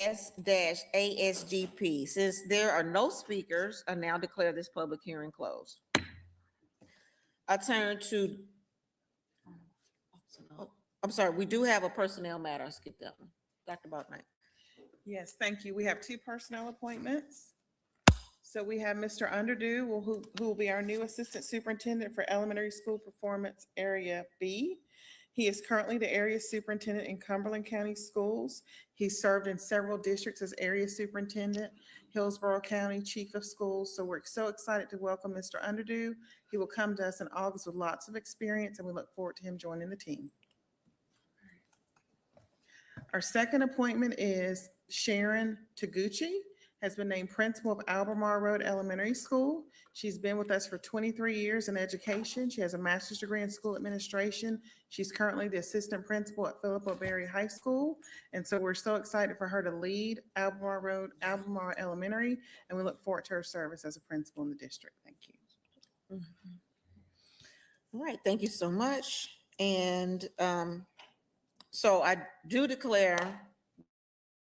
S-ASGP. Since there are no speakers, I now declare this public hearing closed. I turn to, oh, I'm sorry, we do have a personnel matter. I skipped that one. Dr. Botnight. Yes, thank you. We have two personnel appointments. So we have Mr. Underdew, who will be our new Assistant Superintendent for Elementary School Performance Area B. He is currently the Area Superintendent in Cumberland County Schools. He served in several districts as Area Superintendent, Hillsborough County Chief of Schools. So we're so excited to welcome Mr. Underdew. He will come to us in August with lots of experience, and we look forward to him joining the team. Our second appointment is Sharon Taguchi, has been named Principal of Albemarle Road Elementary School. She's been with us for 23 years in education. She has a master's degree in school administration. She's currently the Assistant Principal at Philip O'Berry High School. And so we're so excited for her to lead Albemarle Road, Albemarle Elementary, and we look forward to her service as a principal in the district. Thank you. All right, thank you so much. And so I do declare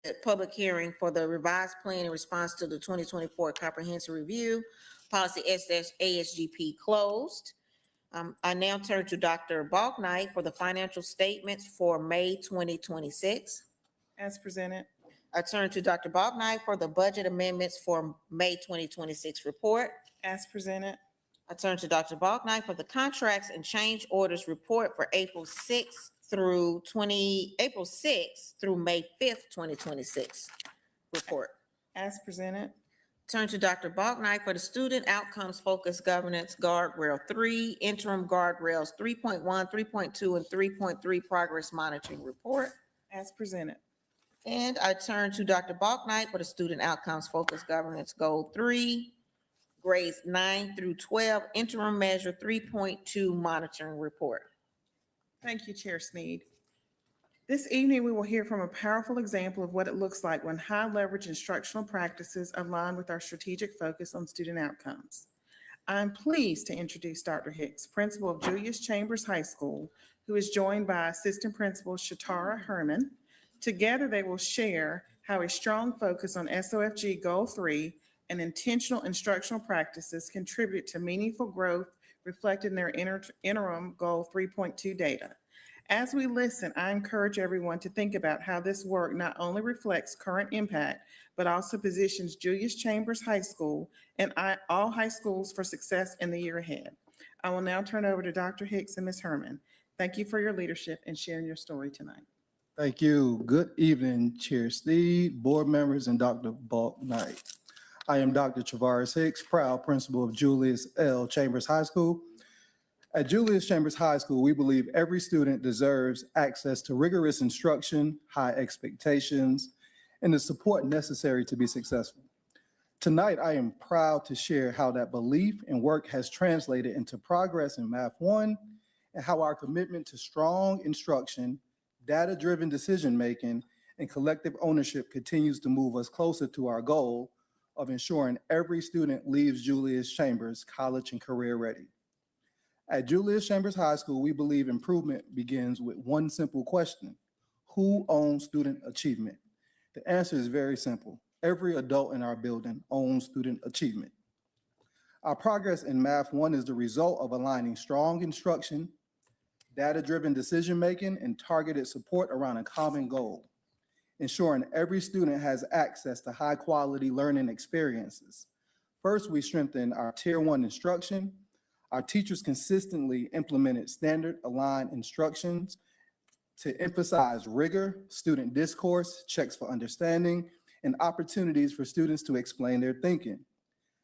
a public hearing for the revised plan in response to the 2024 comprehensive review, policy S-ASGP closed. I now turn to Dr. Balknight for the financial statements for May 2026. As presented. I turn to Dr. Balknight for the budget amendments for May 2026 report. As presented. I turn to Dr. Balknight for the contracts and change orders report for April 6th through May 5th, 2026 report. As presented. Turn to Dr. Balknight for the student outcomes focused governance guardrail 3, interim guardrails 3.1, 3.2, and 3.3 progress monitoring report. As presented. And I turn to Dr. Balknight for the student outcomes focused governance goal 3, grades 9 through 12, interim measure 3.2 monitoring report. Thank you, Chair Sneed. This evening, we will hear from a powerful example of what it looks like when high leverage instructional practices align with our strategic focus on student outcomes. I'm pleased to introduce Dr. Hicks, principal of Julius Chambers High School, who is joined by Assistant Principal Shatara Herman. Together, they will share how a strong focus on SOFG Goal 3 and intentional instructional practices contribute to meaningful growth reflected in their interim Goal 3.2 data. As we listen, I encourage everyone to think about how this work not only reflects current impact, but also positions Julius Chambers High School and all high schools for success in the year ahead. I will now turn over to Dr. Hicks and Ms. Herman. Thank you for your leadership and sharing your story tonight. Thank you. Good evening, Chair Steed, board members, and Dr. Balknight. I am Dr. Travaris Hicks, proud principal of Julius L. Chambers High School. At Julius Chambers High School, we believe every student deserves access to rigorous instruction, high expectations, and the support necessary to be successful. Tonight, I am proud to share how that belief and work has translated into progress in Math 1 and how our commitment to strong instruction, data-driven decision-making, and collective ownership continues to move us closer to our goal of ensuring every student leaves Julius Chambers college and career ready. At Julius Chambers High School, we believe improvement begins with one simple question: who owns student achievement? The answer is very simple. Every adult in our building owns student achievement. Our progress in Math 1 is the result of aligning strong instruction, data-driven decision-making, and targeted support around a common goal, ensuring every student has access to high-quality learning experiences. First, we strengthened our Tier 1 instruction. Our teachers consistently implemented standard-aligned instructions to emphasize rigor, student discourse, checks for understanding, and opportunities for students to explain their thinking.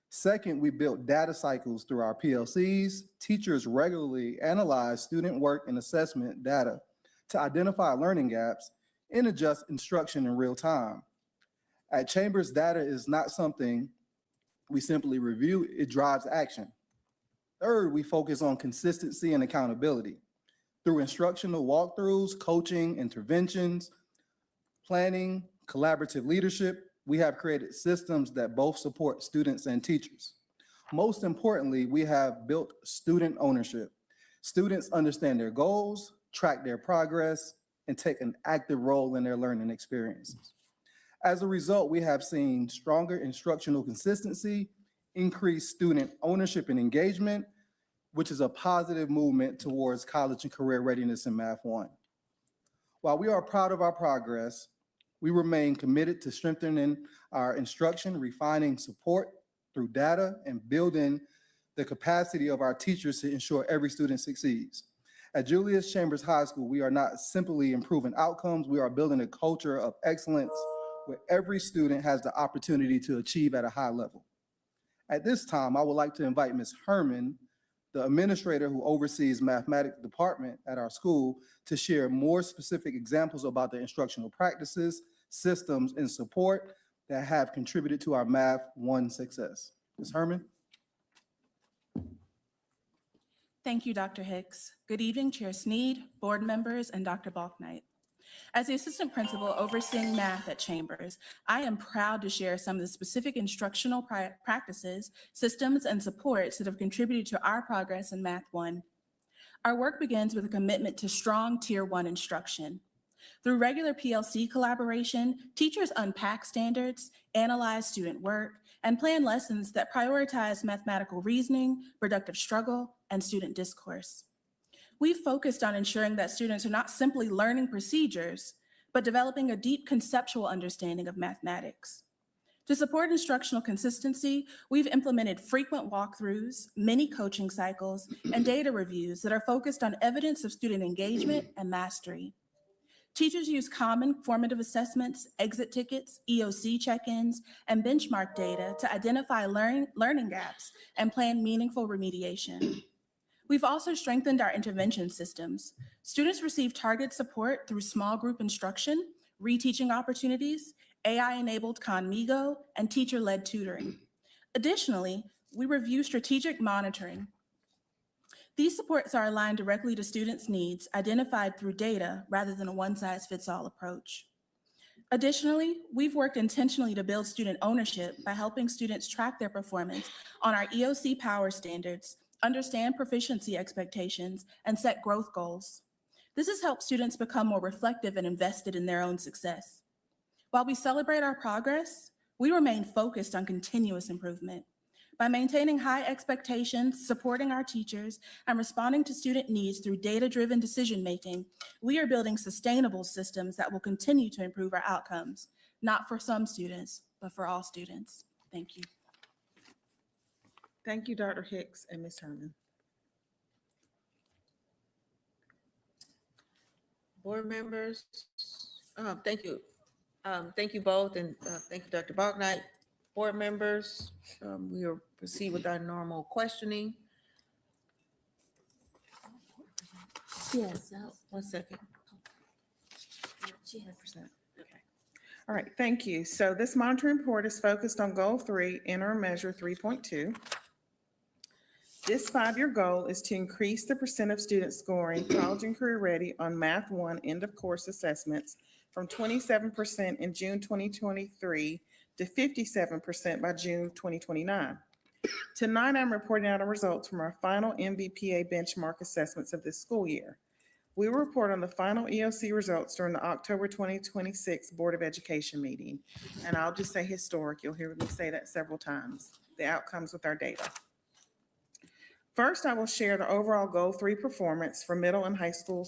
Second, we built data cycles through our PLCs. Teachers regularly analyze student work and assessment data to identify learning gaps and adjust instruction in real time. At Chambers, data is not something we simply review, it drives action. Third, we focus on consistency and accountability. Through instructional walkthroughs, coaching, interventions, planning, collaborative leadership, we have created systems that both support students and teachers. Most importantly, we have built student ownership. Students understand their goals, track their progress, and take an active role in their learning experiences. As a result, we have seen stronger instructional consistency, increased student ownership and engagement, which is a positive movement towards college and career readiness in Math 1. While we are proud of our progress, we remain committed to strengthening our instruction, refining support through data, and building the capacity of our teachers to ensure every student succeeds. At Julius Chambers High School, we are not simply improving outcomes, we are building a culture of excellence where every student has the opportunity to achieve at a high level. At this time, I would like to invite Ms. Herman, the administrator who oversees mathematics department at our school, to share more specific examples about the instructional practices, systems, and support that have contributed to our Math 1 success. Ms. Herman? Thank you, Dr. Hicks. Good evening, Chair Sneed, board members, and Dr. Balknight. As the assistant principal overseeing math at Chambers, I am proud to share some of the specific instructional practices, systems, and supports that have contributed to our progress in Math 1. Our work begins with a commitment to strong Tier 1 instruction. Through regular PLC collaboration, teachers unpack standards, analyze student work, and plan lessons that prioritize mathematical reasoning, productive struggle, and student discourse. We've focused on ensuring that students are not simply learning procedures, but developing a deep conceptual understanding of mathematics. To support instructional consistency, we've implemented frequent walkthroughs, mini coaching cycles, and data reviews that are focused on evidence of student engagement and mastery. Teachers use common formative assessments, exit tickets, EOC check-ins, and benchmark data to identify learning gaps and plan meaningful remediation. We've also strengthened our intervention systems. Students receive targeted support through small group instruction, reteaching opportunities, AI-enabled Conmigo, and teacher-led tutoring. Additionally, we review strategic monitoring. These supports are aligned directly to students' needs, identified through data rather than a one-size-fits-all approach. Additionally, we've worked intentionally to build student ownership by helping students track their performance on our EOC power standards, understand proficiency expectations, and set growth goals. This has helped students become more reflective and invested in their own success. While we celebrate our progress, we remain focused on continuous improvement. By maintaining high expectations, supporting our teachers, and responding to student needs through data-driven decision-making, we are building sustainable systems that will continue to improve our outcomes, not for some students, but for all students. Thank you. Thank you, Dr. Hicks and Ms. Herman. Board members, thank you. Thank you both, and thank you, Dr. Balknight. Board members, we will proceed with our normal questioning. Yes. 1 second. She has. All right, thank you. So this monitoring report is focused on Goal 3, Interim Measure 3.2. This 5-year goal is to increase the percent of students scoring college and career ready on Math 1 end of course assessments from 27% in June 2023 to 57% by June 2029. Tonight, I'm reporting out our results from our final MVPA benchmark assessments of this school year. We will report on the final EOC results during the October 2026 Board of Education meeting. And I'll just say historic, you'll hear me say that several times, the outcomes with our data. First, I will share the overall Goal 3 performance for middle and high school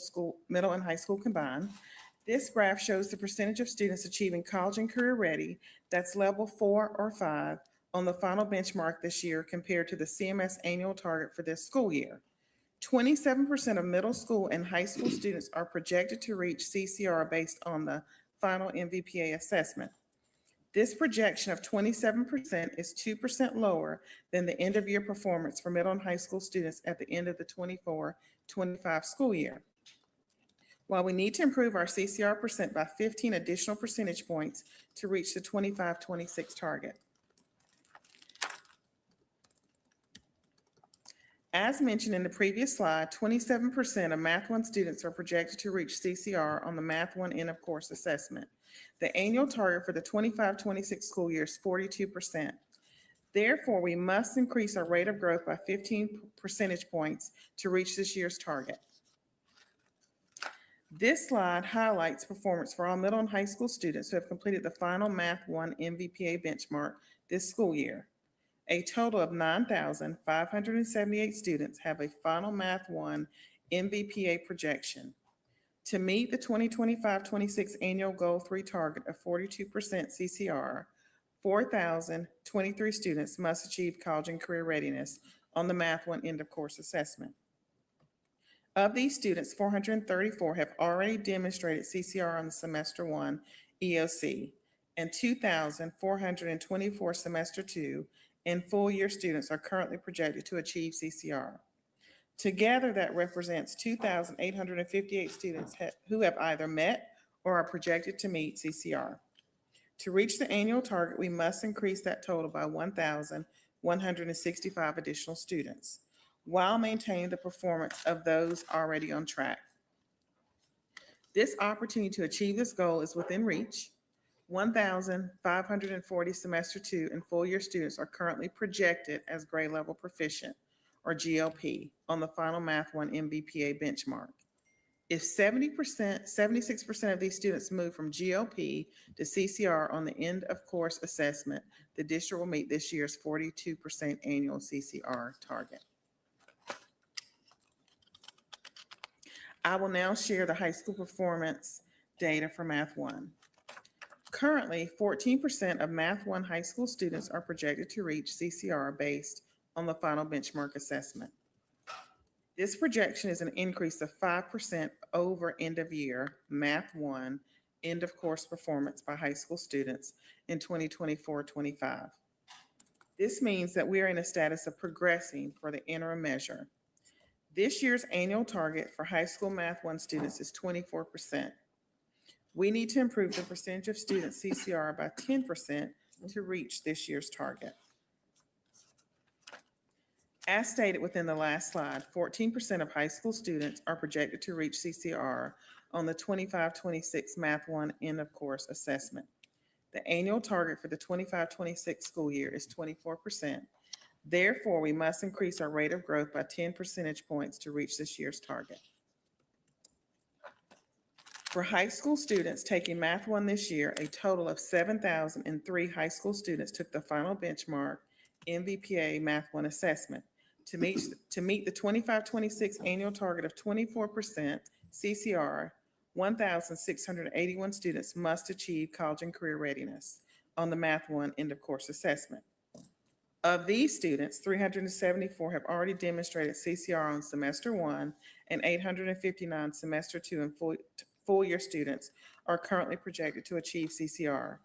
combined. This graph shows the percentage of students achieving college and career ready, that's level 4 or 5, on the final benchmark this year compared to the CMS annual target for this school year. 27% of middle school and high school students are projected to reach CCR based on the final MVPA assessment. This projection of 27% is 2% lower than the end of year performance for middle and high school students at the end of the 24-25 school year. While we need to improve our CCR percent by 15 additional percentage points to reach the 25-26 target. As mentioned in the previous slide, 27% of Math 1 students are projected to reach CCR on the Math 1 end of course assessment. The annual target for the 25-26 school year is 42%. Therefore, we must increase our rate of growth by 15 percentage points to reach this year's target. This slide highlights performance for all middle and high school students who have completed the final Math 1 MVPA benchmark this school year. A total of 9,578 students have a final Math 1 MVPA projection. To meet the 2025-26 annual Goal 3 target of 42% CCR, 4,023 students must achieve college and career readiness on the Math 1 end-of-course assessment. Of these students, 434 have already demonstrated CCR on the Semester 1 EOC, and 2,424 Semester 2 and full-year students are currently projected to achieve CCR. Together, that represents 2,858 students who have either met or are projected to meet CCR. To reach the annual target, we must increase that total by 1,165 additional students, while maintaining the performance of those already on track. This opportunity to achieve this goal is within reach. 1,540 Semester 2 and full-year students are currently projected as grade level proficient, or GLP, on the final Math 1 MVPA benchmark. If 76% of these students move from GLP to CCR on the end of course assessment, the district will meet this year's 42% annual CCR target. I will now share the high school performance data for Math 1. Currently, 14% of Math 1 high school students are projected to reach CCR based on the final benchmark assessment. This projection is an increase of 5% over end of year Math 1 end of course performance by high school students in 2024-25. This means that we are in a status of progressing for the interim measure. This year's annual target for high school Math 1 students is 24%. We need to improve the percentage of students CCR by 10% to reach this year's target. As stated within the last slide, 14% of high school students are projected to reach CCR on the 25-26 Math 1 end of course assessment. The annual target for the 25-26 school year is 24%. Therefore, we must increase our rate of growth by 10 percentage points to reach this year's target. For high school students taking Math 1 this year, a total of 7,003 high school students took the final benchmark MVPA Math 1 assessment. To meet the 25-26 annual target of 24% CCR, 1,681 students must achieve college and career readiness on the Math 1 end of course assessment. Of these students, 374 have already demonstrated CCR on Semester 1, and 859 Semester 2 and full-year students are currently projected to achieve CCR.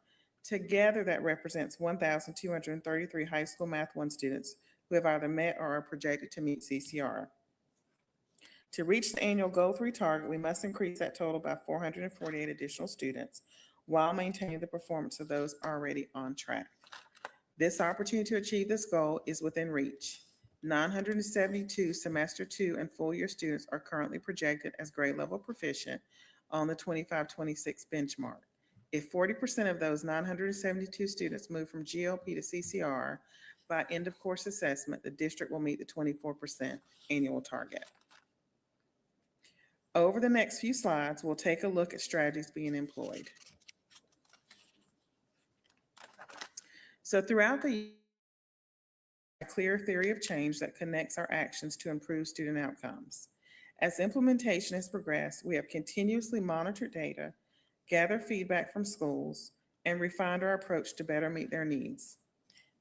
Together, that represents 1,233 high school Math 1 students who have either met or are projected to meet CCR. To reach the annual Goal 3 target, we must increase that total by 448 additional students while maintaining the performance of those already on track. This opportunity to achieve this goal is within reach. 972 Semester 2 and full-year students are currently projected as grade level proficient on the 25-26 benchmark. If 40% of those 972 students move from GLP to CCR by end of course assessment, the district will meet the 24% annual target. Over the next few slides, we'll take a look at strategies being employed. So throughout the year, a clear theory of change that connects our actions to improve student outcomes. As implementation has progressed, we have continuously monitored data, gathered feedback from schools, and refined our approach to better meet their needs.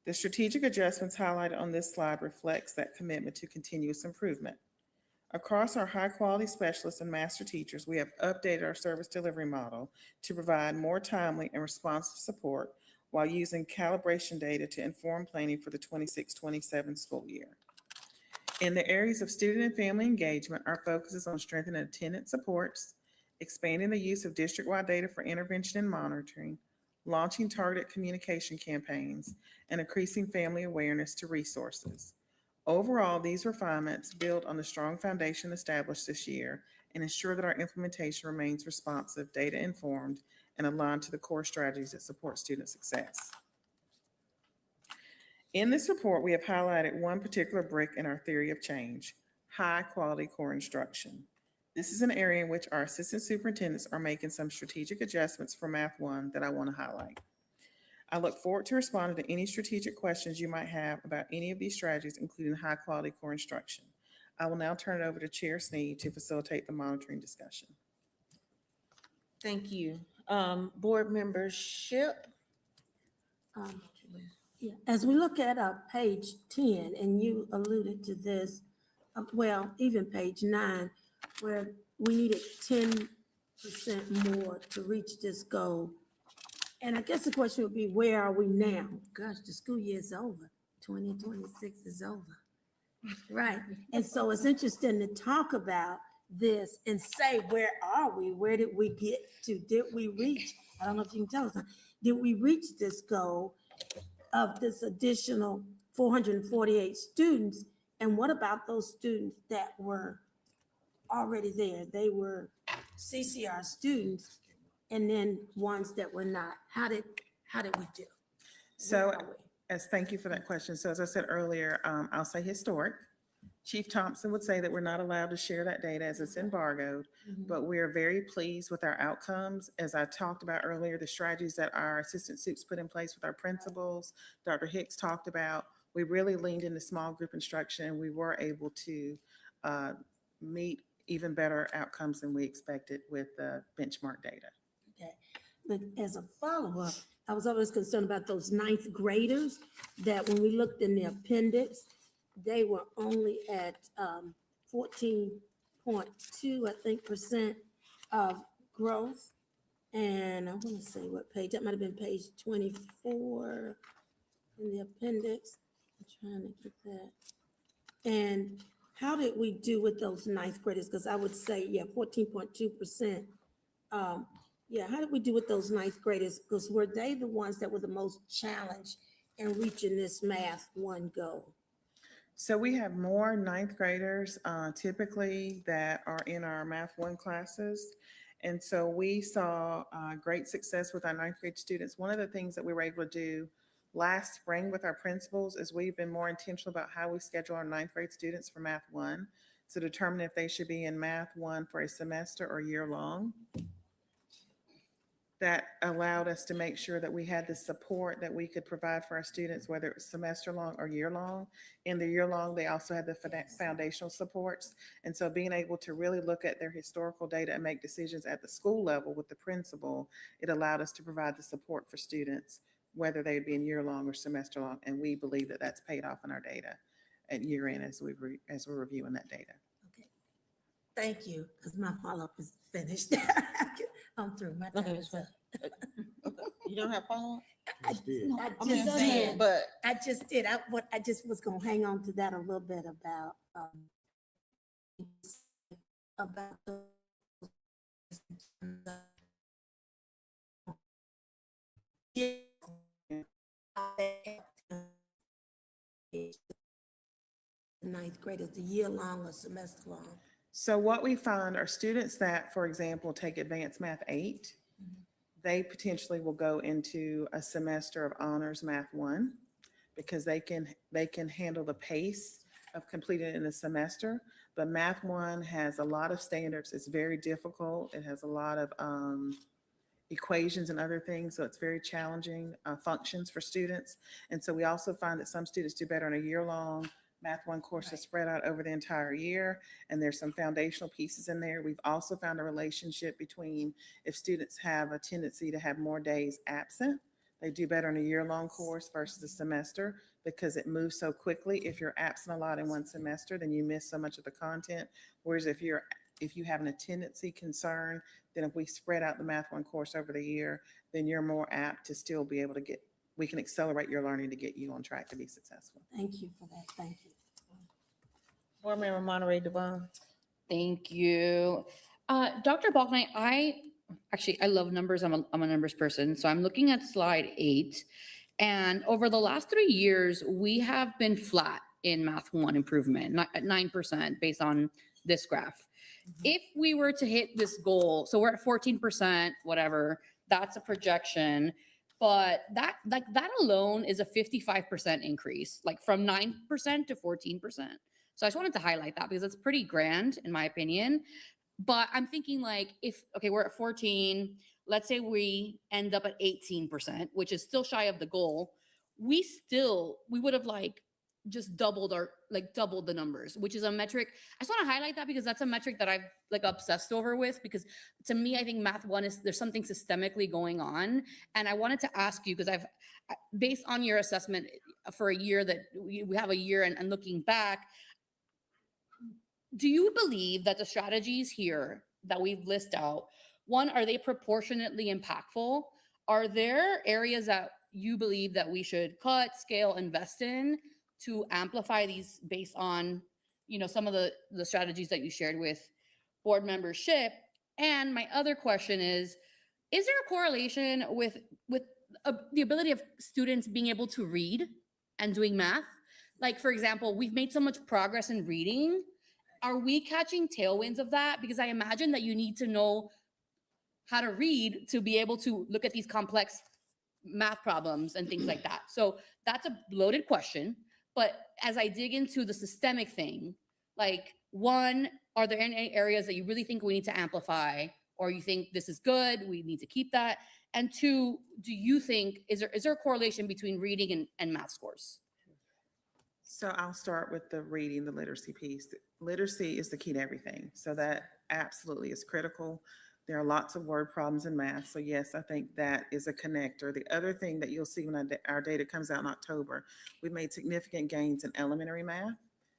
The strategic adjustments highlighted on this slide reflects that commitment to continuous improvement. Across our high-quality specialists and master teachers, we have updated our service delivery model to provide more timely and responsive support while using calibration data to inform planning for the 26-27 school year. In the areas of student and family engagement, our focus is on strengthening attendance supports, expanding the use of district-wide data for intervention and monitoring, launching targeted communication campaigns, and increasing family awareness to resources. Overall, these refinements build on the strong foundation established this year and ensure that our implementation remains responsive, data-informed, and aligned to the core strategies that support student success. In this report, we have highlighted one particular brick in our theory of change: high-quality core instruction. This is an area in which our assistant superintendents are making some strategic adjustments for Math 1 that I want to highlight. I look forward to responding to any strategic questions you might have about any of these strategies, including high-quality core instruction. I will now turn it over to Chair Sneed to facilitate the monitoring discussion. Thank you. Board membership. Yeah, as we look at page 10, and you alluded to this, well, even page 9, where we needed 10% more to reach this goal. And I guess the question would be, where are we now? Gosh, the school year is over. 2026 is over. Right. And so it's interesting to talk about this and say, where are we? Where did we get to? Did we reach? I don't know if you can tell us. Did we reach this goal of this additional 448 students? And what about those students that were already there? They were CCR students, and then ones that were not. How did we do? So, Where are we? thank you for that question. So as I said earlier, I'll say historic. Chief Thompson would say that we're not allowed to share that data as it's embargoed, but we are very pleased with our outcomes. As I talked about earlier, the strategies that our assistant supes put in place with our principals, Dr. Hicks talked about, we really leaned into small group instruction, and we were able to meet even better outcomes than we expected with the benchmark data. Okay, but as a follow-up, I was always concerned about those ninth graders that when we looked in the appendix, they were only at 14.2, I think, percent of growth. And I want to say what page, that might have been page 24 in the appendix. I'm trying to get that. And how did we do with those ninth graders? Because I would say, yeah, 14.2%. Yeah, how did we do with those ninth graders? Because were they the ones that were the most challenged in reaching this Math 1 goal? So we have more ninth graders typically that are in our Math 1 classes. And so we saw great success with our ninth grade students. One of the things that we were able to do last spring with our principals is we've been more intentional about how we schedule our ninth grade students for Math 1 to determine if they should be in Math 1 for a semester or year long. That allowed us to make sure that we had the support that we could provide for our students, whether it was semester long or year long. In the year long, they also had the foundational supports. And so being able to really look at their historical data and make decisions at the school level with the principal, it allowed us to provide the support for students, whether they'd be in year long or semester long. And we believe that that's paid off in our data at year end as we're reviewing that data. Okay, thank you, because my follow-up is finished. I'm through. My time Okay, is up. You don't have follow-up? I I'm just just saying, did. but I just did. I just was gonna hang on to that a little bit about ninth grade, is the year long or semester long? So what we find are students that, for example, take Advanced Math 8, they potentially will go into a semester of Honors Math 1 because they can handle the pace of completing it in a semester. But Math 1 has a lot of standards. It's very difficult. It has a lot of equations and other things, so it's very challenging functions for students. And so we also find that some students do better in a year-long Math 1 course is spread out over the entire year, and there's some foundational pieces in there. We've also found a relationship between if students have a tendency to have more days absent, they do better in a year-long course versus a semester because it moves so quickly. If you're absent a lot in one semester, then you miss so much of the content. Whereas if you have an attendancy concern, then if we spread out the Math 1 course over the year, then you're more apt to still be able to we can accelerate your learning to get you on track to be successful. Thank you for that. Thank you. Board Member Monterey Devon. Thank you. Dr. Balknight, I love numbers. I'm a numbers person. So I'm looking at slide 8. And over the last 3 years, we have been flat in Math 1 improvement, at 9% based on this graph. If we were to hit this goal, so we're at 14%, whatever, that's a projection. But that alone is a 55% increase, like from 9% to 14%. So I just wanted to highlight that because it's pretty grand in my opinion. But I'm thinking like if, okay, we're at 14, let's say we end up at 18%, which is still shy of the goal. We would have like just doubled the numbers, which is a metric. I just want to highlight that because that's a metric that I've like obsessed over with, because to me, I think math one is there's something systemically going on. And I wanted to ask you, because based on your assessment for a year that we have a year and looking back, do you believe that the strategies here that we've listed out, one, are they proportionately impactful? Are there areas that you believe that we should cut, scale, invest in to amplify these based on, some of the strategies that you shared with board membership? And my other question is there a correlation with the ability of students being able to read and doing math? Like, for example, we've made so much progress in reading. Are we catching tailwinds of that? Because I imagine that you need to know how to read to be able to look at these complex math problems and things like that. So that's a loaded question. But as I dig into the systemic thing, like, one, are there any areas that you really think we need to amplify, or you think this is good, we need to keep that? And two, do you think, is there a correlation between reading and math scores? So I'll start with the reading, the literacy piece. Literacy is the key to everything. So that absolutely is critical. There are lots of word problems in math. So yes, I think that is a connector. The other thing that you'll see when our data comes out in October, we've made significant gains in elementary math.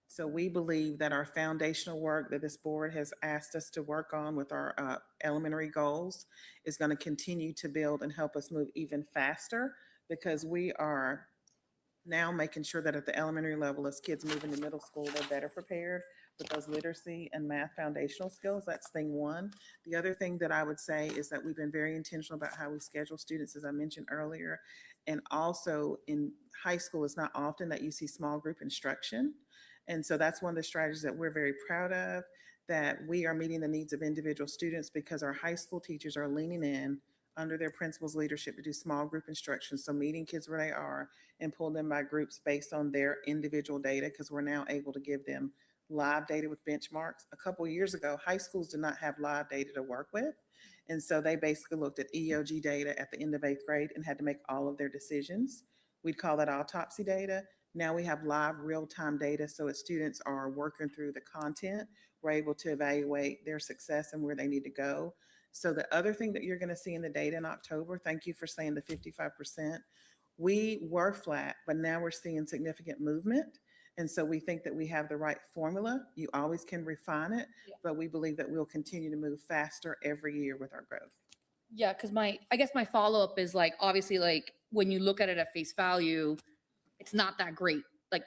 So we believe that our foundational work that this board has asked us to work on with our elementary goals is going to continue to build and help us move even faster, because we are now making sure that at the elementary level, as kids move into middle school, they're better prepared with those literacy and math foundational skills. That's thing one. The other thing that I would say is that we've been very intentional about how we schedule students, as I mentioned earlier. And also in high school, it's not often that you see small group instruction. And so that's one of the strategies that we're very proud of, that we are meeting the needs of individual students because our high school teachers are leaning in under their principal's leadership to do small group instruction. So meeting kids where they are and pull them by groups based on their individual data, because we're now able to give them live data with benchmarks. A couple of years ago, high schools did not have live data to work with. And so they basically looked at EOG data at the end of 8th grade and had to make all of their decisions. We'd call that autopsy data. Now we have live real-time data. So as students are working through the content, we're able to evaluate their success and where they need to go. So the other thing that you're going to see in the data in October, thank you for saying the 55%, we were flat, but now we're seeing significant movement. And so we think that we have the right formula. You always can refine it, but we believe that we'll continue to move faster every year with our growth. Yeah, because I guess my follow-up is like, obviously, like when you look at it at face value, it's not that great. Like,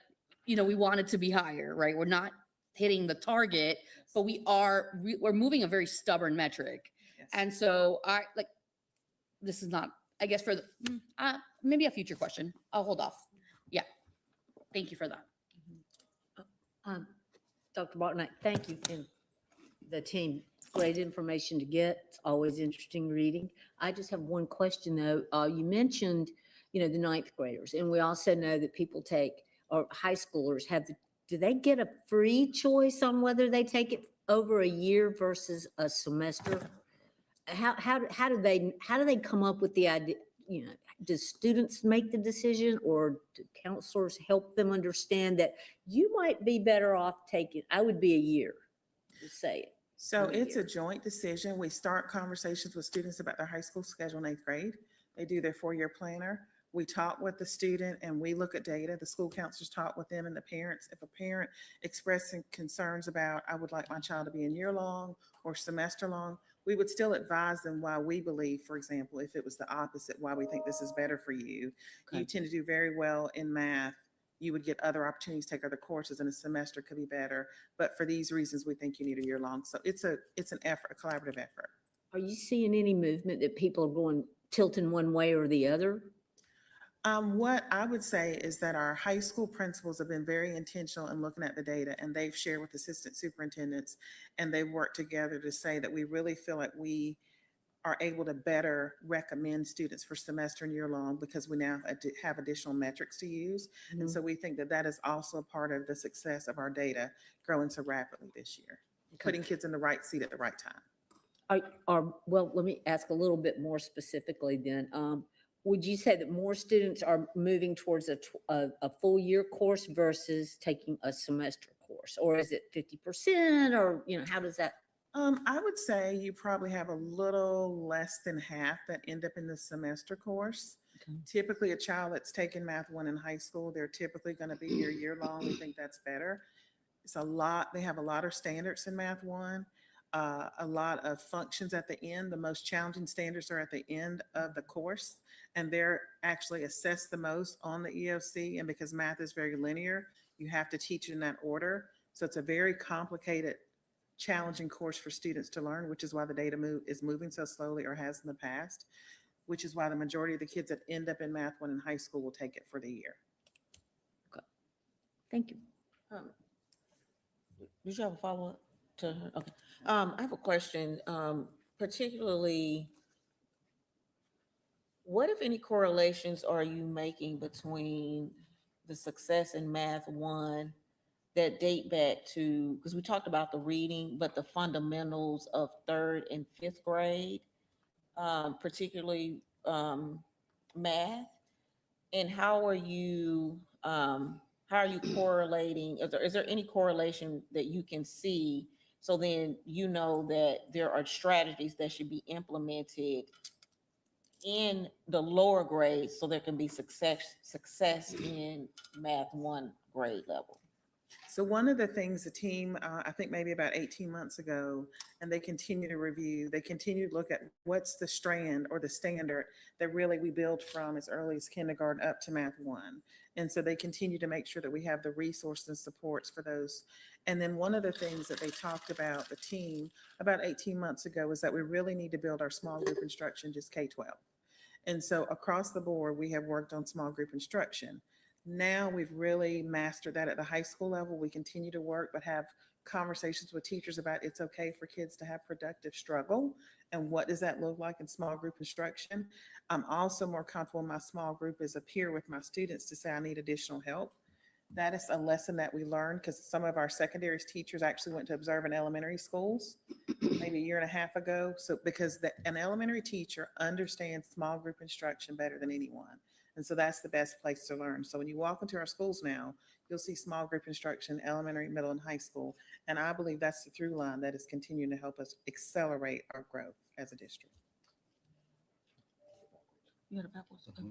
we want it to be higher, right? We're not hitting the target, but we're moving a very stubborn metric. Yes. And so this is not, I guess, for maybe a future question. I'll hold off. Yeah. Thank you for that. Dr. Botnick, thank you, and the team. Great information to get. It's always interesting reading. I just have one question though. You mentioned, the 9th graders, and we also know that people or high schoolers do they get a free choice on whether they take it over a year versus a semester? How do they come up with the idea? Do students make the decision, or do counselors help them understand that you might be better off I would be a year, to say it. So it's a joint decision. We start conversations with students about their high school schedule in 8th grade. They do their 4-year planner. We talk with the student and we look at data. The school counselors talk with them and the parents. If a parent expressing concerns about, I would like my child to be in year long or semester long, we would still advise them why we believe, for example, if it was the opposite, why we think this is better for you. Okay. You tend to do very well in math. You would get other opportunities to take other courses, and a semester could be better. But for these reasons, we think you need a year long. So it's an effort, a collaborative effort. Are you seeing any movement that people are tilting one way or the other? What I would say is that our high school principals have been very intentional in looking at the data, and they've shared with assistant superintendents, and they've worked together to say that we really feel like we are able to better recommend students for semester and year long because we now have additional metrics to use. And so we think that that is also part of the success of our data growing so rapidly this year. putting kids in the right seat at the right time. Well, let me ask a little bit more specifically then. Would you say that more students are moving towards a full year course versus taking a semester course? Or is it 50% or, how does that? I would say you probably have a little less than half that end up in the semester course. Okay. Typically, a child that's taken Math 1 in high school, they're typically going to be here year long. We think that's better. It's a lot. They have a lot of standards in Math 1, a lot of functions at the end. The most challenging standards are at the end of the course, and they're actually assessed the most on the EOC. And because math is very linear, you have to teach it in that order. So it's a very complicated, challenging course for students to learn, which is why the data is moving so slowly, or has in the past, which is why the majority of the kids that end up in Math 1 in high school will take it for the year. Thank you. Did you have a follow-up to her? Okay. I have a question, particularly, what, if any, correlations are you making between the success in Math 1 that date back to, because we talked about the reading, but the fundamentals of 3rd and 5th grade, particularly math, and how are you correlating? Is there any correlation that you can see? So then you know that there are strategies that should be implemented in the lower grades so there can be success in Math 1 grade level. So one of the things the team, I think maybe about 18 months ago, and they continue to review, they continue to look at what's the strand or the standard that really we build from as early as kindergarten up to Math 1. And so they continue to make sure that we have the resources and supports for those. And then one of the things that they talked about, the team, about 18 months ago, is that we really need to build our small group instruction, just K-12. And so across the board, we have worked on small group instruction. Now we've really mastered that at the high school level. We continue to work, but have conversations with teachers about it's okay for kids to have productive struggle. And what does that look like in small group instruction? I'm also more comfortable in my small group as a peer with my students to say I need additional help. That is a lesson that we learned because some of our secondary teachers actually went to observe in elementary schools maybe a year and a half ago. So because an elementary teacher understands small group instruction better than anyone. And so that's the best place to learn. So when you walk into our schools now, you'll see small group instruction, elementary, middle, and high school. And I believe that's the through line that is continuing to help us accelerate our growth as a district. You had a backwards? Okay.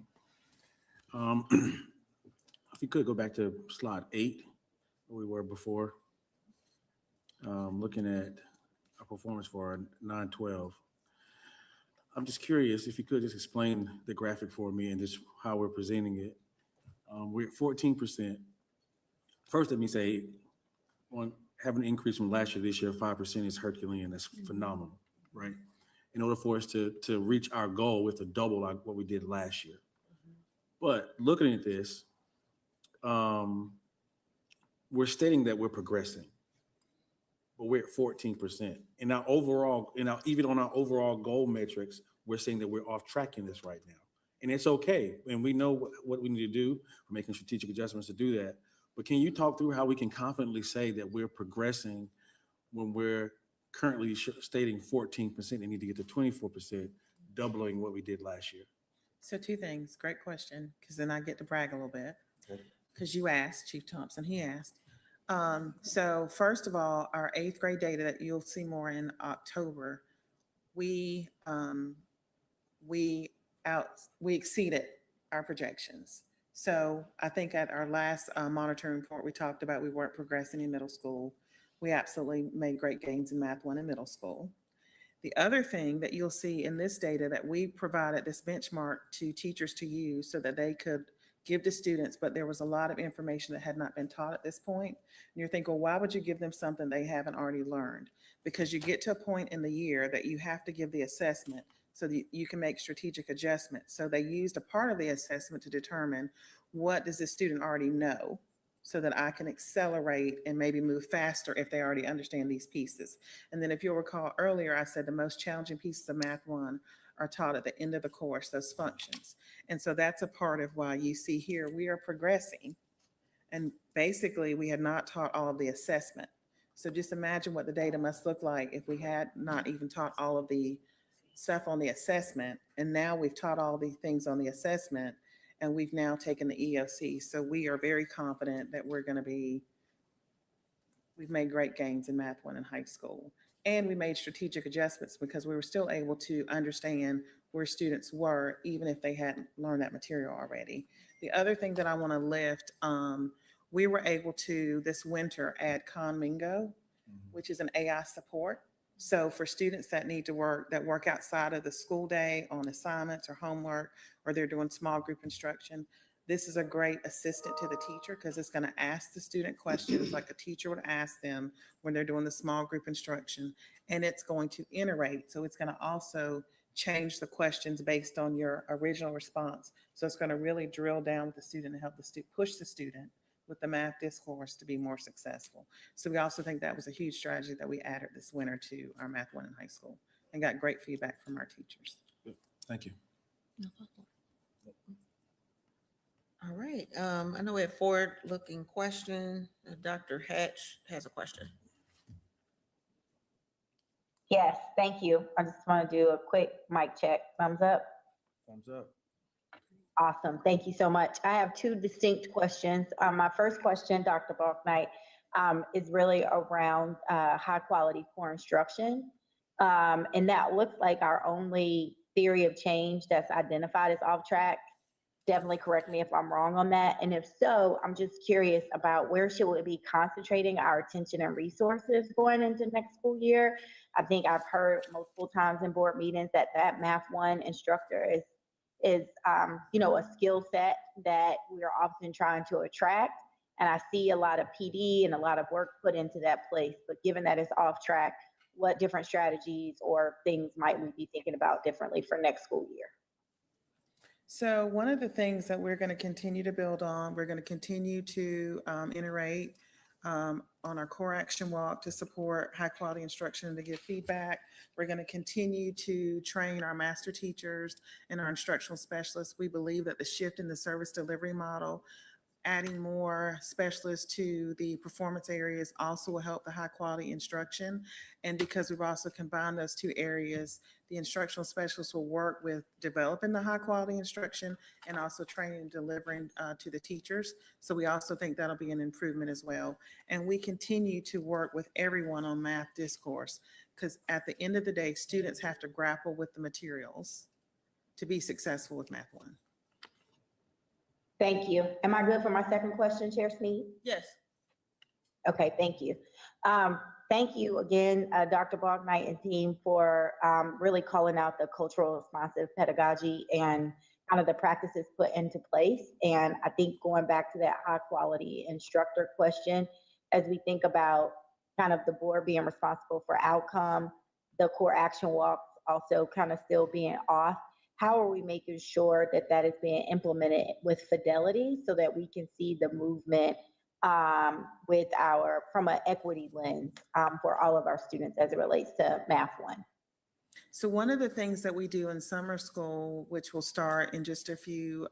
If you could go back to slide 8, where we were before, looking at our performance for our 9-12. I'm just curious if you could just explain the graphic for me and just how we're presenting it. We're at 14%. First, let me say, having an increase from last year, this year, 5% is Herculean. That's phenomenal, right? In order for us to reach our goal, we have to double what we did last year. But looking at this, we're stating that we're progressing, but we're at 14%. And now overall, even on our overall goal metrics, we're saying that we're off track in this right now. And it's okay. And we know what we need to do. We're making strategic adjustments to do that. But can you talk through how we can confidently say that we're progressing when we're currently stating 14% and need to get to 24%, doubling what we did last year? So 2 things, great question, because then I get to brag a little bit. Because you asked, Chief Thompson, he asked. So first of all, our 8th grade data that you'll see more in October, we exceeded our projections. So I think at our last monitoring report, we talked about we weren't progressing in middle school. We absolutely made great gains in Math 1 in middle school. The other thing that you'll see in this data that we provided this benchmark to teachers to use so that they could give to students, but there was a lot of information that had not been taught at this point. And you're thinking, well, why would you give them something they haven't already learned? Because you get to a point in the year that you have to give the assessment so that you can make strategic adjustments. So they used a part of the assessment to determine what does the student already know so that I can accelerate and maybe move faster if they already understand these pieces. And then if you'll recall earlier, I said the most challenging pieces of Math 1 are taught at the end of the course, those functions. And so that's a part of why you see here, we are progressing. And basically we had not taught all of the assessment. So just imagine what the data must look like if we had not even taught all of the stuff on the assessment. And now we've taught all the things on the assessment, and we've now taken the EOC. So we are very confident that we've made great gains in Math 1 in high school. And we made strategic adjustments because we were still able to understand where students were, even if they hadn't learned that material already. The other thing that I want to lift, we were able to this winter add Conmingo, which is an AI support. So for students that need to work outside of the school day on assignments or homework, or they're doing small group instruction, this is a great assistant to the teacher because it's going to ask the student questions like a teacher would ask them when they're doing the small group instruction, and it's going to iterate. So it's going to also change the questions based on your original response. So it's going to really drill down with the student and help the student, push the student with the math discourse to be more successful. So we also think that was a huge strategy that we added this winter to our Math 1 in high school and got great feedback from our teachers. Thank you. All right, I know we have forward-looking question. Dr. Hatch has a question. Yes, thank you. I just want to do a quick mic check. Thumbs up. Thumbs up. Awesome. Thank you so much. I have two distinct questions. My first question, Dr. Balknight, is really around high quality core instruction. And that looks like our only theory of change that's identified as off track. Definitely correct me if I'm wrong on that. And if so, I'm just curious about where should we be concentrating our attention and resources going into next school year? I think I've heard multiple times in board meetings that Math 1 instructor is a skill set that we're often trying to attract. And I see a lot of PD and a lot of work put into that place. But given that it's off track, what different strategies or things might we be thinking about differently for next school year? So one of the things that we're going to continue to build on, we're going to continue to iterate on our core action walk to support high quality instruction and to give feedback. We're going to continue to train our master teachers and our instructional specialists. We believe that the shift in the service delivery model, adding more specialists to the performance areas also will help the high quality instruction. And because we've also combined those two areas, the instructional specialists will work with developing the high quality instruction and also training and delivering to the teachers. So we also think that'll be an improvement as well. And we continue to work with everyone on math discourse because at the end of the day, students have to grapple with the materials to be successful with Math 1. Thank you. Am I good for my second question, Chair Sneed? Yes. Okay, thank you. Thank you again, Dr. Balknight and team for really calling out the cultural responsive pedagogy and kind of the practices put into place. And I think going back to that high quality instructor question, as we think about kind of the board being responsible for outcome, the core action walks also kind of still being off, how are we making sure that that is being implemented with fidelity so that we can see the movement with from an equity lens for all of our students as it relates to Math 1? So one of the things that we do in summer school, which will start in just a few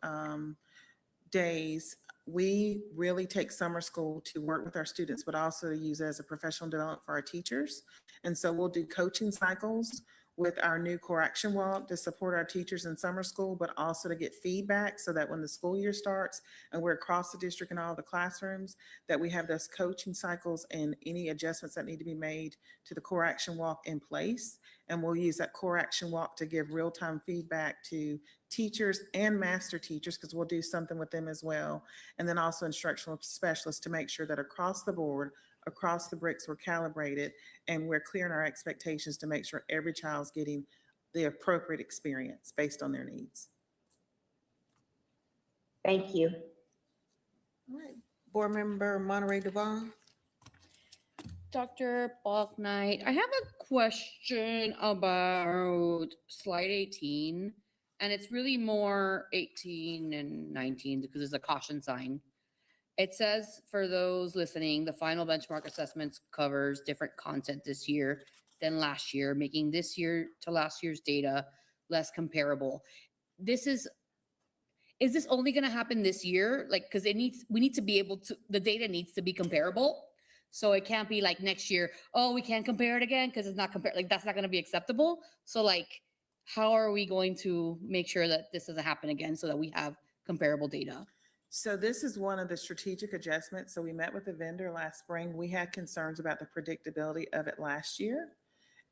days, we really take summer school to work with our students, but also to use it as a professional development for our teachers. And so we'll do coaching cycles with our new core action walk to support our teachers in summer school, but also to get feedback so that when the school year starts and we're across the district in all the classrooms, that we have those coaching cycles and any adjustments that need to be made to the core action walk in place. And we'll use that core action walk to give real-time feedback to teachers and master teachers, because we'll do something with them as well. And then also instructional specialists to make sure that across the board, across the bricks, we're calibrated and we're clear in our expectations to make sure every child's getting the appropriate experience based on their needs. Thank you. All right, Board Member Monterey Devon. Dr. Balknight, I have a question about slide 18, and it's really more 18 and 19 because it's a caution sign. It says, for those listening, the final benchmark assessments covers different content this year than last year, making this year to last year's data less comparable. Is this only going to happen this year? Like, because we need to be able to, the data needs to be comparable. So it can't be like next year, oh, we can't compare it again because it's not compared. Like that's not going to be acceptable. So like, how are we going to make sure that this doesn't happen again so that we have comparable data? So this is one of the strategic adjustments. So we met with the vendor last spring. We had concerns about the predictability of it last year.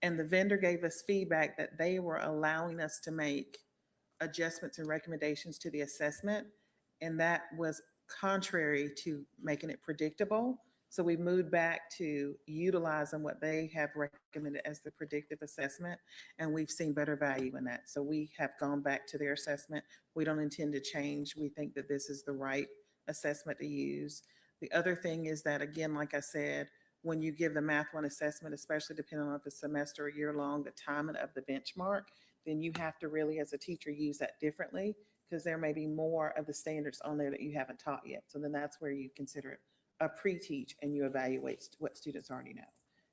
And the vendor gave us feedback that they were allowing us to make adjustments and recommendations to the assessment. And that was contrary to making it predictable. So we moved back to utilizing what they have recommended as the predictive assessment, and we've seen better value in that. So we have gone back to their assessment. We don't intend to change. We think that this is the right assessment to use. The other thing is that, again, like I said, when you give the Math 1 assessment, especially depending on if it's a semester or year long, the timing of the benchmark, then you have to really, as a teacher, use that differently because there may be more of the standards on there that you haven't taught yet. So then that's where you consider it a pre-teach and you evaluate what students already know.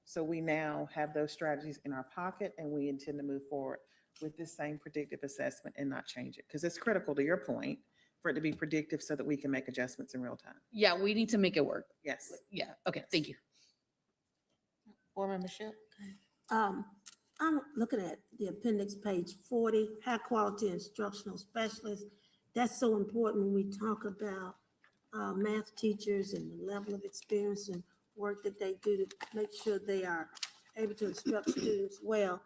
So we now have those strategies in our pocket and we intend to move forward with this same predictive assessment and not change it because it's critical, to your point, for it to be predictive so that we can make adjustments in real time. Yeah, we need to make it work. Yes. Yeah. Okay. Thank you. Board Member Shipp? I'm looking at the appendix, page 40, high quality instructional specialists. That's so important when we talk about math teachers and the level of experience and work that they do to make sure they are able to instruct students well.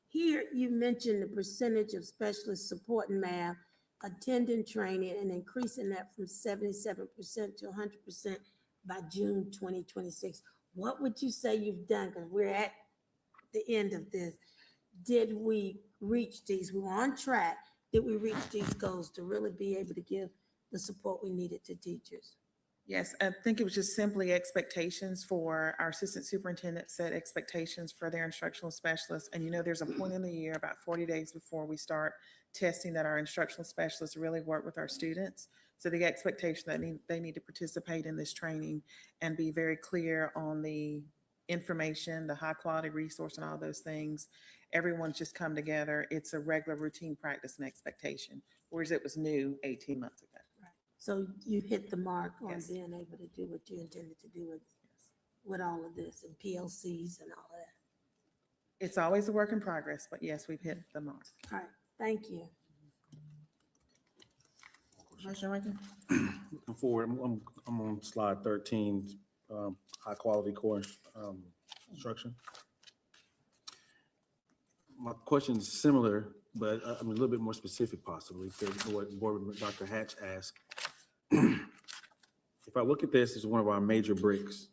Here, you mentioned the percentage of specialists supporting math, attending training, and increasing that from 77% to 100% by June 2026. What would you say you've done? Because we're at the end of this. Did we reach these? We were on track. Did we reach these goals to really be able to give the support we needed to teachers? Yes, I think it was just simply expectations for our assistant superintendent, set expectations for their instructional specialists. And there's a point in the year, about 40 days before we start testing, that our instructional specialists really work with our students. So the expectation that they need to participate in this training and be very clear on the information, the high quality resource and all those things. Everyone's just come together. It's a regular routine practice and expectation, whereas it was new 18 months ago. So you hit the mark on Yes. being able to do what you intended to do with all of this and PLCs and all of that. It's always a work in progress, but yes, we've hit the mark. All right, thank you. Commissioner Rankin? Looking forward, I'm on slide 13, high quality core instruction. My question is similar, but I'm a little bit more specific possibly to what Board Member Dr. Hatch asked. If I look at this as one of our major bricks,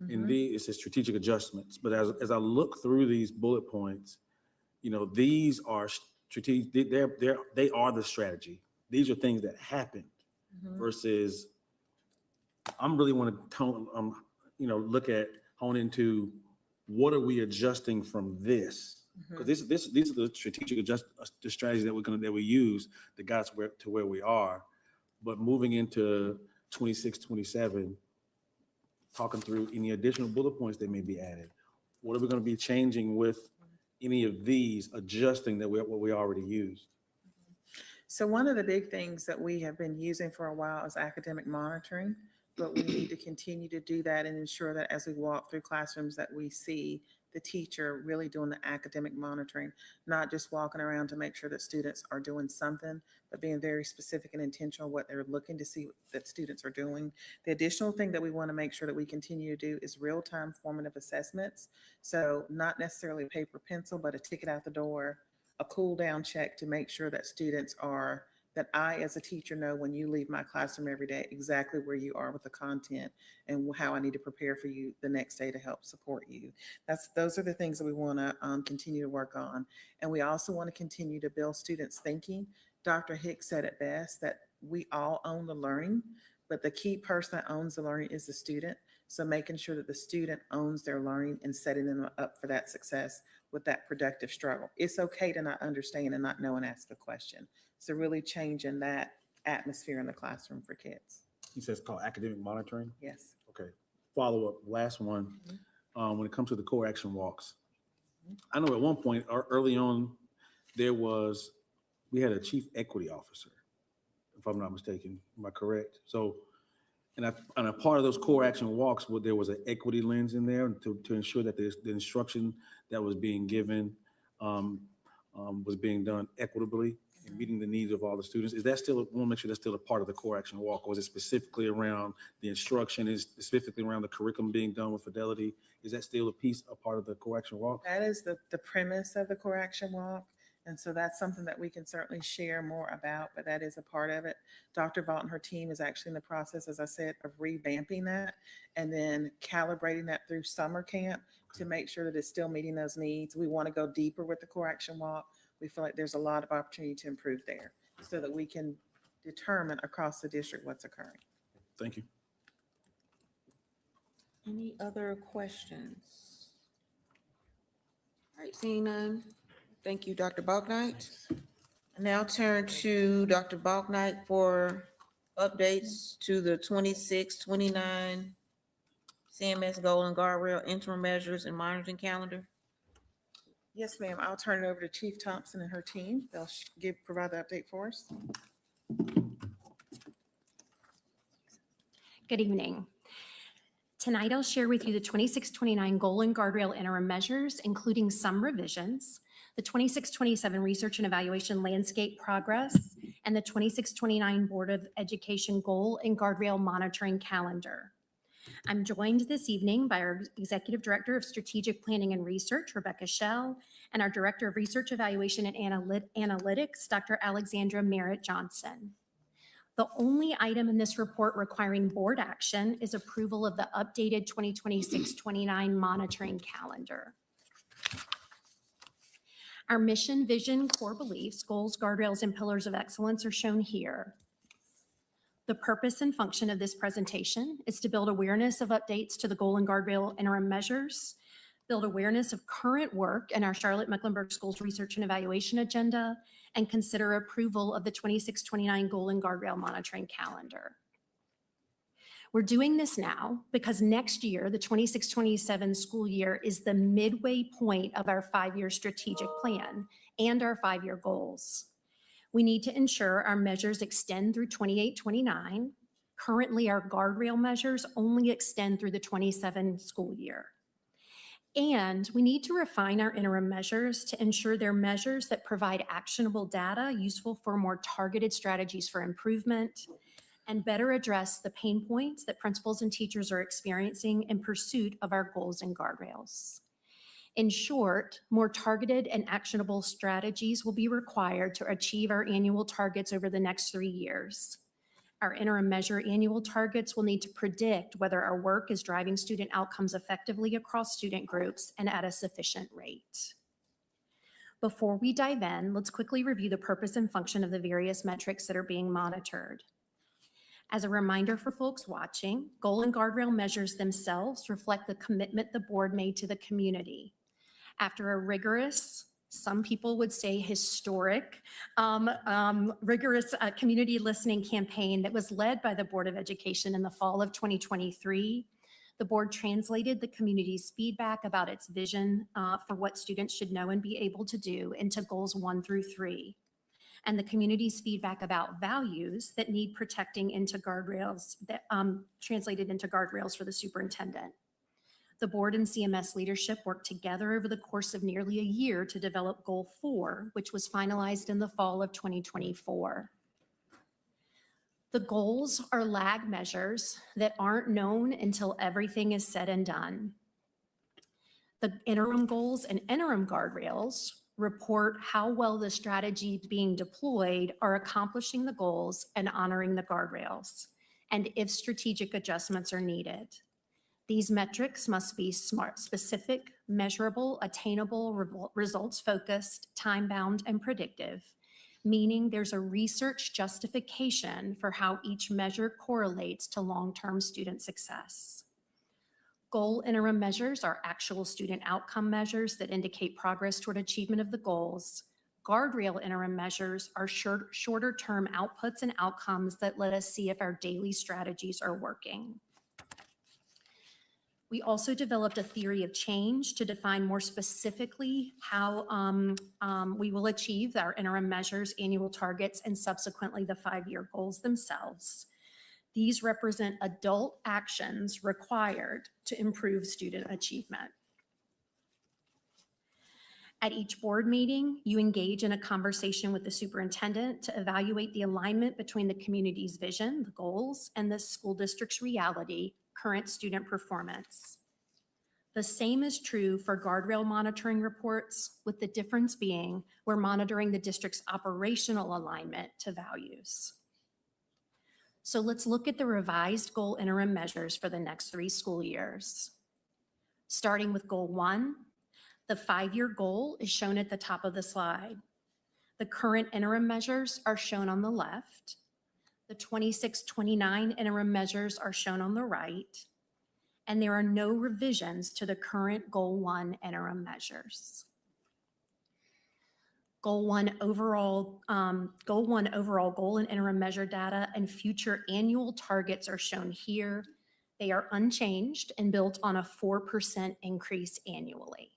indeed, it says strategic adjustments, but as I look through these bullet points, these are strategic, they are the strategy. These are things that happened versus I'm really want to hone into what are we adjusting from this? Because these are the strategic the strategies that we use that got us to where we are. But moving into 26, 27, talking through any additional bullet points that may be added. What are we going to be changing with any of these, adjusting what we already used? So one of the big things that we have been using for a while is academic monitoring, but we need to continue to do that and ensure that as we walk through classrooms that we see the teacher really doing the academic monitoring, not just walking around to make sure that students are doing something, but being very specific and intentional what they're looking to see that students are doing. The additional thing that we want to make sure that we continue to do is real-time formative assessments. So not necessarily paper pencil, but a ticket out the door, a cool down check to make sure that students are, that I as a teacher know when you leave my classroom every day exactly where you are with the content and how I need to prepare for you the next day to help support you. Those are the things that we want to continue to work on. And we also want to continue to build students' thinking. Dr. Hicks said it best that we all own the learning, but the key person that owns the learning is the student. So making sure that the student owns their learning and setting them up for that success with that productive struggle. It's okay to not understand and not know and ask a question. So really changing that atmosphere in the classroom for kids. He says called academic monitoring. Yes. Okay. Follow up, last one. When it comes to the core action walks, I know at one point early on, we had a chief equity officer, if I'm not mistaken. Am I correct? So, And a part of those core action walks, there was an equity lens in there to ensure that the instruction that was being given was being done equitably and meeting the needs of all the students. Is that still, I want to make sure that's still a part of the core action walk, or is it specifically around the instruction, is specifically around the curriculum being done with fidelity? Is that still a part of the core action walk? That is the premise of the core action walk. And so that's something that we can certainly share more about, but that is a part of it. Dr. Vaught and her team is actually in the process, as I said, of revamping that and then calibrating that through summer camp to make sure that it's still meeting those needs. We want to go deeper with the core action walk. We feel like there's a lot of opportunity to improve there so that we can determine across the district what's occurring. Thank you. Any other questions? All right, seeing none. Thank you, Dr. Balknight. I now turn to Dr. Balknight for updates to the 26-29 CMS goal and guardrail interim measures and monitoring calendar. Yes, ma'am. I'll turn it over to Chief Thompson and her team. They'll provide the update for us. Good evening. Tonight, I'll share with you the 26-29 goal and guardrail interim measures, including some revisions, the 26-27 research and evaluation landscape progress, and the 26-29 Board of Education goal and guardrail monitoring calendar. I'm joined this evening by our Executive Director of Strategic Planning and Research, Rebecca Schell, and our Director of Research Evaluation and Analytics, Dr. Alexandra Merritt Johnson. The only item in this report requiring board action is approval of the updated 2026-29 monitoring calendar. Our mission, vision, core beliefs, goals, guardrails, and pillars of excellence are shown here. The purpose and function of this presentation is to build awareness of updates to the goal and guardrail interim measures, build awareness of current work in our Charlotte-Mecklenburg Schools research and evaluation agenda, and consider approval of the 26-29 goal and guardrail monitoring calendar. We're doing this now because next year, the 26-27 school year, is the midway point of our 5-year strategic plan and our 5-year goals. We need to ensure our measures extend through 28-29. Currently, our guardrail measures only extend through the 27 school year. And we need to refine our interim measures to ensure they're measures that provide actionable data useful for more targeted strategies for improvement and better address the pain points that principals and teachers are experiencing in pursuit of our goals and guardrails. In short, more targeted and actionable strategies will be required to achieve our annual targets over the next 3 years. Our interim measure annual targets will need to predict whether our work is driving student outcomes effectively across student groups and at a sufficient rate. Before we dive in, let's quickly review the purpose and function of the various metrics that are being monitored. As a reminder for folks watching, goal and guardrail measures themselves reflect the commitment the board made to the community. After a rigorous, some people would say historic, rigorous community listening campaign that was led by the Board of Education in the fall of 2023, the board translated the community's feedback about its vision for what students should know and be able to do into goals 1 through 3. And the community's feedback about values that need protecting into guardrails that translated into guardrails for the superintendent. The board and CMS leadership worked together over the course of nearly a year to develop Goal 4, which was finalized in the fall of 2024. The goals are lag measures that aren't known until everything is said and done. The interim goals and interim guardrails report how well the strategies being deployed are accomplishing the goals and honoring the guardrails, and if strategic adjustments are needed. These metrics must be smart, specific, measurable, attainable, results-focused, time-bound, and predictive, meaning there's a research justification for how each measure correlates to long-term student success. Goal interim measures are actual student outcome measures that indicate progress toward achievement of the goals. Guardrail interim measures are shorter-term outputs and outcomes that let us see if our daily strategies are working. We also developed a theory of change to define more specifically how we will achieve our interim measures, annual targets, and subsequently the 5-year goals themselves. These represent adult actions required to improve student achievement. At each board meeting, you engage in a conversation with the superintendent to evaluate the alignment between the community's vision, the goals, and the school district's reality, current student performance. The same is true for guardrail monitoring reports, with the difference being we're monitoring the district's operational alignment to values. So let's look at the revised goal interim measures for the next 3 school years. Starting with goal 1, the 5-year goal is shown at the top of the slide. The current interim measures are shown on the left. The 26-29 interim measures are shown on the right. And there are no revisions to the current goal 1 interim measures. Goal 1 overall goal and interim measure data and future annual targets are shown here. They are unchanged and built on a 4% increase annually.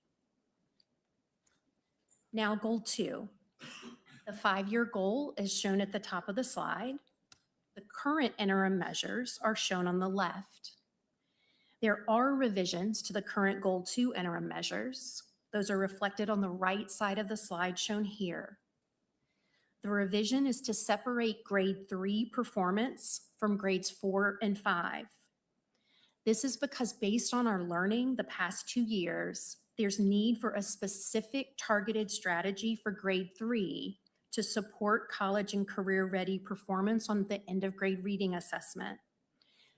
Now goal 2. The 5-year goal is shown at the top of the slide. The current interim measures are shown on the left. There are revisions to the current goal 2 interim measures. Those are reflected on the right side of the slide shown here. The revision is to separate grade 3 performance from grades 4 and 5. This is because based on our learning the past 2 years, there's need for a specific targeted strategy for grade 3 to support college and career ready performance on the end of grade reading assessment.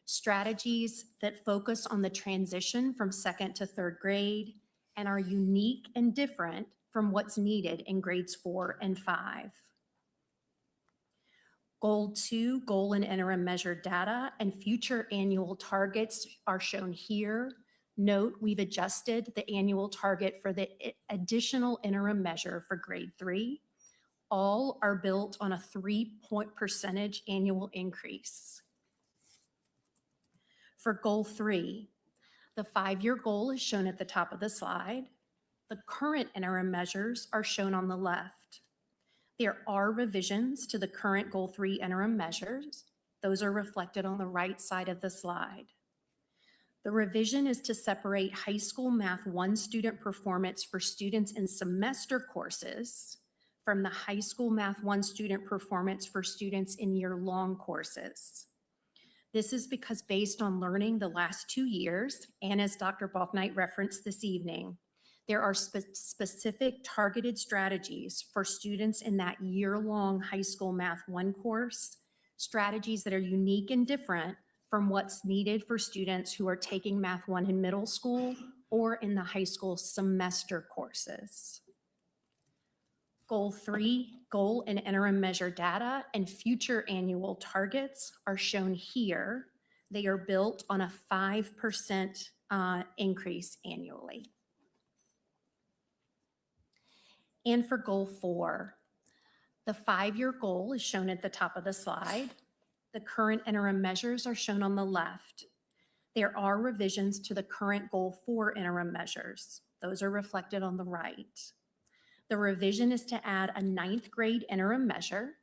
Strategies that focus on the transition from 2nd to 3rd grade and are unique and different from what's needed in grades 4 and 5. Goal 2, goal and interim measure data and future annual targets are shown here. Note, we've adjusted the annual target for the additional interim measure for grade 3. All are built on a 3% annual increase. For goal 3, the 5-year goal is shown at the top of the slide. The current interim measures are shown on the left. There are revisions to the current goal 3 interim measures. Those are reflected on the right side of the slide. The revision is to separate high school math 1 student performance for students in semester courses from the high school math 1 student performance for students in year-long courses. This is because based on learning the last 2 years, and as Dr. Balknight referenced this evening, there are specific targeted strategies for students in that year-long high school math 1 course, strategies that are unique and different from what's needed for students who are taking math 1 in middle school or in the high school semester courses. Goal 3, goal and interim measure data and future annual targets are shown here. They are built on a 5% increase annually. And for goal 4, the 5-year goal is shown at the top of the slide. The current interim measures are shown on the left. There are revisions to the current goal 4 interim measures. Those are reflected on the right. The revision is to add a 9th grade interim measure.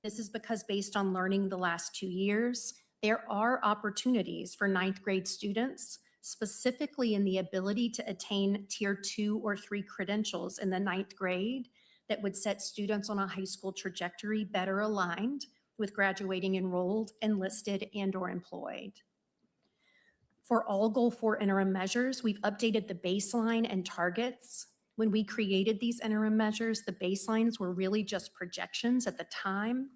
This is because based on learning the last 2 years, there are opportunities for 9th grade students, specifically in the ability to attain tier 2 or 3 credentials in the 9th grade that would set students on a high school trajectory better aligned with graduating enrolled, enlisted, and/or employed. For all goal 4 interim measures, we've updated the baseline and targets. When we created these interim measures, the baselines were really just projections at the time.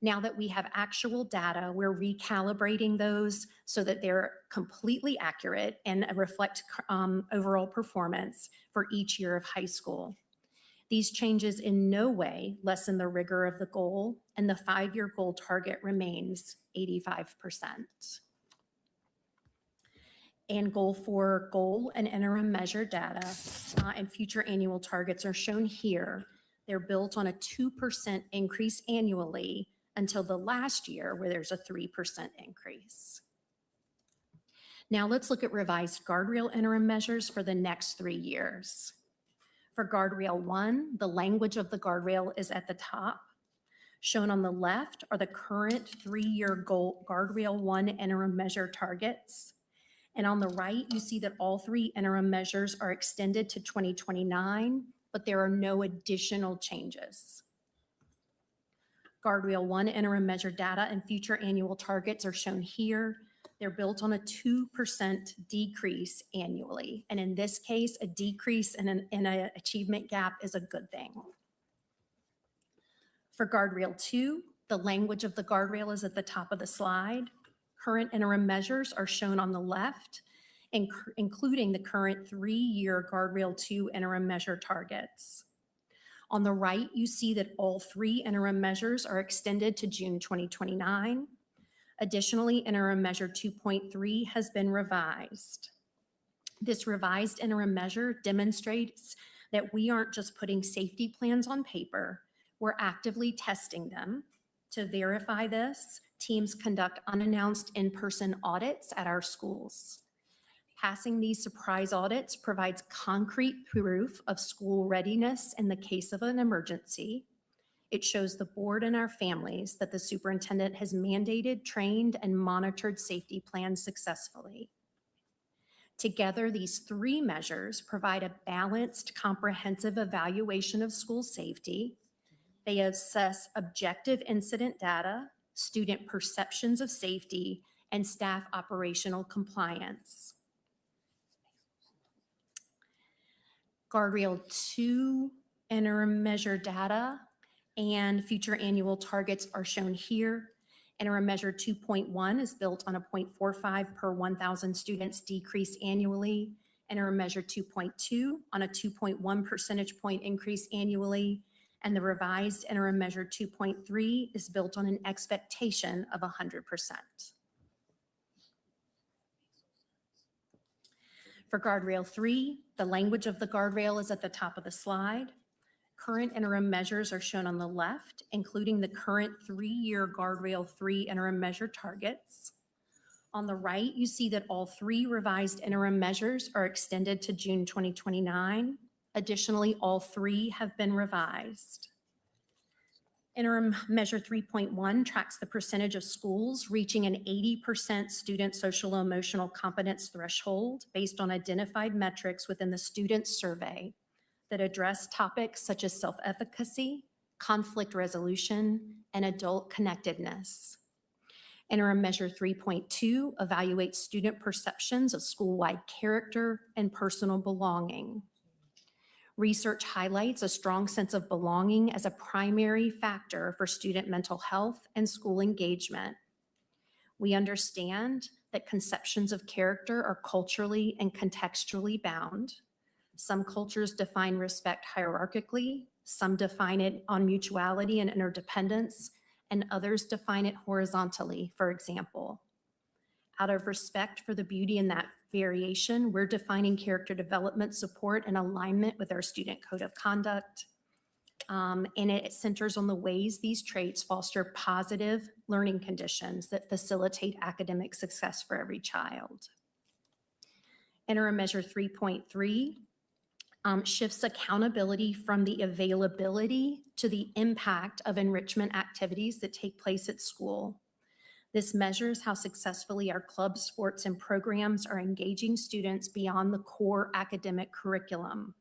Now that we have actual data, we're recalibrating those so that they're completely accurate and reflect overall performance for each year of high school. These changes in no way lessen the rigor of the goal, and the 5-year goal target remains 85%. And goal 4 goal and interim measure data and future annual targets are shown here. They're built on a 2% increase annually until the last year where there's a 3% increase. Now let's look at revised guardrail interim measures for the next 3 years. For guardrail 1, the language of the guardrail is at the top. Shown on the left are the current 3-year goal guardrail 1 interim measure targets. And on the right, you see that all 3 interim measures are extended to 2029, but there are no additional changes. Guardrail 1 interim measure data and future annual targets are shown here. They're built on a 2% decrease annually. And in this case, a decrease in an achievement gap is a good thing. For Guardrail 2, the language of the guardrail is at the top of the slide. Current interim measures are shown on the left, including the current 3-year Guardrail 2 interim measure targets. On the right, you see that all 3 interim measures are extended to June 2029. Additionally, interim measure 2.3 has been revised. This revised interim measure demonstrates that we aren't just putting safety plans on paper, we're actively testing them. To verify this, teams conduct unannounced in-person audits at our schools. Passing these surprise audits provides concrete proof of school readiness in the case of an emergency. It shows the board and our families that the superintendent has mandated, trained, and monitored safety plans successfully. Together, these 3 measures provide a balanced, comprehensive evaluation of school safety. They assess objective incident data, student perceptions of safety, and staff operational compliance. Guardrail 2 interim measure data and future annual targets are shown here. Interim measure 2.1 is built on a 0.45 per 1,000 students decrease annually. Interim measure 2.2 on a 2.1 percentage point increase annually. And the revised interim measure 2.3 is built on an expectation of 100%. For Guardrail 3, the language of the guardrail is at the top of the slide. Current interim measures are shown on the left, including the current 3-year Guardrail 3 interim measure targets. On the right, you see that all 3 revised interim measures are extended to June 2029. Additionally, all 3 have been revised. Interim measure 3.1 tracks the percentage of schools reaching an 80% student social emotional competence threshold based on identified metrics within the student survey that address topics such as self-efficacy, conflict resolution, and adult connectedness. Interim measure 3.2 evaluates student perceptions of school-wide character and personal belonging. Research highlights a strong sense of belonging as a primary factor for student mental health and school engagement. We understand that conceptions of character are culturally and contextually bound. Some cultures define respect hierarchically, some define it on mutuality and interdependence, and others define it horizontally, for example. Out of respect for the beauty in that variation, we're defining character development support in alignment with our student code of conduct. And it centers on the ways these traits foster positive learning conditions that facilitate academic success for every child. Interim measure 3.3 shifts accountability from the availability to the impact of enrichment activities that take place at school. This measures how successfully our clubs, sports, and programs are engaging students beyond the core academic curriculum.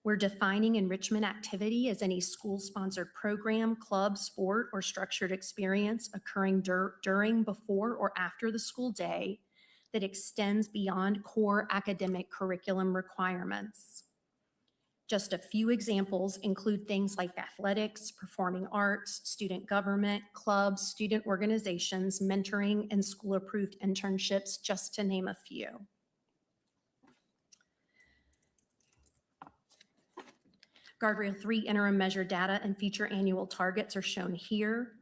We're defining enrichment activity as any school-sponsored program, club, sport, or structured experience occurring during, before, or after the school day that extends beyond core academic curriculum requirements. Just a few examples include things like athletics, performing arts, student government, clubs, student organizations, mentoring, and school-approved internships, just to name a few. Guardrail 3 interim measure data and future annual targets are shown here.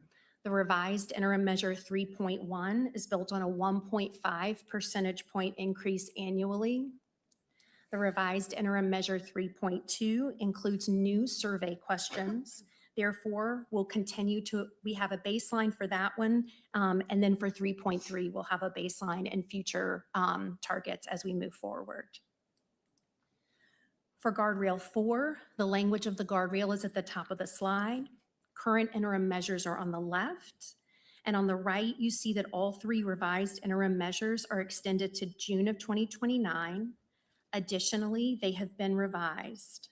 The revised interim measure 3.1 is built on a 1.5 percentage point increase annually. The revised interim measure 3.2 includes new survey questions. Therefore, we have a baseline for that one. And then for 3.3, we'll have a baseline and future targets as we move forward. For Guardrail 4, the language of the guardrail is at the top of the slide. Current interim measures are on the left. And on the right, you see that all 3 revised interim measures are extended to June of 2029. Additionally, they have been revised.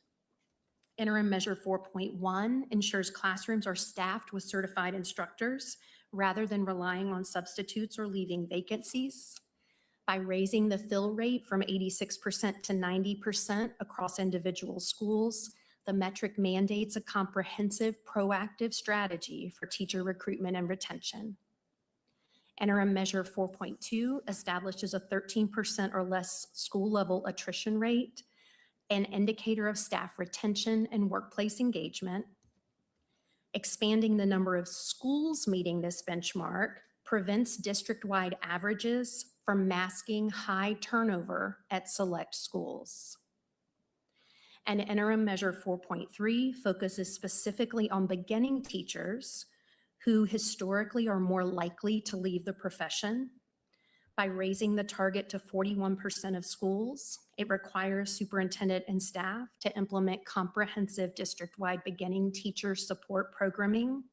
Interim measure 4.1 ensures classrooms are staffed with certified instructors rather than relying on substitutes or leaving vacancies. By raising the fill rate from 86% to 90% across individual schools, the metric mandates a comprehensive, proactive strategy for teacher recruitment and retention. Interim measure 4.2 establishes a 13% or less school-level attrition rate, an indicator of staff retention and workplace engagement. Expanding the number of schools meeting this benchmark prevents district-wide averages from masking high turnover at select schools. And interim measure 4.3 focuses specifically on beginning teachers who historically are more likely to leave the profession. By raising the target to 41% of schools, it requires superintendent and staff to implement comprehensive district-wide beginning teacher support programming.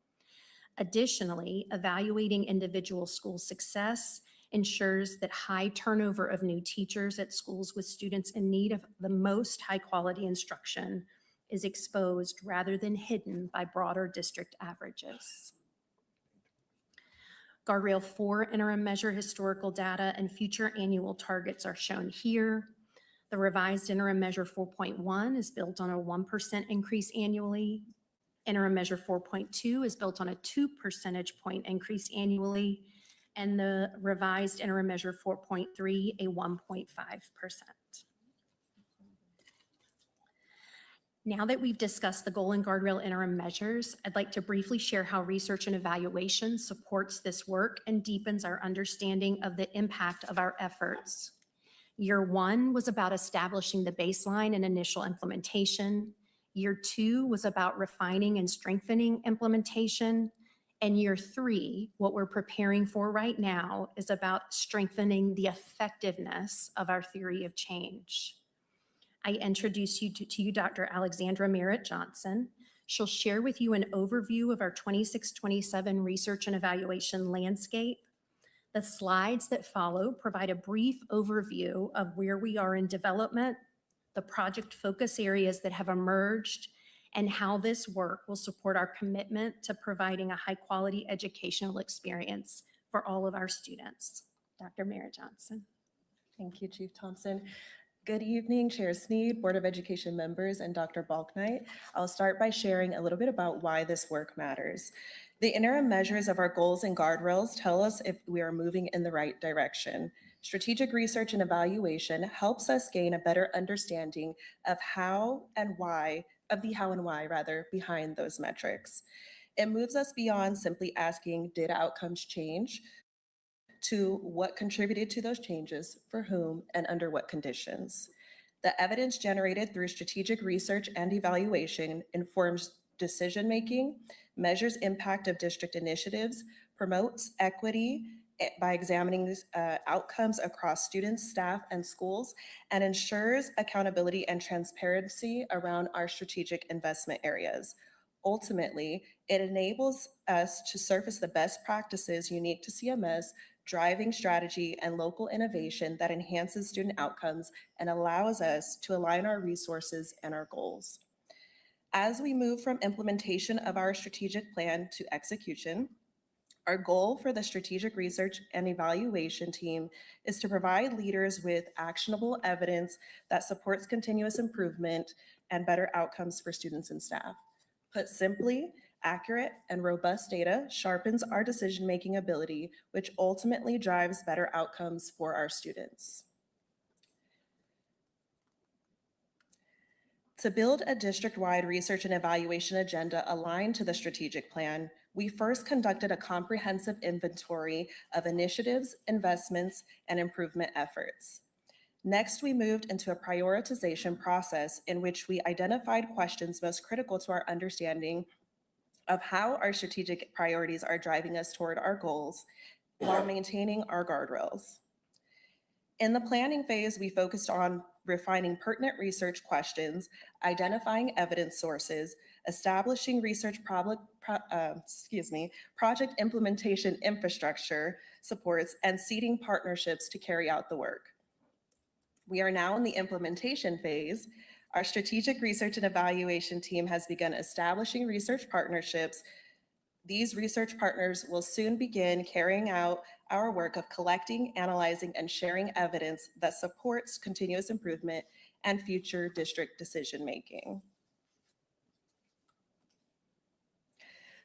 Additionally, evaluating individual school success ensures that high turnover of new teachers at schools with students in need of the most high-quality instruction is exposed rather than hidden by broader district averages. Guardrail 4 interim measure historical data and future annual targets are shown here. The revised interim measure 4.1 is built on a 1% increase annually. Interim measure 4.2 is built on a 2 percentage point increase annually, and the revised interim measure 4.3 a 1.5%. Now that we've discussed the goal and guardrail interim measures, I'd like to briefly share how research and evaluation supports this work and deepens our understanding of the impact of our efforts. Year 1 was about establishing the baseline and initial implementation. Year 2 was about refining and strengthening implementation. And year 3, what we're preparing for right now, is about strengthening the effectiveness of our theory of change. I introduce you to Dr. Alexandra Merritt Johnson. She'll share with you an overview of our 26-27 research and evaluation landscape. The slides that follow provide a brief overview of where we are in development, the project focus areas that have emerged, and how this work will support our commitment to providing a high-quality educational experience for all of our students. Dr. Merritt Johnson. Thank you, Chief Thompson. Good evening, Chair Sneed, Board of Education members, and Dr. Balknight. I'll start by sharing a little bit about why this work matters. The interim measures of our goals and guardrails tell us if we are moving in the right direction. Strategic research and evaluation helps us gain a better understanding of how and why behind those metrics. It moves us beyond simply asking, did outcomes change, to what contributed to those changes, for whom, and under what conditions. The evidence generated through strategic research and evaluation informs decision-making, measures impact of district initiatives, promotes equity by examining outcomes across students, staff, and schools, and ensures accountability and transparency around our strategic investment areas. Ultimately, it enables us to surface the best practices unique to CMS, driving strategy and local innovation that enhances student outcomes and allows us to align our resources and our goals. As we move from implementation of our strategic plan to execution, our goal for the strategic research and evaluation team is to provide leaders with actionable evidence that supports continuous improvement and better outcomes for students and staff. Put simply, accurate and robust data sharpens our decision-making ability, which ultimately drives better outcomes for our students. To build a district-wide research and evaluation agenda aligned to the strategic plan, we first conducted a comprehensive inventory of initiatives, investments, and improvement efforts. Next, we moved into a prioritization process in which we identified questions most critical to our understanding of how our strategic priorities are driving us toward our goals while maintaining our guardrails. In the planning phase, we focused on refining pertinent research questions, identifying evidence sources, establishing project implementation infrastructure supports, and seeding partnerships to carry out the work. We are now in the implementation phase. Our strategic research and evaluation team has begun establishing research partnerships. These research partners will soon begin carrying out our work of collecting, analyzing, and sharing evidence that supports continuous improvement and future district decision-making.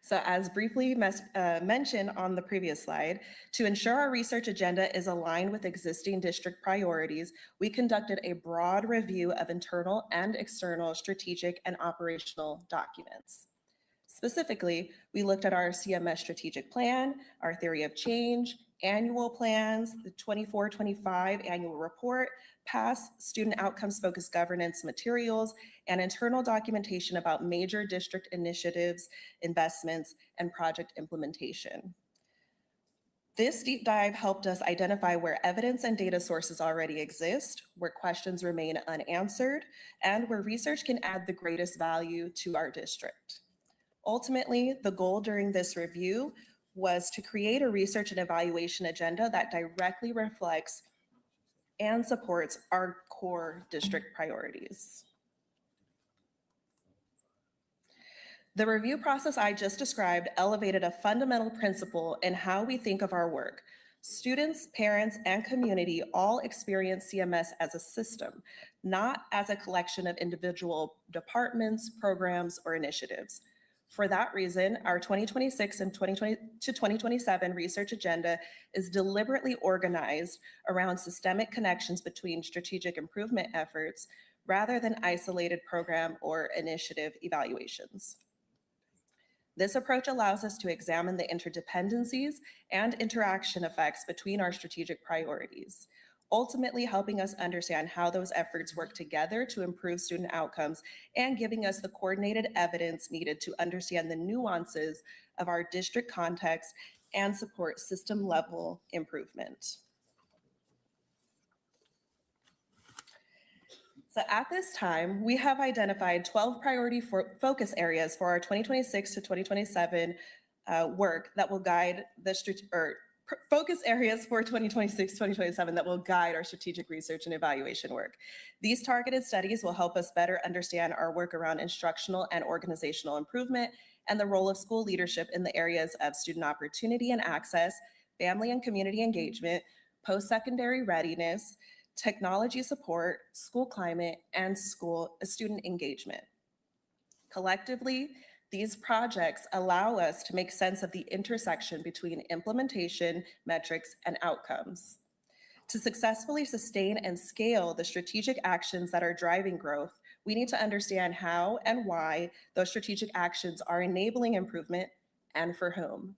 So as briefly mentioned on the previous slide, to ensure our research agenda is aligned with existing district priorities, we conducted a broad review of internal and external strategic and operational documents. Specifically, we looked at our CMS strategic plan, our theory of change, annual plans, the 24-25 annual report, past student outcomes focused governance materials, and internal documentation about major district initiatives, investments, and project implementation. This deep dive helped us identify where evidence and data sources already exist, where questions remain unanswered, and where research can add the greatest value to our district. Ultimately, the goal during this review was to create a research and evaluation agenda that directly reflects and supports our core district priorities. The review process I just described elevated a fundamental principle in how we think of our work. Students, parents, and community all experience CMS as a system, not as a collection of individual departments, programs, or initiatives. For that reason, our 2026 and 2020 to 2027 research agenda is deliberately organized around systemic connections between strategic improvement efforts rather than isolated program or initiative evaluations. This approach allows us to examine the interdependencies and interaction effects between our strategic priorities, ultimately helping us understand how those efforts work together to improve student outcomes and giving us the coordinated evidence needed to understand the nuances of our district context and support system-level improvement. So at this time, we have identified 12 priority focus areas for our 2026 to 2027 work that will guide the focus areas for 2026-2027 that will guide our strategic research and evaluation work. These targeted studies will help us better understand our work around instructional and organizational improvement and the role of school leadership in the areas of student opportunity and access, family and community engagement, post-secondary readiness, technology support, school climate, and student engagement. Collectively, these projects allow us to make sense of the intersection between implementation, metrics, and outcomes. To successfully sustain and scale the strategic actions that are driving growth, we need to understand how and why those strategic actions are enabling improvement and for whom.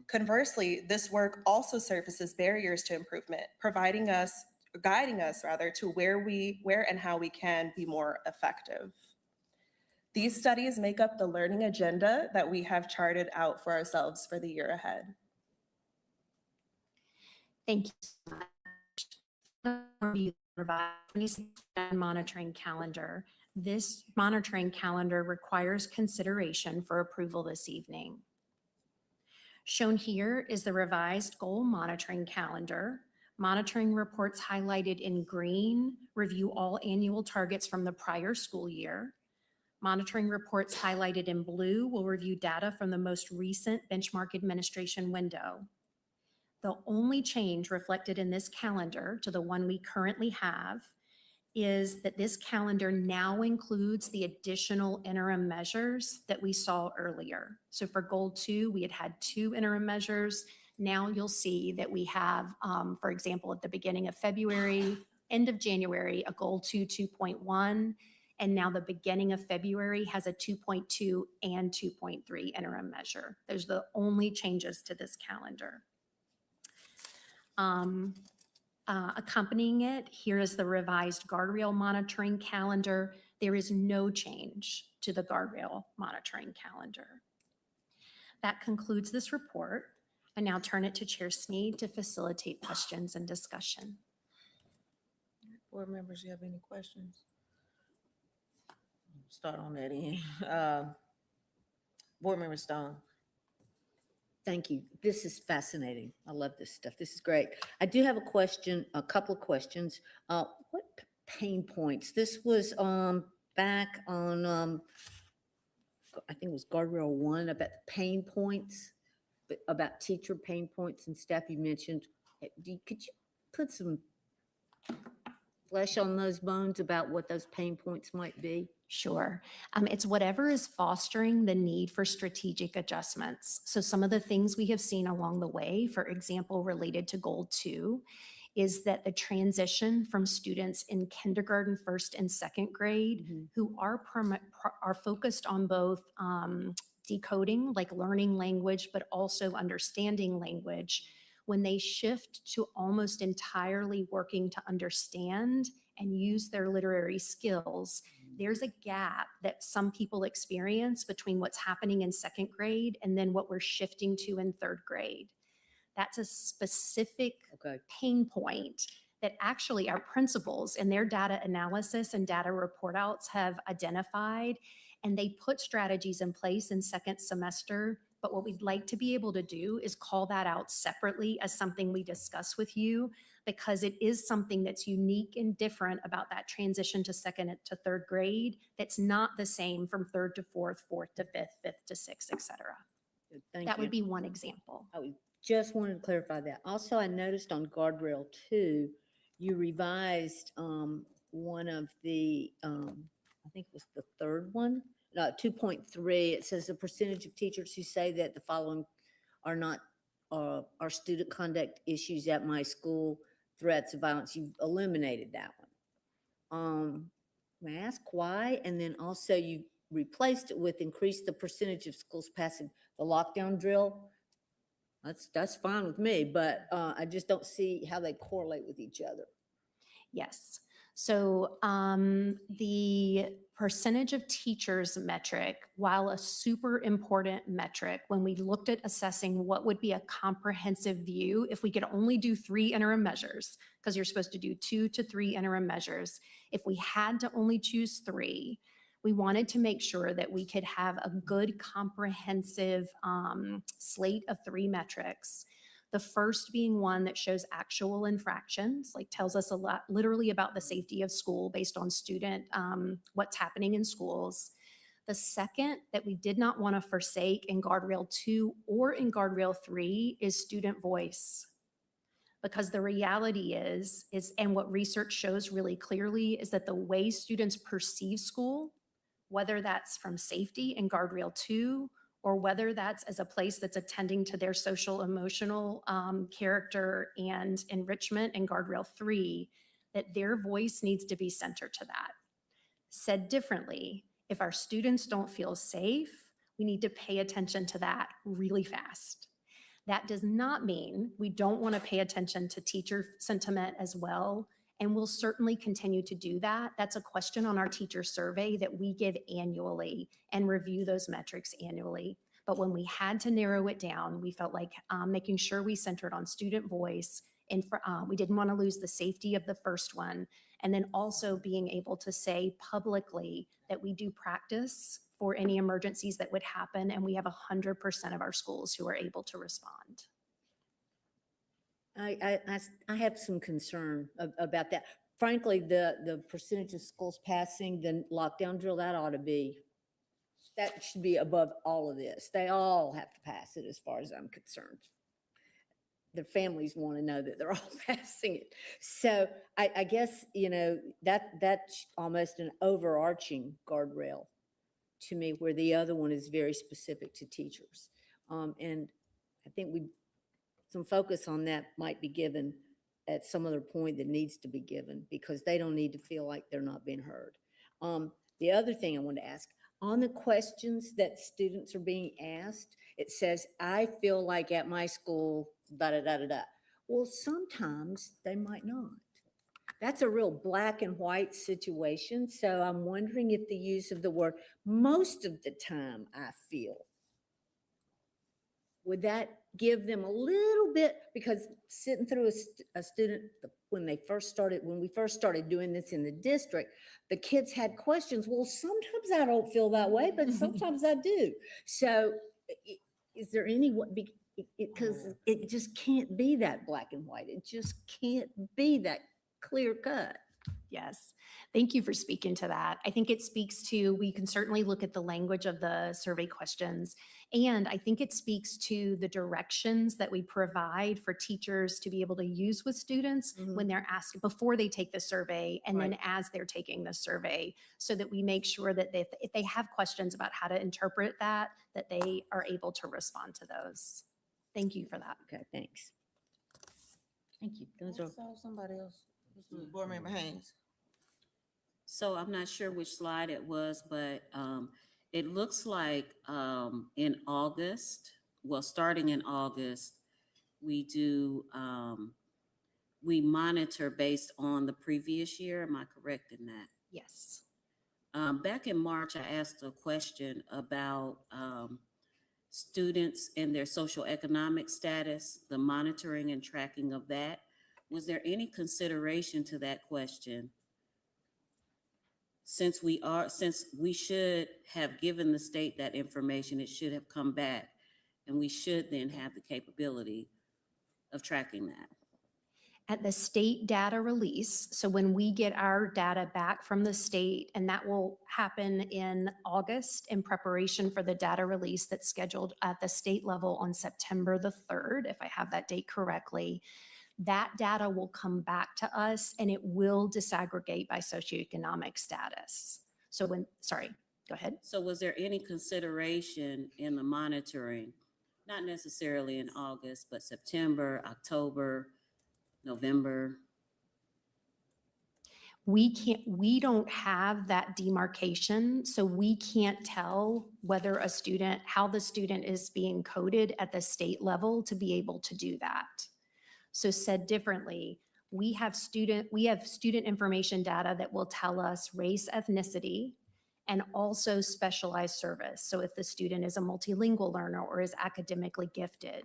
Conversely, this work also surfaces barriers to improvement, guiding us to where and how we can be more effective. These studies make up the learning agenda that we have charted out for ourselves for the year ahead. Thank you so much. Revised 26 monitoring calendar. This monitoring calendar requires consideration for approval this evening. Shown here is the revised goal monitoring calendar. Monitoring reports highlighted in green review all annual targets from the prior school year. Monitoring reports highlighted in blue will review data from the most recent benchmark administration window. The only change reflected in this calendar to the one we currently have is that this calendar now includes the additional interim measures that we saw earlier. So for goal 2, we had 2 interim measures. Now you'll see that we have, for example, at the beginning of February, end of January, a goal 2 2.1, and now the beginning of February has a 2.2 and 2.3 interim measure. Those are the only changes to this calendar. Accompanying it, here is the revised guardrail monitoring calendar. There is no change to the guardrail monitoring calendar. That concludes this report. I now turn it to Chair Sneed to facilitate questions and discussion. Board members, you have any questions? Start on that end. Board Member Stone. Thank you. This is fascinating. I love this stuff. This is great. I do have a question, a couple of questions. What pain points? This was back on I think it was guardrail 1 about the pain points, about teacher pain points and stuff you mentioned. Could you put some flesh on those bones about what those pain points might be? Sure. It's whatever is fostering the need for strategic adjustments. So some of the things we have seen along the way, for example, related to Goal 2, is that the transition from students in kindergarten, first and second grade, who are focused on both decoding, like learning language, but also understanding language, when they shift to almost entirely working to understand and use their literary skills, there's a gap that some people experience between what's happening in second grade and then what we're shifting to in third grade. That's a specific pain point that actually our principals in their data analysis and data report outs have identified, and they put strategies in place in second semester. But what we'd like to be able to do is call that out separately as something we discuss with you, because it is something that's unique and different about that transition to second to third grade that's not the same from third to fourth, fourth to fifth, fifth to sixth, et cetera. Thank That you. would be one example. Just wanted to clarify that. Also, I noticed on guardrail 2, you revised one of the, I think it was the third one, 2.3. It says the percentage of teachers who say that the following are not are student conduct issues at my school, threats of violence. You've eliminated that one. May I ask why? And then also you replaced it with increase the percentage of schools passing the lockdown drill. That's fine with me, but I just don't see how they correlate with each other. Yes. So the percentage of teachers metric, while a super important metric, when we looked at assessing what would be a comprehensive view, if we could only do 3 interim measures, because you're supposed to do 2 to 3 interim measures, if we had to only choose 3, we wanted to make sure that we could have a good comprehensive slate of 3 metrics. The first being one that shows actual infractions, like tells us a lot literally about the safety of school based on student, what's happening in schools. The second that we did not want to forsake in guardrail 2 or in guardrail 3 is student voice. Because the reality is, and what research shows really clearly, is that the way students perceive school, whether that's from safety in guardrail 2, or whether that's as a place that's attending to their social emotional character and enrichment in guardrail 3, that their voice needs to be centered to that. Said differently, if our students don't feel safe, we need to pay attention to that really fast. That does not mean we don't want to pay attention to teacher sentiment as well, and we'll certainly continue to do that. That's a question on our teacher survey that we give annually and review those metrics annually. But when we had to narrow it down, we felt like making sure we centered on student voice, and we didn't want to lose the safety of the first one, and then also being able to say publicly that we do practice for any emergencies that would happen, and we have 100% of our schools who are able to respond. I have some concern about that. Frankly, the percentage of schools passing the lockdown drill, that should be above all of this. They all have to pass it as far as I'm concerned. The families want to know that they're all passing it. So I guess, that's almost an overarching guardrail to me, where the other one is very specific to teachers. And I think some focus on that might be given at some other point that needs to be given, because they don't need to feel like they're not being heard. The other thing I want to ask, on the questions that students are being asked, it says, I feel like at my school, da-da-da-da-da. Well, sometimes they might not. That's a real black and white situation. So I'm wondering if the use of the word most of the time I feel would that give them a little bit, because sitting through a student, when we first started doing this in the district, the kids had questions. Well, sometimes I don't feel that way, but sometimes I do. So is there any, because it just can't be that black and white. It just can't be that clear cut. Yes, thank you for speaking to that. I think it speaks to, we can certainly look at the language of the survey questions, and I think it speaks to the directions that we provide for teachers to be able to use with students when they're asked, before they take the survey, and then as they're taking the survey, so that we make sure that if they have questions about how to interpret that they are able to respond to those. Thank you for that. Okay, thanks. Thank you. Those are. So somebody else, Board Member Haynes. So I'm not sure which slide it was, but it looks like in August, well, starting in August, we do, we monitor based on the previous year. Am I correct in that? Yes. Back in March, I asked a question about students and their social economic status, the monitoring and tracking of that. Was there any consideration to that question? Since we should have given the state that information, it should have come back, and we should then have the capability of tracking that. At the state data release, so when we get our data back from the state, and that will happen in August in preparation for the data release that's scheduled at the state level on September the 3rd, if I have that date correctly, that data will come back to us and it will disaggregate by socioeconomic status. So sorry, go ahead. So was there any consideration in the monitoring, not necessarily in August, but September, October, November? We don't have that demarcation, so we can't tell whether how the student is being coded at the state level to be able to do that. So said differently, we have student information data that will tell us race, ethnicity, and also specialized service. So if the student is a multilingual learner or is academically gifted.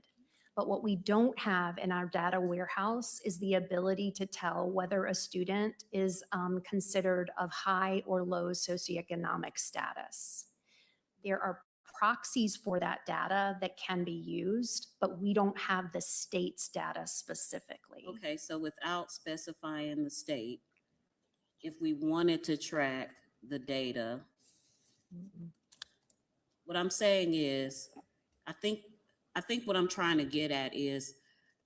But what we don't have in our data warehouse is the ability to tell whether a student is considered of high or low socioeconomic status. There are proxies for that data that can be used, but we don't have the state's data specifically. Okay, so without specifying the state, if we wanted to track the data, what I'm saying is, I think what I'm trying to get at is,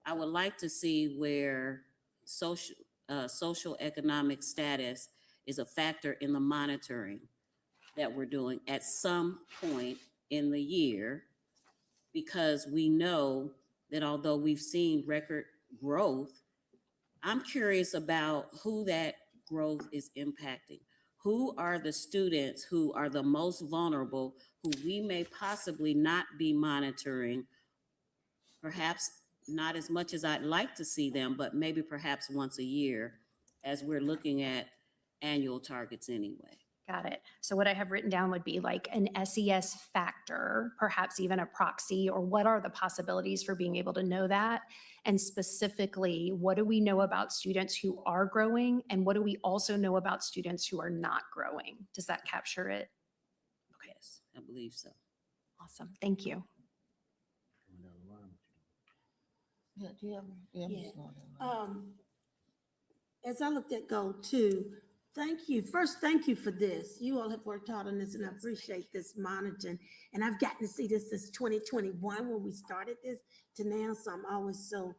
I would like to see where social economic status is a factor in the monitoring that we're doing at some point in the year, because we know that although we've seen record growth, I'm curious about who that growth is impacting. Who are the students who are the most vulnerable, who we may possibly not be monitoring, perhaps not as much as I'd like to see them, but maybe perhaps once a year, as we're looking at annual targets anyway. Got it. So what I have written down would be like an SES factor, perhaps even a proxy, or what are the possibilities for being able to know that? And specifically, what do we know about students who are growing? And what do we also know about students who are not growing? Does that capture it? Okay, yes, I believe so. Awesome. Thank you. Yeah, do you have? Yeah. I'm just going down. As I looked at goal 2, thank you. First, thank you for this. You all have worked hard on this and I appreciate this monitoring. And I've gotten to see this since 2021 when we started this to now. So I'm always so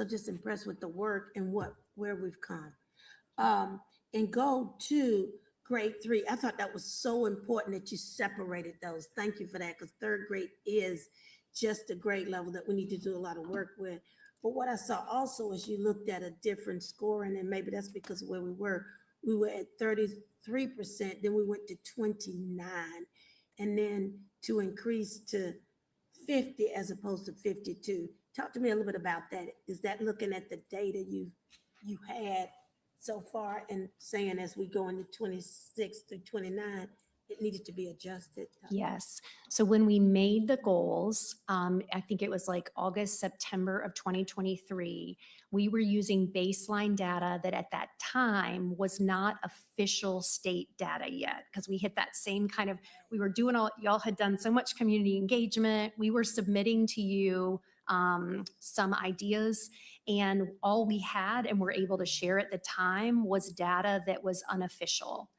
just impressed with the work and where we've come. In goal 2, grade 3, I thought that was so important that you separated those. Thank you for that, because 3rd grade is just a grade level that we need to do a lot of work with. But what I saw also is you looked at a different scoring, and maybe that's because of where we were at 33%, then we went to 29, and then to increase to 50 as opposed to 52. Talk to me a little bit about that. Is that looking at the data you had so far and saying as we go into 26 through 29, it needed to be adjusted? Yes. So when we made the goals, I think it was like August, September of 2023, we were using baseline data that at that time was not official state data yet, because we hit that same kind of, we were doing all, y'all had done so much community engagement. We were submitting to you some ideas, and all we had and were able to share at the time was data that was unofficial.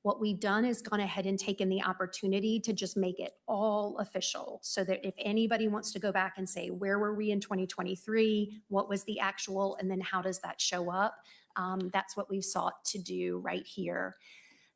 What we've done is gone ahead and taken the opportunity to just make it all official, so that if anybody wants to go back and say, where were we in 2023? What was the actual, and then how does that show up? That's what we've sought to do right here.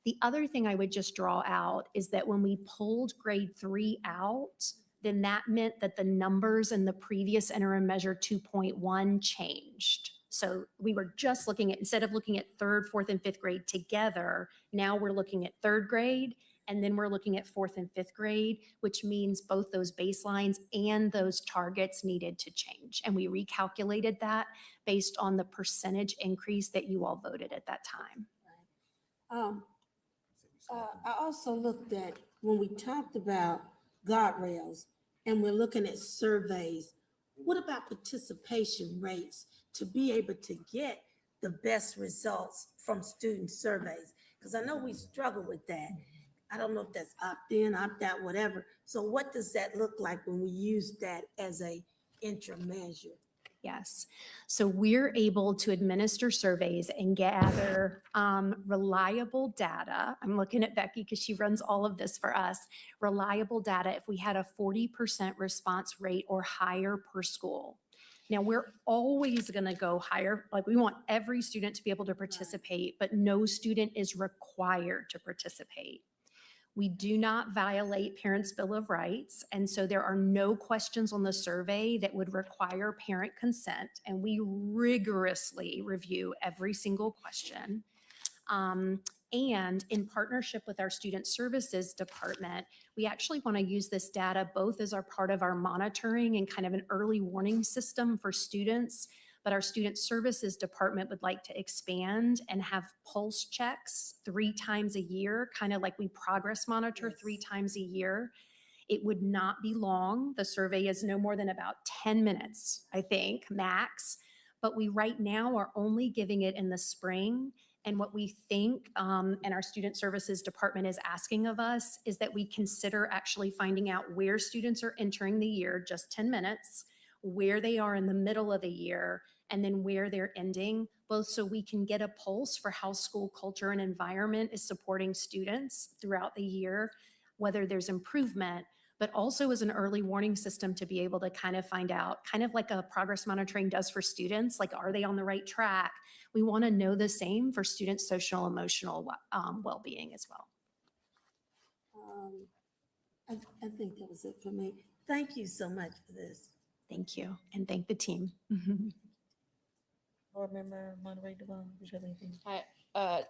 The other thing I would just draw out is that when we pulled grade 3 out, then that meant that the numbers in the previous interim measure 2.1 changed. So we were just looking at, instead of looking at 3rd, 4th, and 5th grade together, now we're looking at 3rd grade, and then we're looking at 4th and 5th grade, which means both those baselines and those targets needed to change. And we recalculated that based on the percentage increase that you all voted at that time. I also looked at, when we talked about guardrails and we're looking at surveys, what about participation rates to be able to get the best results from student surveys? Because I know we struggle with that. I don't know if that's opt-in, opt-out, whatever. So what does that look like when we use that as a interim measure? Yes. So we're able to administer surveys and gather reliable data. I'm looking at Becky because she runs all of this for us. Reliable data if we had a 40% response rate or higher per school. Now, we're always going to go higher. Like, we want every student to be able to participate, but no student is required to participate. We do not violate Parents' Bill of Rights, and so there are no questions on the survey that would require parent consent, and we rigorously review every single question. And in partnership with our Student Services Department, we actually want to use this data both as our part of our monitoring and kind of an early warning system for students, but our Student Services Department would like to expand and have pulse checks 3 times a year, kind of like we progress monitor 3 times a year. It would not be long. The survey is no more than about 10 minutes, I think, max. But we right now are only giving it in the spring. And what we think, and our Student Services Department is asking of us, is that we consider actually finding out where students are entering the year, just 10 minutes, where they are in the middle of the year, and then where they're ending, both so we can get a pulse for how school culture and environment is supporting students throughout the year, whether there's improvement, but also as an early warning system to be able to kind of find out, kind of like a progress monitoring does for students, like, are they on the right track? We want to know the same for students' social emotional well-being as well. I think that was it for me. Thank you so much for this. Thank you, and thank the team. Board member, moderator, is there anything? Hi,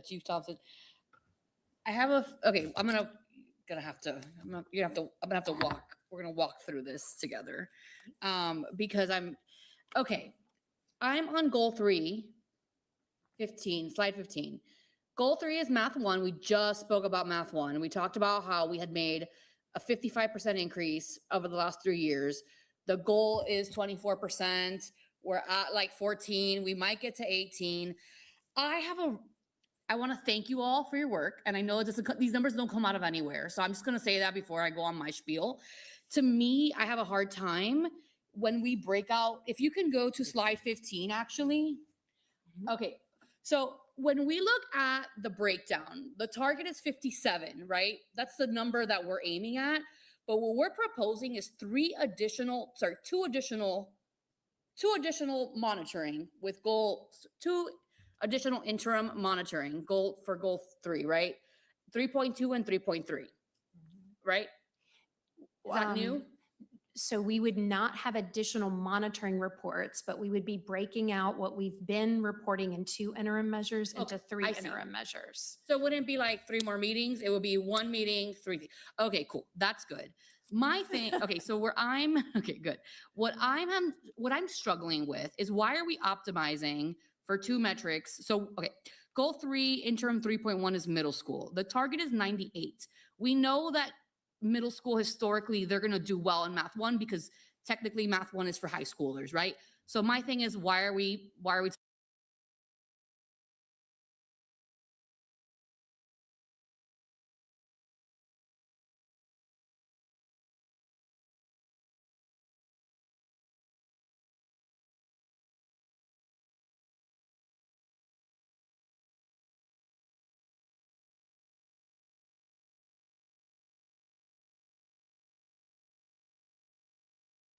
Chief Thompson. I have okay, I'm gonna have to walk. We're gonna walk through this together. Because I'm on goal 3, 15, slide 15. Goal 3 is math 1. We just spoke about math 1. We talked about how we had made a 55% increase over the last 3 years. The goal is 24%. We're at like 14. We might get to 18. I want to thank you all for your work. And I know these numbers don't come out of anywhere. So I'm just going to say that before I go on my spiel. To me, I have a hard time when we break out. If you can go to slide 15, actually. Okay. So when we look at the breakdown, the target is 57, right? That's the number that we're aiming at. But what we're proposing is 2 additional monitoring with goals, 2 additional interim monitoring goal 3, right? 3.2 and 3.3, right? Is that new? So we would not have additional monitoring reports, but we would be breaking out what we've been reporting in 2 interim measures into 3 I see. interim measures. So it wouldn't be like 3 more meetings. It would be 1 meeting, 3. Okay, cool. That's good. My thing, okay, so okay, good. What I'm struggling with is, why are we optimizing for 2 metrics? So, okay, Goal 3, interim 3.1 is middle school. The target is 98. We know that middle school historically, they're going to do well in Math 1 because technically Math 1 is for high schoolers, right? So my thing is, why are we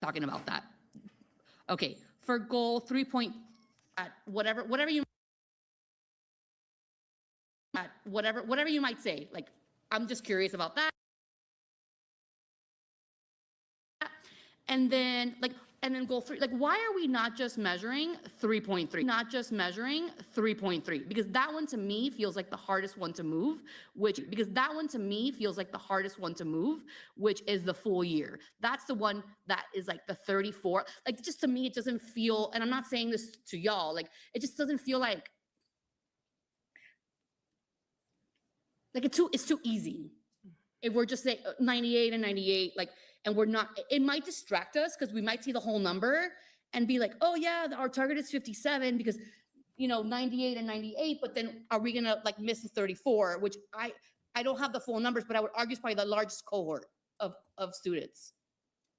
talking about that? Okay, for goal 3. Whatever you might say, like, I'm just curious about that. And then goal 3, like, why are we not just measuring 3.3? Not just measuring 3.3? Because that one to me feels like the hardest one to move, which is the full year. That's the one that is like the 34. Like, just to me, it doesn't feel, and I'm not saying this to y'all, like, it just doesn't feel like it's too easy. If we're just saying 98 and 98, like, and we're not, it might distract us because we might see the whole number and be like, oh yeah, our target is 57 because, 98 and 98, but then are we gonna like miss the 34, which I don't have the full numbers, but I would argue is probably the largest cohort of students.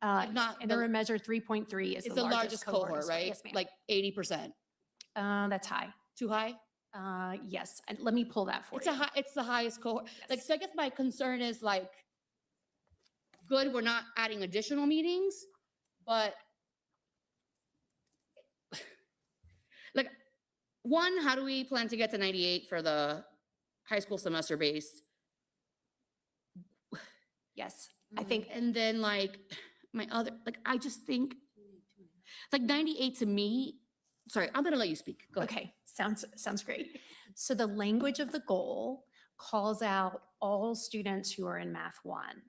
Interim measure 3.3 is It's the largest cohort, right? Yes, ma'am. Like 80%. That's high. Too high? Yes, and let me pull that for you. It's the highest cohort. Like, Yes. so I guess my concern is like, good, we're not adding additional meetings, but like, one, how do we plan to get to 98 for the high school semester based? Yes, I think, And then like my other, like, I just think like 98 to me, sorry, I'm gonna let you speak. Go ahead. okay, sounds great. So the language of the goal calls out all students who are in Math 1.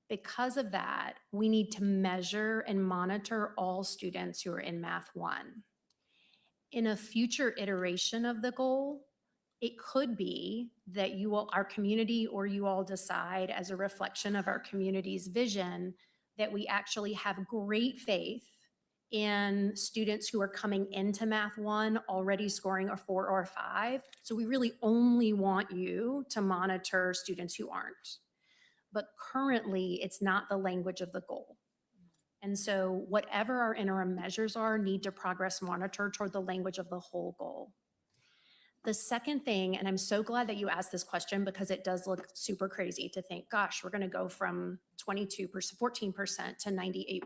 Because of that, we need to measure and monitor all students who are in Math 1. In a future iteration of the goal, it could be that our community or you all decide as a reflection of our community's vision that we actually have great faith in students who are coming into Math 1 already scoring a 4 or a 5. So we really only want you to monitor students who aren't. But currently, it's not the language of the goal. And so whatever our interim measures are need to progress monitor toward the language of the whole goal. The second thing, and I'm so glad that you asked this question because it does look super crazy to think, gosh, we're going to go from 14% to 98%.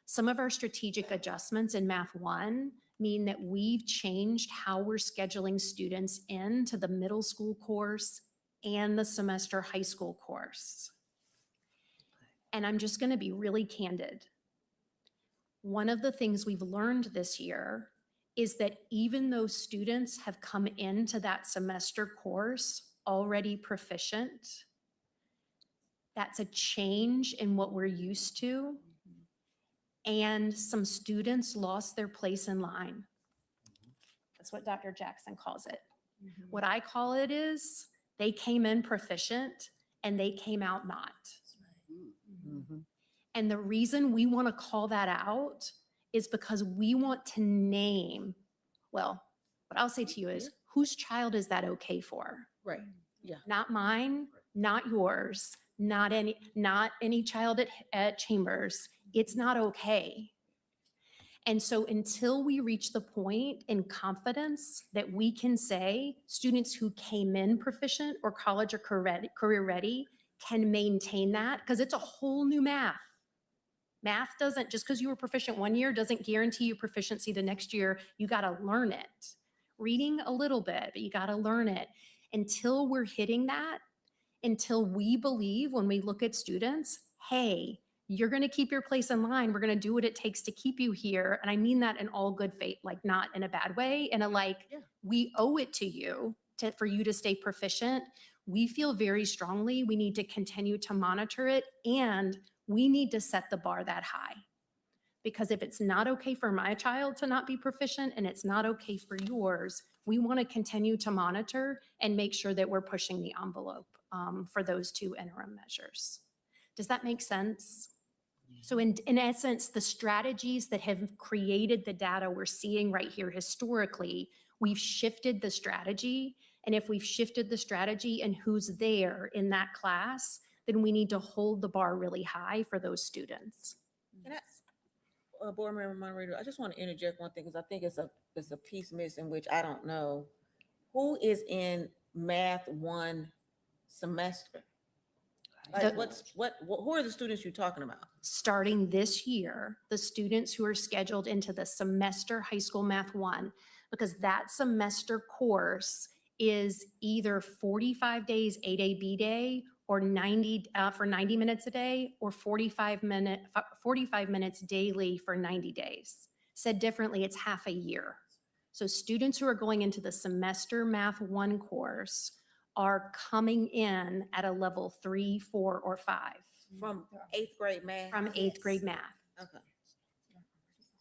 Some of our strategic adjustments in Math 1 mean that we've changed how we're scheduling students into the middle school course and the semester high school course. And I'm just going to be really candid. One of the things we've learned this year is that even though students have come into that semester course already proficient, that's a change in what we're used to. And some students lost their place in line. That's what Dr. Jackson calls it. What I call it is they came in proficient and they came out not. And the reason we want to call that out is because we want to name, well, what I'll say to you is, whose child is that okay for? Right. Yeah. Not mine, not yours, not any child at Chambers. It's not okay. And so until we reach the point in confidence that we can say students who came in proficient or college or career ready can maintain that, because it's a whole new math. Math doesn't, just because you were proficient one year doesn't guarantee you proficiency the next year. You got to learn it. Reading a little bit, but you got to learn it. Until we're hitting that, until we believe when we look at students, hey, you're going to keep your place in line. We're going to do what it takes to keep you here. And I mean that in all good faith, like not in a bad way, in a we owe it to you for you to stay proficient. We feel very strongly we need to continue to monitor it, and we need to set the bar that high. Because if it's not okay for my child to not be proficient and it's not okay for yours, we want to continue to monitor and make sure that we're pushing the envelope for those two interim measures. Does that make sense? So in essence, the strategies that have created the data we're seeing right here historically, we've shifted the strategy. And if we've shifted the strategy and who's there in that class, then we need to hold the bar really high for those students. Can I, Board Member Monroe, I just want to interject one thing, because I think it's a piece missing, which I don't know. Who is in Math 1 semester? Like, who are the students you're talking about? Starting this year, the students who are scheduled into the semester high school Math 1, because that semester course is either 45 days 8A B day or 90 for 90 minutes a day, or 45 minutes daily for 90 days. Said differently, it's half a year. So students who are going into the semester Math 1 course are coming in at a level 3, 4, or 5 From 8th grade math? from 8th grade math. Okay.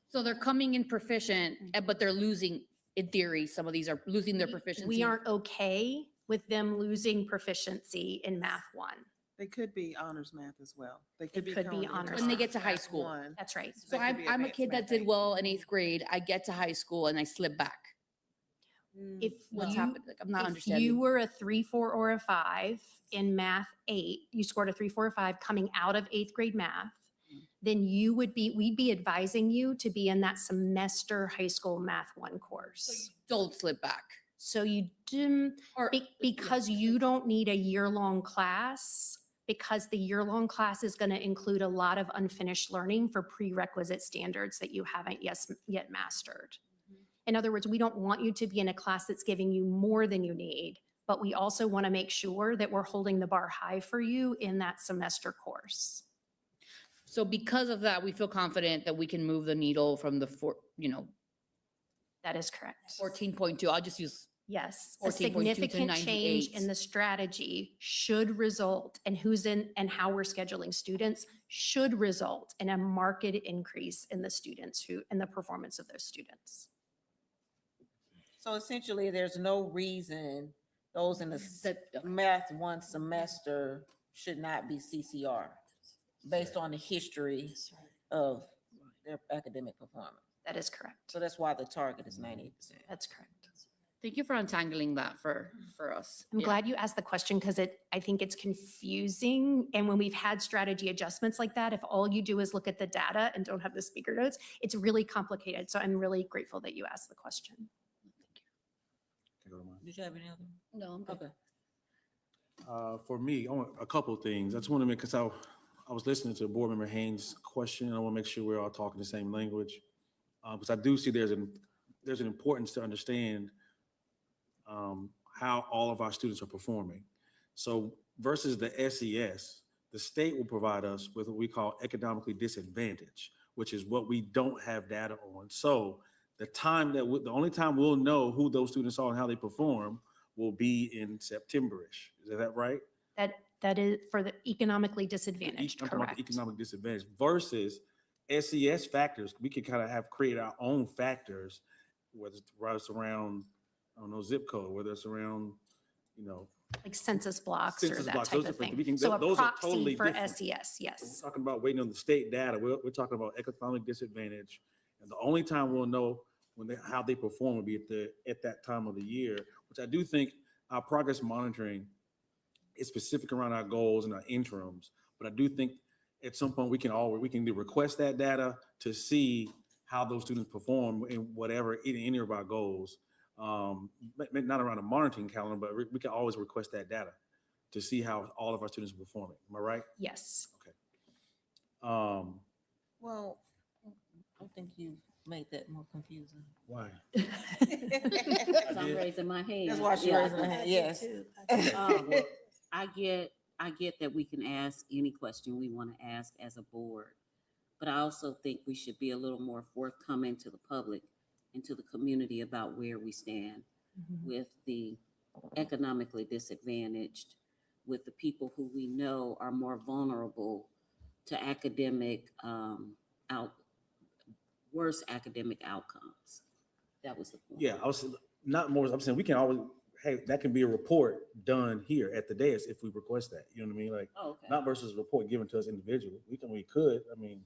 So they're coming in proficient, but they're losing, in theory, some of these are losing their proficiency. We aren't okay with them losing proficiency in Math 1. They could be honors math as well. They It could be going into honors When they get to Math high school. 1. That's right. So They could be I'm a advanced kid that math did eight. well in 8th grade. I get to high school and I slip back. If What's you, happened? Like, I'm not if understanding. you were a 3, 4, or a 5 in Math 8, you scored a 3, 4, or 5 coming out of 8th grade math, then we'd be advising you to be in that semester high school Math 1 course. Don't slip back. So you do, Or because you don't need a year-long class, because the year-long class is going to include a lot of unfinished learning for prerequisite standards that you haven't yet mastered. In other words, we don't want you to be in a class that's giving you more than you need, but we also want to make sure that we're holding the bar high for you in that semester course. So because of that, we feel confident that we can move the needle from the That is correct. 14.2. I'll just use Yes, a 14.2 to significant change 98. in the strategy should result, and who's in and how we're scheduling students should result in a marked increase in the students in the performance of those students. So essentially, there's no reason those in the Math 1 semester should not be CCR based on the history of their academic performance. That is correct. So that's why the target is 98%. That's correct. Thank you for untangling that for us. I'm Yeah. glad you asked the question because I think it's confusing. And when we've had strategy adjustments like that, if all you do is look at the data and don't have the speaker notes, it's really complicated. So I'm really grateful that you asked the question. Can I go to mine? Did you have any other? No, I'm good. Okay. For me, I want a couple of things. I just want to make, because I was listening to Board Member Haynes' question, and I want to make sure we're all talking the same language. Because I do see there's an importance to understand how all of our students are performing. So versus the SES, the state will provide us with what we call economically disadvantaged, which is what we don't have data on. So the only time we'll know who those students are and how they perform will be in September-ish. Is that right? That is for the economically disadvantaged, I'm talking about correct? the economic disadvantage versus SES factors. We could kind of have created our own factors, whether it's around, I don't know, zip code, whether it's around, Like census blocks or census that blocks, type those of are different. thing. So a those are proxy totally for different. SES, yes. We're talking about waiting on the state data. We're talking about economic disadvantage. And the only time we'll know how they perform will be at that time of the year, which I do think our progress monitoring is specific around our goals and our interims. But I do think at some point we can request that data to see how those students perform in any of our goals. Not around a monitoring calendar, but we can always request that data to see how all of our students are performing. Am I right? Yes. Okay. Well, I think you made that more confusing. Why? So I'm raising my hand. That's why she's Yeah. raising her hand, yes. I get that we can ask any question we want to ask as a board, but I also think we should be a little more forthcoming to the public and to the community about where we stand with the economically disadvantaged, with the people who we know are more vulnerable to academic worse academic outcomes. That was the point. Yeah, I was not more, I'm saying we can always, hey, that can be a report done here at the dais if we request that. You know what I mean? Like, Oh, okay. not versus a report given to us individually. We could, I mean,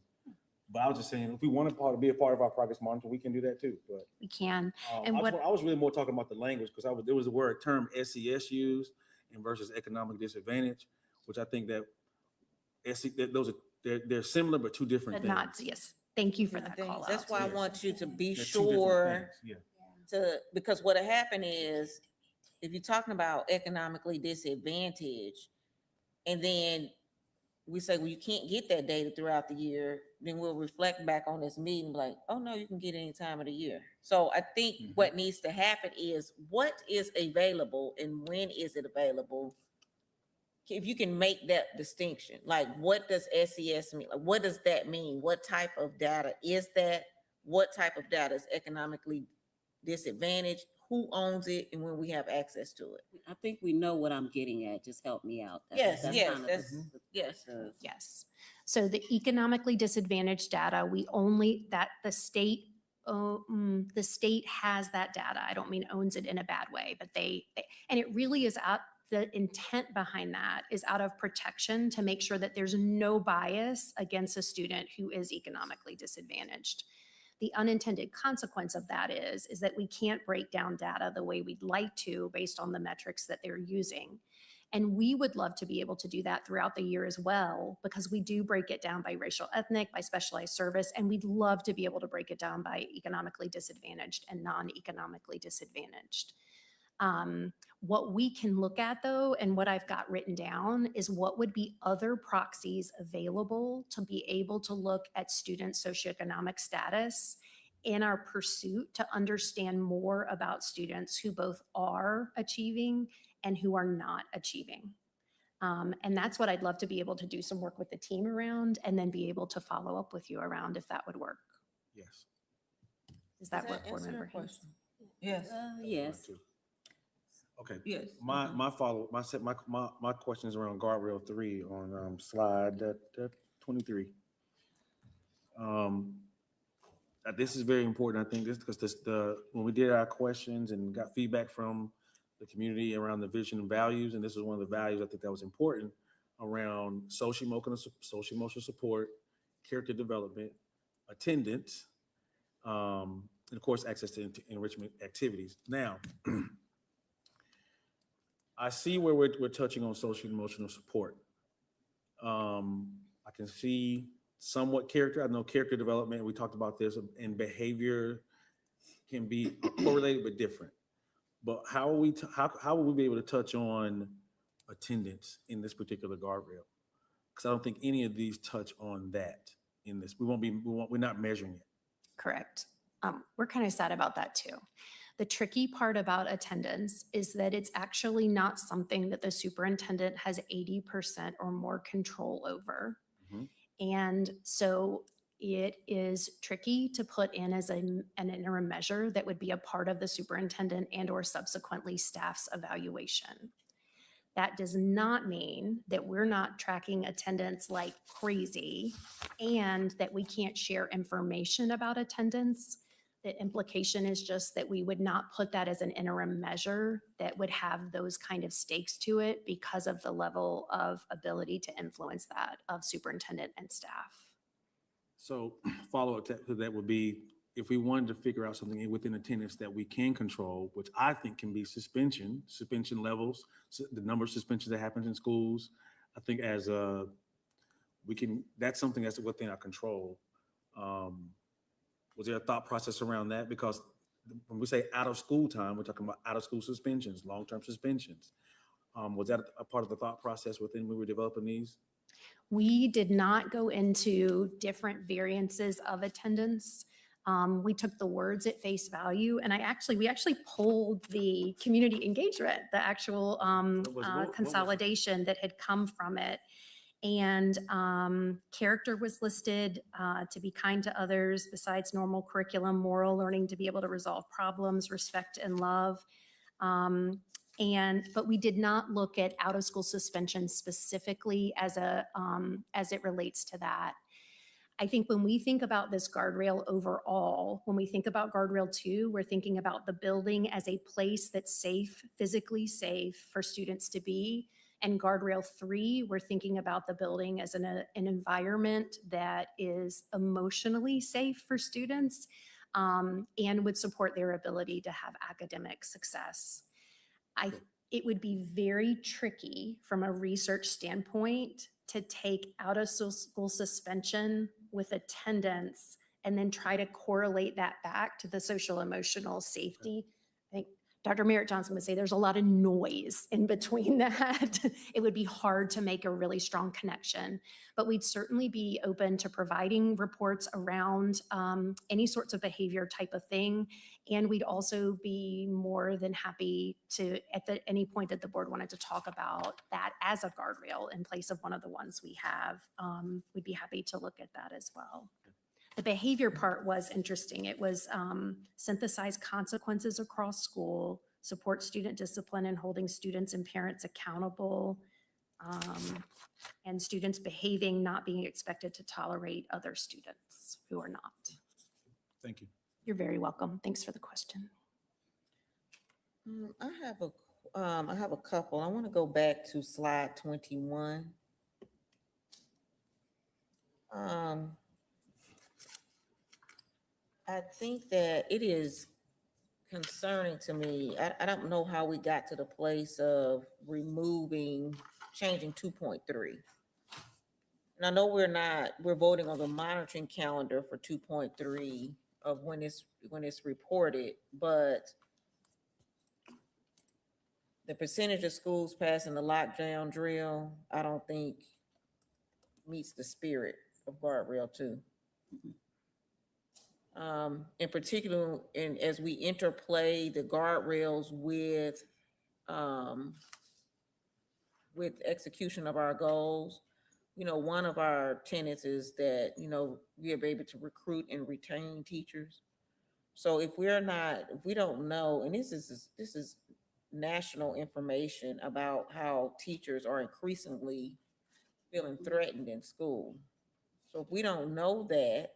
but I was just saying, if we want to be a part of our progress monitor, we can do that too, but. We can. I And was really more talking about the language because there was the term SES used and versus economic disadvantage, which I think that they're similar but two different but things. not, yes, thank you for that things. call out. That's why I want you to be They're two different sure things, Yeah. because what'll happen is if you're talking about economically disadvantaged and then we say, well, you can't get that data throughout the year, then we'll reflect back on this meeting like, oh no, you can get any time of the year. So I think what needs to happen is what is available and when is it available? If you can make that distinction, like what does SES mean? Like, what does that mean? What type of data is that? What type of data is economically disadvantaged? Who owns it and when we have access to it? I think we know what I'm getting at. Just help me out. Yes, yes, kind of that's, the- yes. the- Yes. So the economically disadvantaged data, the state has that data. I don't mean owns it in a bad way, but and it really is the intent behind that is out of protection to make sure that there's no bias against a student who is economically disadvantaged. The unintended consequence of that is that we can't break down data the way we'd like to based on the metrics that they're using. And we would love to be able to do that throughout the year as well, because we do break it down by racial, ethnic, by specialized service, and we'd love to be able to break it down by economically disadvantaged and non-economically disadvantaged. What we can look at though, and what I've got written down is what would be other proxies available to be able to look at student socioeconomic status in our pursuit to understand more about students who both are achieving and who are not achieving. And that's what I'd love to be able to do some work with the team around and then be able to follow up with you around if that would work. Yes. Does that work, Board Member Hayes? Yes. Yes. Okay. Yes. My question is around guardrail 3 on slide 23. This is very important. I think this because when we did our questions and got feedback from the community around the vision and values, and this is one of the values I think that was important around social emotional support, character development, attendance, and of course access to enrichment activities. Now. I see where we're touching on social emotional support. I can see somewhat character. I know character development, we talked about this, and behavior can be correlated but different. But how will we be able to touch on attendance in this particular guardrail? Because I don't think any of these touch on that in this. We're not measuring it. Correct. We're kind of sad about that too. The tricky part about attendance is that it's actually not something that the superintendent has 80% or more control over. And so it is tricky to put in as an interim measure that would be a part of the superintendent and or subsequently staff's evaluation. That does not mean that we're not tracking attendance like crazy and that we can't share information about attendance. The implication is just that we would not put that as an interim measure that would have those kind of stakes to it because of the level of ability to influence that of superintendent and staff. So follow up to that would be, if we wanted to figure out something within attendance that we can control, which I think can be suspension levels, the number of suspensions that happens in schools. I think that's something that's within our control. Was there a thought process around that? Because when we say out of school time, we're talking about out of school suspensions, long-term suspensions. Was that a part of the thought process when we were developing these? We did not go into different variances of attendance. We took the words at face value, and we actually pulled the community engagement, the actual consolidation that had come from it. And character was listed, to be kind to others besides normal curriculum, moral learning to be able to resolve problems, respect and love. But we did not look at out of school suspension specifically as it relates to that. I think when we think about this guardrail overall, when we think about guardrail 2, we're thinking about the building as a place that's safe, physically safe for students to be. And guardrail 3, we're thinking about the building as an environment that is emotionally safe for students and would support their ability to have academic success. It would be very tricky from a research standpoint to take out of school suspension with attendance and then try to correlate that back to the social emotional safety. I think Dr. Merritt Johnson would say there's a lot of noise in between that. It would be hard to make a really strong connection, but we'd certainly be open to providing reports around any sorts of behavior type of thing. And we'd also be more than happy to, at any point that the board wanted to talk about that as a guardrail in place of one of the ones we have, we'd be happy to look at that as well. The behavior part was interesting. It was synthesize consequences across school, support student discipline and holding students and parents accountable, and students behaving, not being expected to tolerate other students who are not. Thank you. You're very welcome. Thanks for the question. I have a couple. I want to go back to slide 21. I think that it is concerning to me. I don't know how we got to the place of changing 2.3. And I know we're voting on the monitoring calendar for 2.3 of when it's reported, but the percentage of schools passing the lockdown drill, I don't think meets the spirit of guardrail 2. In particular, as we interplay the guardrails with execution of our goals, one of our tenets is that, we are able to recruit and retain teachers. So if we don't know, and this is national information about how teachers are increasingly feeling threatened in school. So if we don't know that,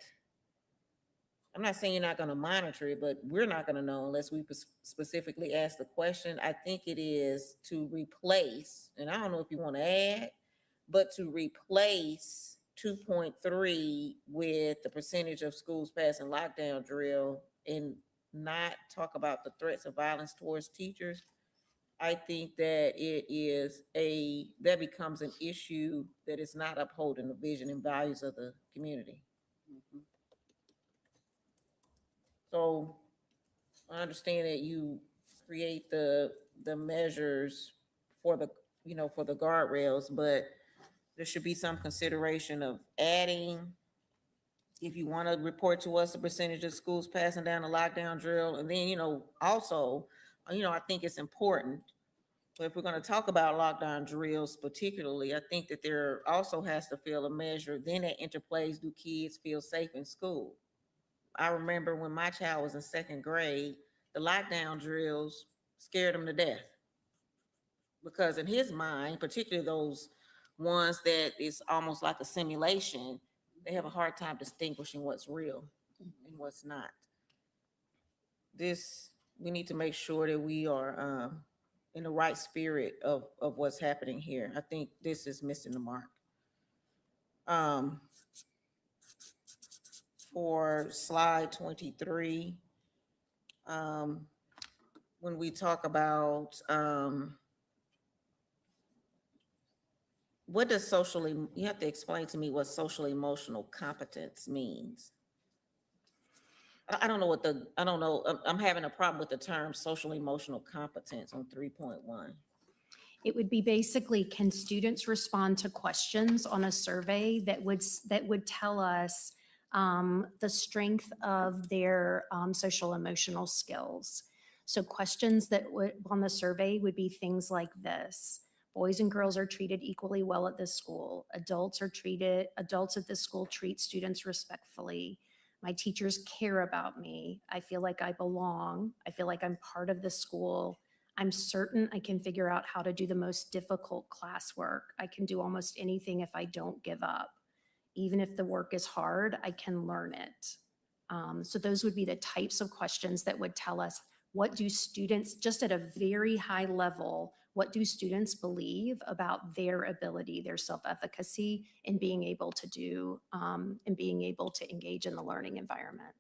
I'm not saying you're not going to monitor it, but we're not going to know unless we specifically ask the question. I think it is to replace, and I don't know if you want to add, but to replace 2.3 with the percentage of schools passing lockdown drill and not talk about the threats of violence towards teachers. I think that that becomes an issue that is not upholding the vision and values of the community. So I understand that you create the measures for the guardrails, but there should be some consideration of adding, if you want to report to us the percentage of schools passing down the lockdown drill. And then, also, I think it's important, but if we're going to talk about lockdown drills particularly, I think that there also has to feel a measure then that interplays, do kids feel safe in school? I remember when my child was in 2nd grade, the lockdown drills scared him to death. Because in his mind, particularly those ones that is almost like a simulation, they have a hard time distinguishing what's real and what's not. We need to make sure that we are in the right spirit of what's happening here. I think this is missing the mark. For slide 23, when we talk about what does you have to explain to me what social emotional competence means. I don't know. I'm having a problem with the term social emotional competence on 3.1. It would be basically, can students respond to questions on a survey that would tell us the strength of their social emotional skills. So questions that would on the survey would be things like this: boys and girls are treated equally well at this school. Adults at this school treat students respectfully. My teachers care about me. I feel like I belong. I feel like I'm part of the school. I'm certain I can figure out how to do the most difficult classwork. I can do almost anything if I don't give up. Even if the work is hard, I can learn it. So those would be the types of questions that would tell us, what do students, just at a very high level, what do students believe about their ability, their self-efficacy in being able to do, and being able to engage in the learning environment?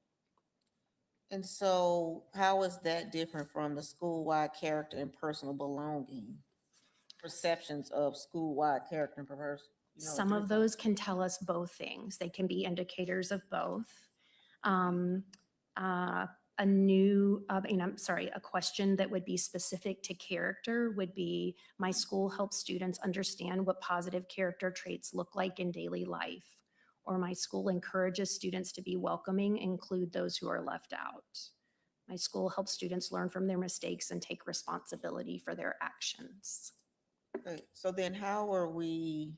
And so how is that different from the school-wide character and personal belonging? Perceptions of school-wide character and Some of those can tell us both things. They can be indicators of both. A question that would be specific to character would be, my school helps students understand what positive character traits look like in daily life. Or my school encourages students to be welcoming, include those who are left out. My school helps students learn from their mistakes and take responsibility for their actions. Okay, so then how are we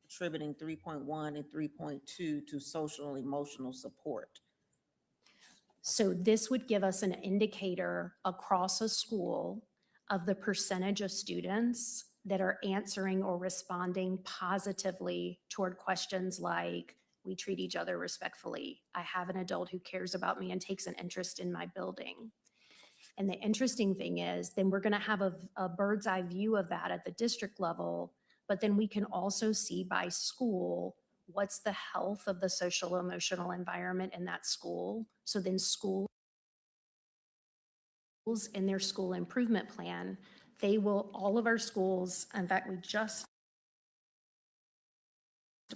attributing 3.1 and 3.2 to social and emotional support? So this would give us an indicator across a school of the percentage of students that are answering or responding positively toward questions like, we treat each other respectfully. I have an adult who cares about me and takes an interest in my building. And the interesting thing is, then we're going to have a bird's eye view of that at the district level, but then we can also see by school, what's the health of the social emotional environment in that school. So then schools in their school improvement plan, all of our schools, in fact, we just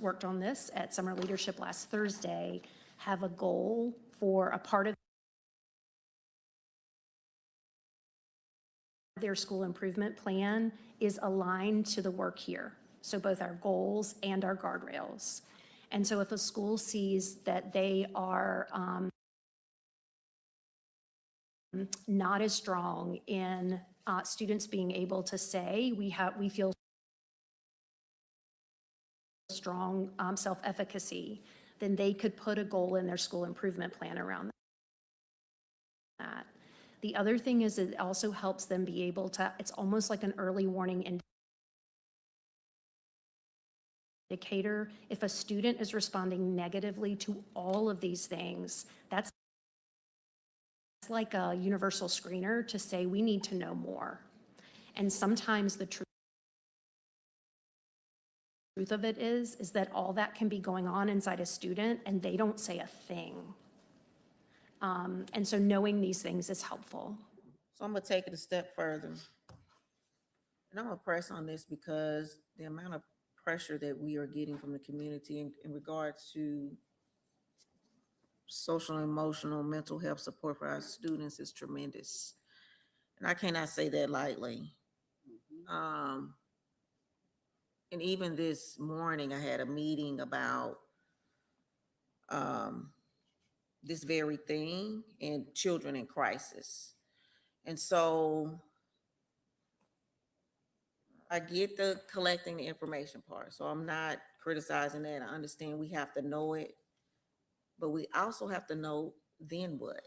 worked on this at Summer Leadership last Thursday, have a goal for a part of their school improvement plan is aligned to the work here. So both our goals and our guardrails. And so if a school sees that they are not as strong in students being able to say, we feel strong self-efficacy, then they could put a goal in their school improvement plan around that. The other thing is it also helps them be able to, it's almost like an early warning indicator. If a student is responding negatively to all of these things, that's like a universal screener to say, we need to know more. And sometimes the truth of it is that all that can be going on inside a student and they don't say a thing. And so knowing these things is helpful. So I'm gonna take it a step further. And I'm gonna press on this because the amount of pressure that we are getting from the community in regards to social, emotional, mental health support for our students is tremendous. And I cannot say that lightly. And even this morning, I had a meeting about this very thing and children in crisis. And so I get the collecting the information part. So I'm not criticizing that. I understand we have to know it, but we also have to know then what?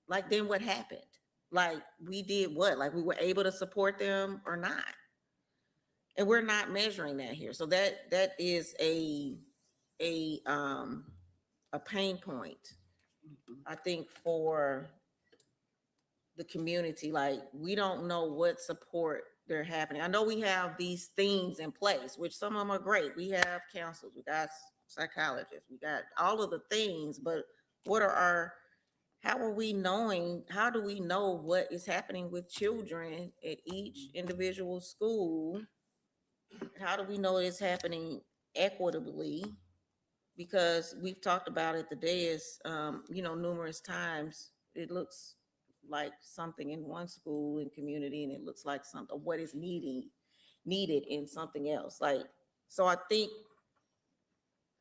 Like then what happened? Like we did what? Like we were able to support them or not? And we're not measuring that here. So that is a pain point, I think, for the community. Like we don't know what support they're happening. I know we have these things in place, which some of them are great. We have counselors, we got psychologists, we got all of the things, but how are we knowing, how do we know what is happening with children at each individual school? How do we know it's happening equitably? Because we've talked about it today is, numerous times, it looks like something in one school and community, and it looks like something, what is needed in something else. Like, so I think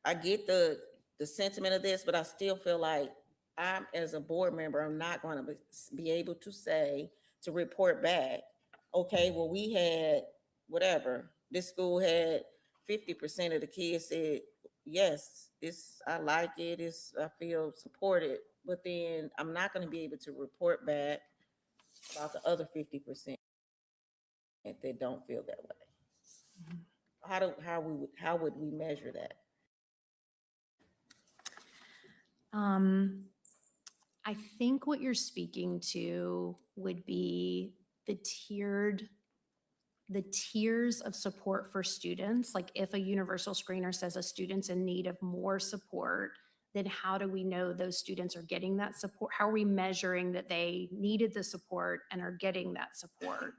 I get the sentiment of this, but I still feel like I'm, as a board member, I'm not going to be able to report back, okay, well, we had whatever, this school had 50% of the kids said, yes, I like it, I feel supported, but then I'm not going to be able to report back about the other 50% that don't feel that way. How would we measure that? I think what you're speaking to would be the tiers of support for students. Like if a universal screener says a student's in need of more support, then how do we know those students are getting that support? How are we measuring that they needed the support and are getting that support?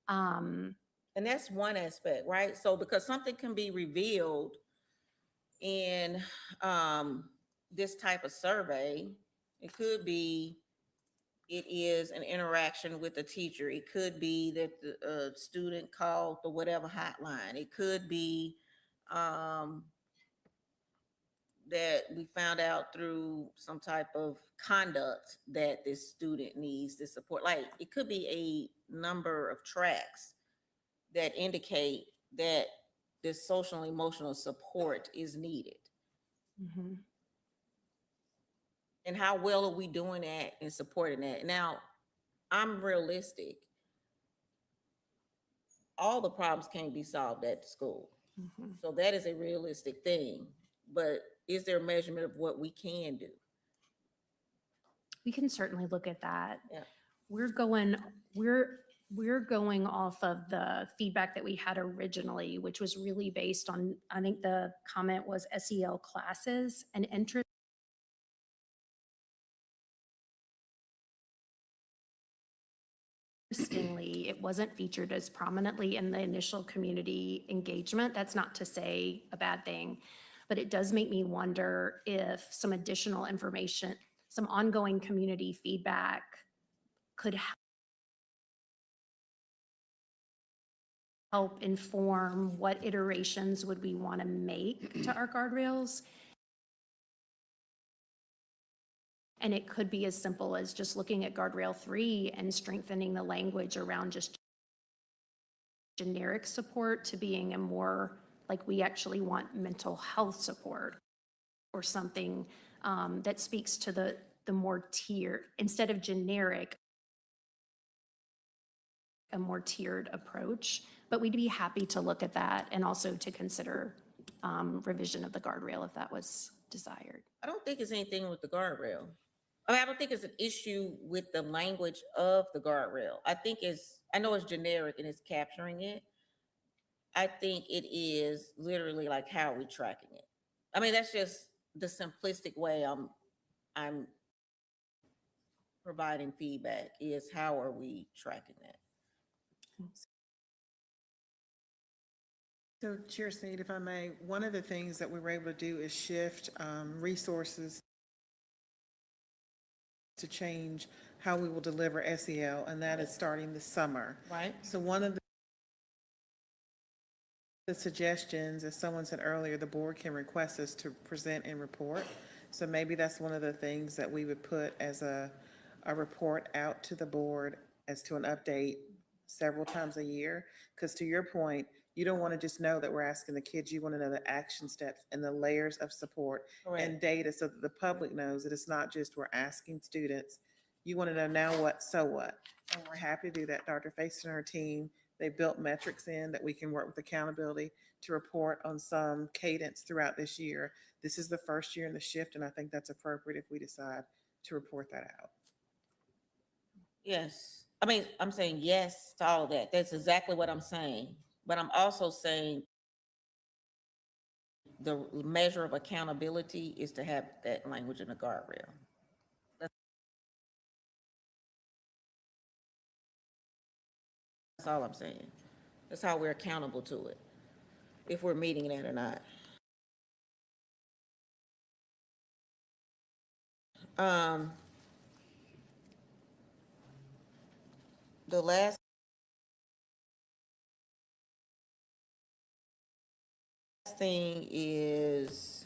And that's one aspect, right? So because something can be revealed in this type of survey, it could be it is an interaction with the teacher. It could be that the student called the whatever hotline. It could be that we found out through some type of conduct that this student needs this support. Like it could be a number of tracks that indicate that this social and emotional support is needed. Mm-hmm. And how well are we doing that and supporting that? Now, I'm realistic. All the problems can't be solved at the school. Mm-hmm. So that is a realistic thing. But is there a measurement of what we can do? We can certainly look at that. Yeah. We're going off of the feedback that we had originally, which was really based on, I think the comment was SEL classes and interest. Interestingly, it wasn't featured as prominently in the initial community engagement. That's not to say a bad thing, but it does make me wonder if some additional information, some ongoing community feedback could help inform what iterations would we want to make to our guardrails. And it could be as simple as just looking at guardrail 3 and strengthening the language around just generic support to being a more, like we actually want mental health support or something that speaks to the more tier, instead of generic, a more tiered approach. But we'd be happy to look at that and also to consider revision of the guardrail if that was desired. I don't think it's anything with the guardrail. I mean, I don't think it's an issue with the language of the guardrail. I know it's generic and it's capturing it. I think it is literally like, how are we tracking it? I mean, that's just the simplistic way I'm providing feedback, is how are we tracking that? So Chair Sneed, if I may, one of the things that we were able to do is shift resources to change how we will deliver SEL, and that is starting this summer. Right. So one of the suggestions, as someone said earlier, the board can request us to present and report. So maybe that's one of the things that we would put as a report out to the board as to an update several times a year. Because to your point, you don't want to just know that we're asking the kids, you want to know the action steps and the layers of support and data so that the public knows that it's not just we're asking students. You want to know now what, so what? And we're happy to do that. Dr. Faison and her team, they built metrics in that we can work with accountability to report on some cadence throughout this year. This is the first year in the shift, and I think that's appropriate if we decide to report that out. Yes. I mean, I'm saying yes to all of that. That's exactly what I'm saying. But I'm also saying the measure of accountability is to have that language in the guardrail. That's all I'm saying. That's how we're accountable to it, if we're meeting that or not. The last thing is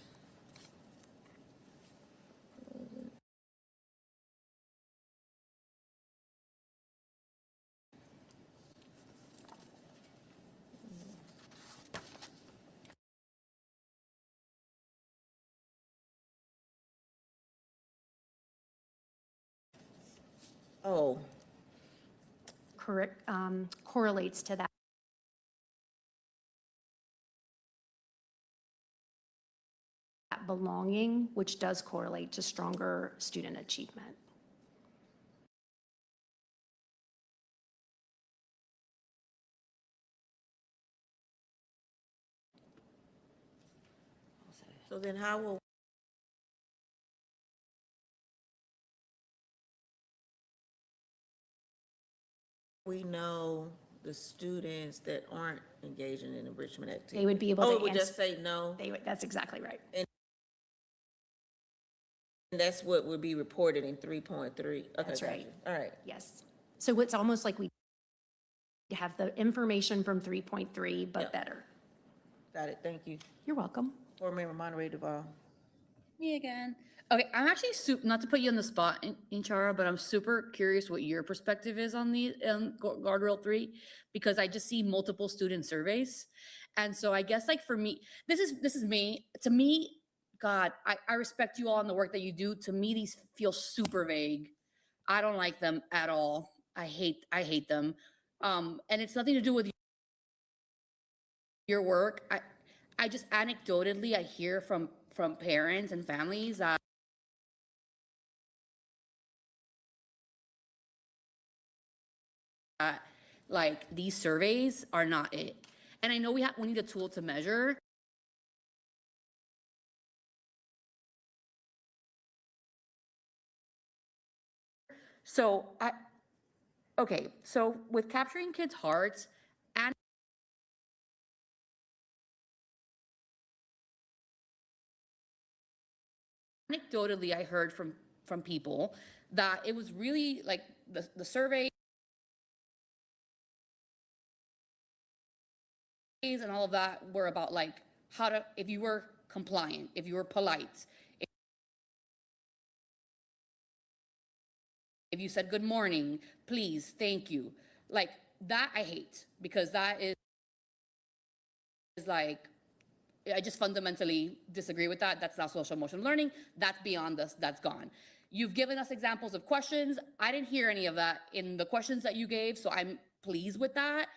Correct, correlates to that. that belonging, which does correlate to stronger student achievement. So then how will we know the students that aren't engaging in enrichment activities? They would be able Oh, to it would just answer. say no, That's exactly right. and that's what would be reported in 3.3. Okay, That's right. gotcha. All right. Yes. So it's almost like we have the information from 3.3, but Yep. better. Got it, thank you. You're welcome. Board Member Monterey Duval. Me again. Okay, I'm actually not to put you on the spot, Inchara, but I'm super curious what your perspective is on the guardrail 3, because I just see multiple student surveys. And so I guess like for me, this is me. To me, God, I respect you all on the work that you do. To me, these feel super vague. I don't like them at all. I hate them. And it's nothing to do with your work. I just anecdotally, I hear from parents and families that like these surveys are not it. And I know we need a tool to measure. So okay, so with capturing kids' hearts, anecdotally, I heard from people that it was really like the survey and all of that were about like if you were compliant, if you were polite, if you said good morning, please, thank you. Like that I hate, because that is like, I just fundamentally disagree with that. That's not social emotional learning. That's beyond us. That's gone. You've given us examples of questions. I didn't hear any of that in the questions that you gave, so I'm pleased with that.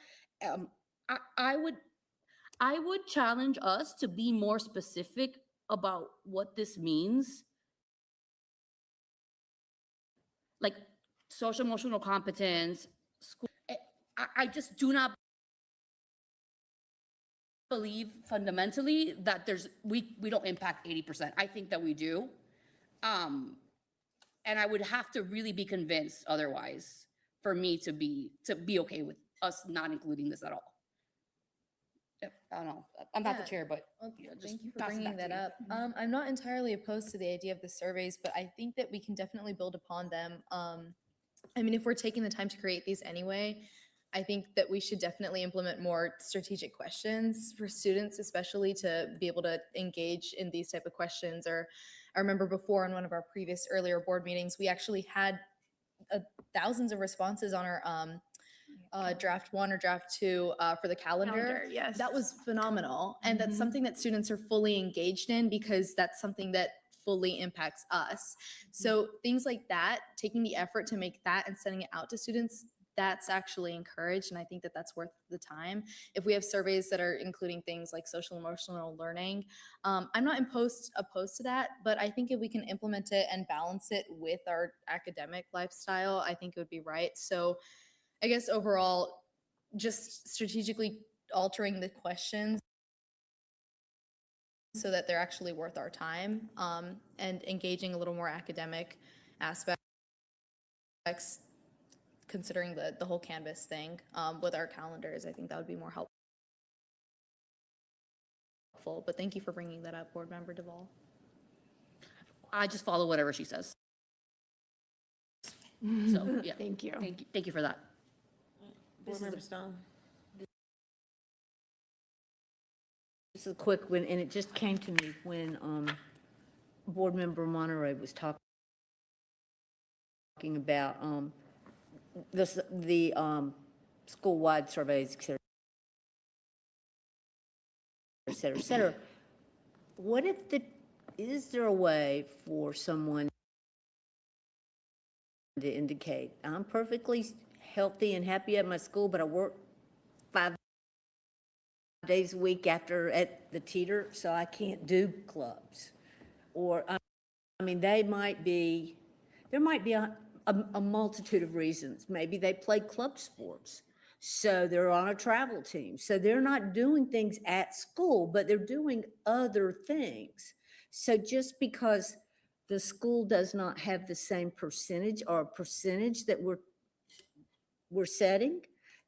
I would challenge us to be more specific about what this means. Like social emotional competence, school. I just do not believe fundamentally that we don't impact 80%. I think that we do. And I would have to really be convinced otherwise for me to be okay with us not including this at all. I don't know. I'm not the Yeah. chair, but Well, just thank you for pass it bringing back to that you. up. I'm not entirely opposed to the idea of the surveys, but I think that we can definitely build upon them. I mean, if we're taking the time to create these anyway, I think that we should definitely implement more strategic questions for students, especially to be able to engage in these type of questions. Or I remember before in one of our earlier board meetings, we actually had thousands of responses on our draft 1 or draft 2 for the calendar. Yes. That was phenomenal. And that's something that students are fully engaged in, because that's something that fully impacts us. So things like that, taking the effort to make that and sending it out to students, that's actually encouraged. And I think that that's worth the time. If we have surveys that are including things like social emotional learning, I'm not opposed to that, but I think if we can implement it and balance it with our academic lifestyle, I think it would be right. So I guess overall, just strategically altering the questions so that they're actually worth our time, and engaging a little more academic aspects, considering the whole Canvas thing with our calendars. I think that would be more helpful. But thank you for bringing that up, Board Member Duval. I just follow whatever she says. So yeah. Thank you. Thank you for that. Board Member Stone. This is a quick one, and it just came to me when Board Member Monterey was talking about the school-wide surveys, et cetera, et cetera. What if is there a way for someone to indicate, I'm perfectly healthy and happy at my school, but I work 5 days a week at the teeter, so I can't do clubs. or, I mean, there might be a multitude of reasons. Maybe they play club sports, so they're on a travel team. So they're not doing things at school, but they're doing other things. So just because the school does not have the same percentage or a percentage that we're setting,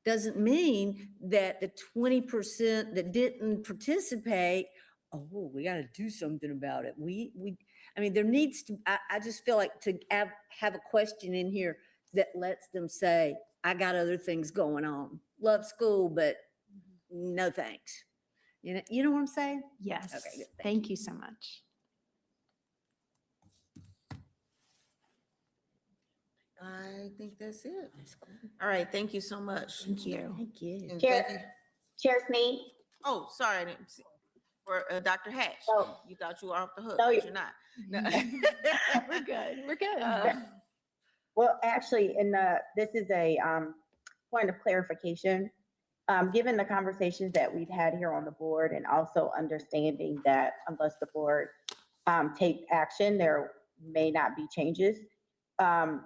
doesn't mean that the 20% that didn't participate, oh, we got to do something about it. I mean, there needs to, I just feel like to have a question in here that lets them say, I got other things going on. Love school, but no thanks. You know what I'm saying? Yes. Okay, good. Thank you so much. I think that's it. All right, thank you so much. Thank you. Thank you. And Chair- thank you. Chair Sneed? Oh, sorry, I didn't see. For Dr. Hatch, Oh. you thought you were off the hook, No, but you're not. No. We're good. We're good. Well, actually, this is a point of clarification. Given the conversations that we've had here on the board and also understanding that unless the board takes action, there may not be changes.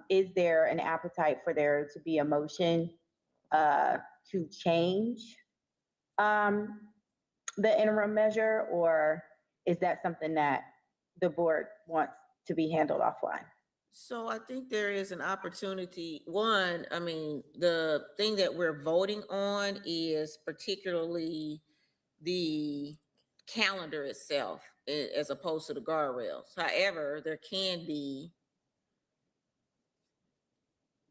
Is there an appetite for there to be a motion to change the interim measure, or is that something that the board wants to be handled offline? So I think there is an opportunity. One, I mean, the thing that we're voting on is particularly the calendar itself as opposed to the guardrails. However, there can be,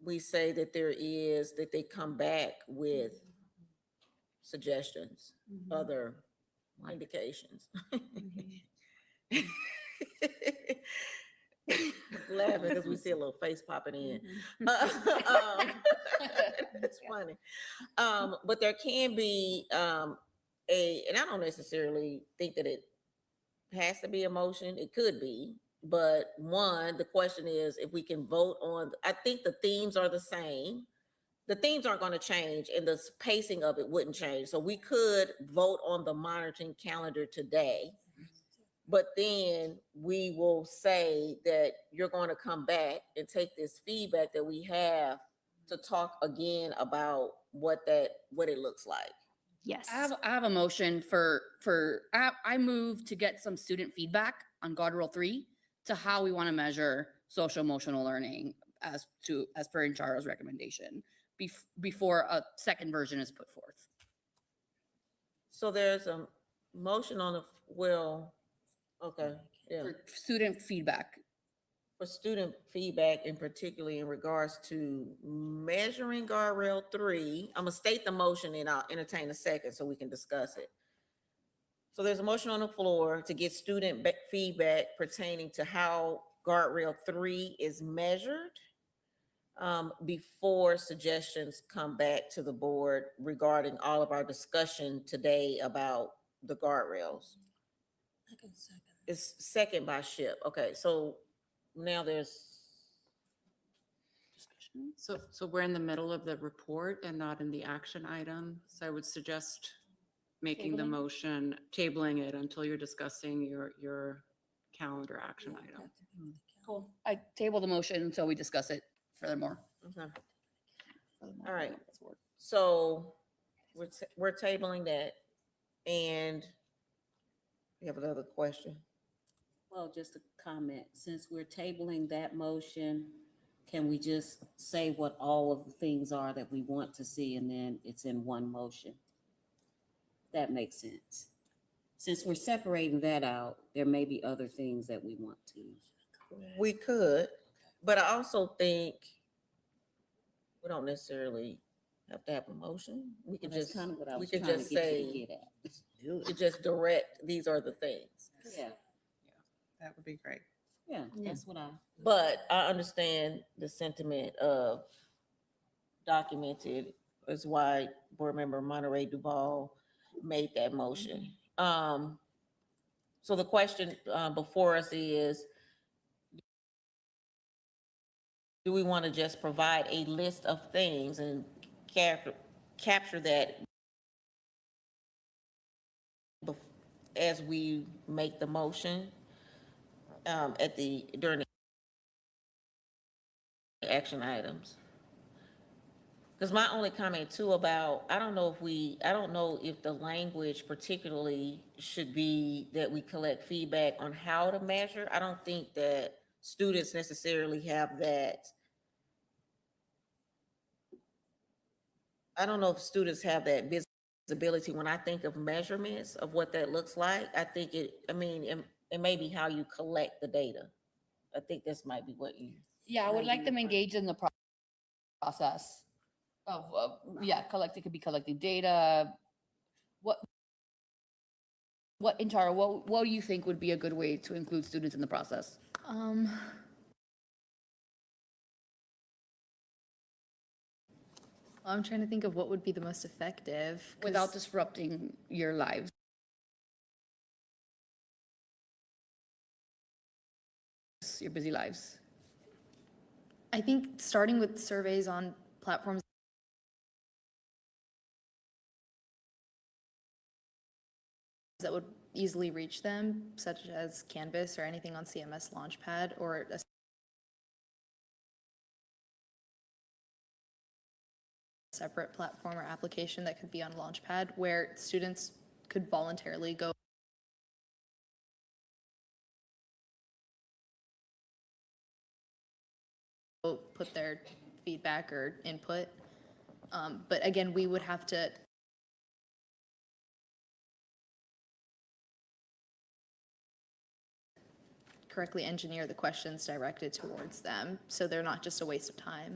we say that that they come back with suggestions, other indications. Laughing because we see a little face popping in. It's funny. But there can be and I don't necessarily think that it has to be a motion. It could be, but one, the question is if we can vote on, I think the themes are the same. The themes aren't going to change and the pacing of it wouldn't change. So we could vote on the monitoring calendar today. But then we will say that you're going to come back and take this feedback that we have to talk again about what it looks like. Yes. I have a motion I move to get some student feedback on guardrail 3 to how we want to measure social emotional learning as per Incharo's recommendation before a second version is put forth. So there's a motion on okay, yeah. For student feedback. For student feedback, and particularly in regards to measuring guardrail 3, I'm gonna state the motion and I'll entertain a second so we can discuss it. So there's a motion on the floor to get student feedback pertaining to how guardrail 3 is measured before suggestions come back to the board regarding all of our discussion today about the guardrails. It's second by Ship. Okay, so now there's discussion. So we're in the middle of the report and not in the action item. So I would suggest making the motion, tabling it until you're discussing your calendar action item. Cool. I table the motion until we discuss it furthermore. Okay. All right. So we're tabling that, and we have another question. Well, just a comment. Since we're tabling that motion, can we just say what all of the things are that we want to see, and then it's in one motion? That makes sense. Since we're separating that out, there may be other things that we want to. We could, but I also think we don't necessarily have to have a motion. We could That's just, kind of what I we was could trying to just get you to say, get at. we could just direct, these are the things. Yeah, That would be great. yeah, that's what I. But I understand the sentiment of documented is why board member Monterey Duval made that motion. So the question before us is, do we want to just provide a list of things and capture that as we make the motion? during the action items. Because my only comment too about, I don't know if the language particularly should be that we collect feedback on how to measure. I don't think that students necessarily have that. I don't know if students have that visibility when I think of measurements of what that looks like. I think it may be how you collect the data. I think this might be what you. Yeah, I would like them maybe- engaged in the process of, it could be collecting data. What do you think would be a good way to include students in the process? I'm trying to think of what would be the most effective. 'Cause Without disrupting your lives. Your busy lives. I think starting with surveys on platforms that would easily reach them, such as Canvas or anything on CMS Launchpad, or a separate platform or application that could be on Launchpad, where students could voluntarily go put their feedback or input. But again, we would have to correctly engineer the questions directed towards them, so they're not just a waste of time.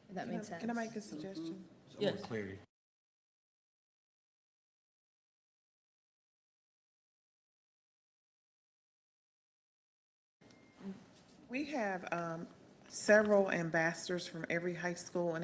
If that makes sense. Can I make a suggestion? Some more clarity. We have several ambassadors from every high school and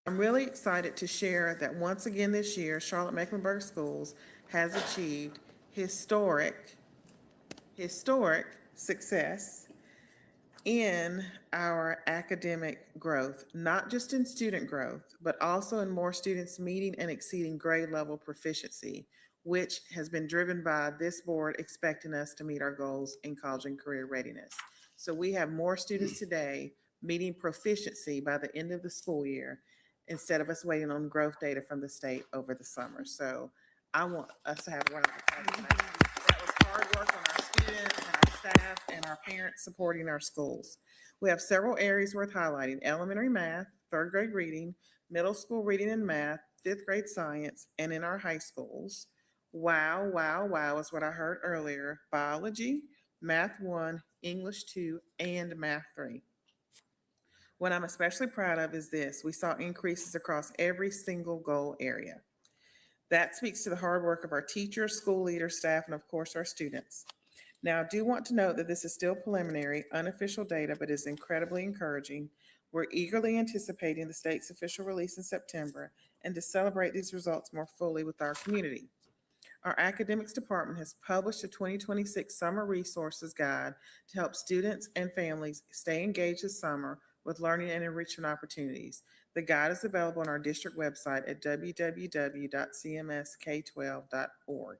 I'm really excited to share that once again this year, Charlotte-Mecklenburg Schools has achieved historic success in our academic growth, not just in student growth, but also in more students meeting and exceeding grade level proficiency, which has been driven by this board expecting us to meet our goals in college and career readiness. So we have more students today meeting proficiency by the end of the school year instead of us waiting on growth data from the state over the summer. So I want us to have one of the that was hard work on our students and our staff and our parents supporting our schools. We have several areas worth highlighting: elementary math, third grade reading, middle school reading and math, fifth grade science, and in our high schools. Wow, wow, wow is what I heard earlier: biology, math 1, English 2, and math 3. What I'm especially proud of is this: we saw increases across every single goal area. That speaks to the hard work of our teachers, school leaders, staff, and of course our students. Now, I do want to note that this is still preliminary, unofficial data, but is incredibly encouraging. We're eagerly anticipating the state's official release in September and to celebrate these results more fully with our community. Our academics department has published a 2026 Summer Resources Guide to help students and families stay engaged this summer with learning and enrichment opportunities. The guide is available on our district website at www.cmsk12.org.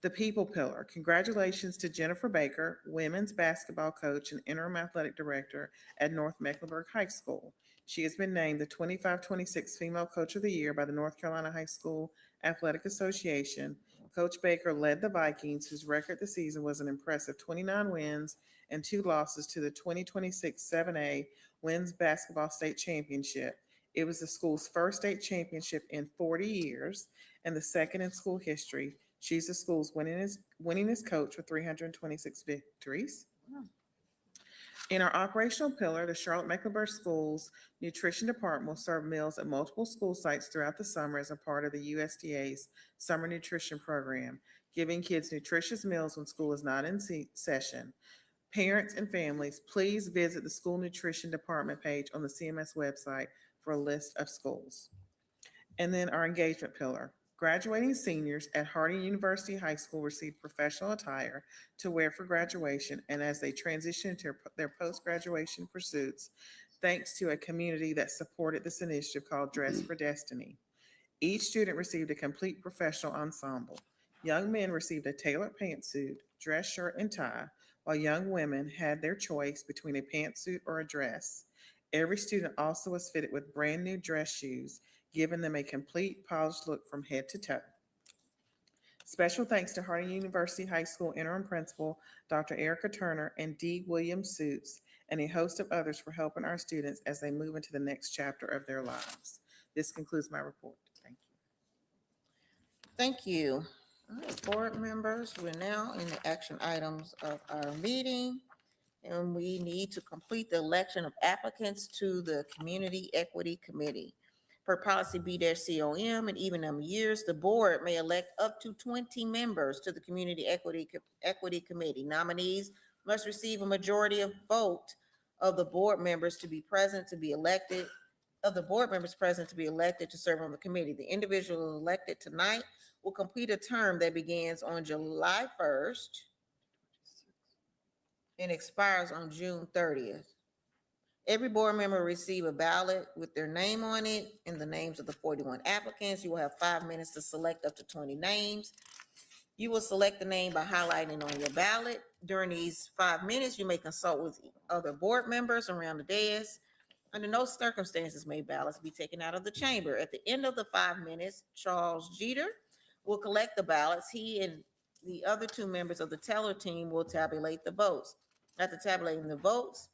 The People Pillar. Congratulations to Jennifer Baker, women's basketball coach and interim athletic director at North Mecklenburg High School. She has been named the 25-26 Female Coach of the Year by the North Carolina High School Athletic Association. Coach Baker led the Vikings, whose record this season was an impressive 29 wins and 2 losses, to the 2026 7A Women's Basketball State Championship. It was the school's first state championship in 40 years and the second in school history. She's the school's winningest coach with 326 victories. In our operational pillar, the Charlotte-Mecklenburg Schools Nutrition Department will serve meals at multiple school sites throughout the summer as a part of the USDA's Summer Nutrition Program, giving kids nutritious meals when school is not in session. Parents and families, please visit the School Nutrition Department page on the CMS website for a list of schools. And then our engagement pillar. Graduating seniors at Harding University High School receive professional attire to wear for graduation and as they transition to their post-graduation pursuits, thanks to a community that supported this initiative called Dress for Destiny. Each student received a complete professional ensemble. Young men received a tailored pantsuit, dress shirt, and tie, while young women had their choice between a pantsuit or a dress. Every student also was fitted with brand new dress shoes, giving them a complete polished look from head to toe. Special thanks to Harding University High School Interim Principal, Dr. Erica Turner, and D. William Suits, and a host of others for helping our students as they move into the next chapter of their lives. This concludes my report. Thank you. Thank you. All right, board members, we're now in the action items of our meeting, and we need to complete the election of applicants to the Community Equity Committee. Per policy B-COM, and even years, the board may elect up to 20 members to the Community Equity Committee. Nominees must receive a majority of vote of the board members to be present to be elected, to serve on the committee. The individual elected tonight will complete a term that begins on July 1st and expires on June 30th. Every board member will receive a ballot with their name on it and the names of the 41 applicants. You will have 5 minutes to select up to 20 names. You will select the name by highlighting on your ballot. During these 5 minutes, you may consult with other board members around the dais. Under no circumstances may ballots be taken out of the chamber. At the end of the 5 minutes, Charles Jeter will collect the ballots. He and the other 2 members of the teller team will tabulate the votes. After tabulating the votes,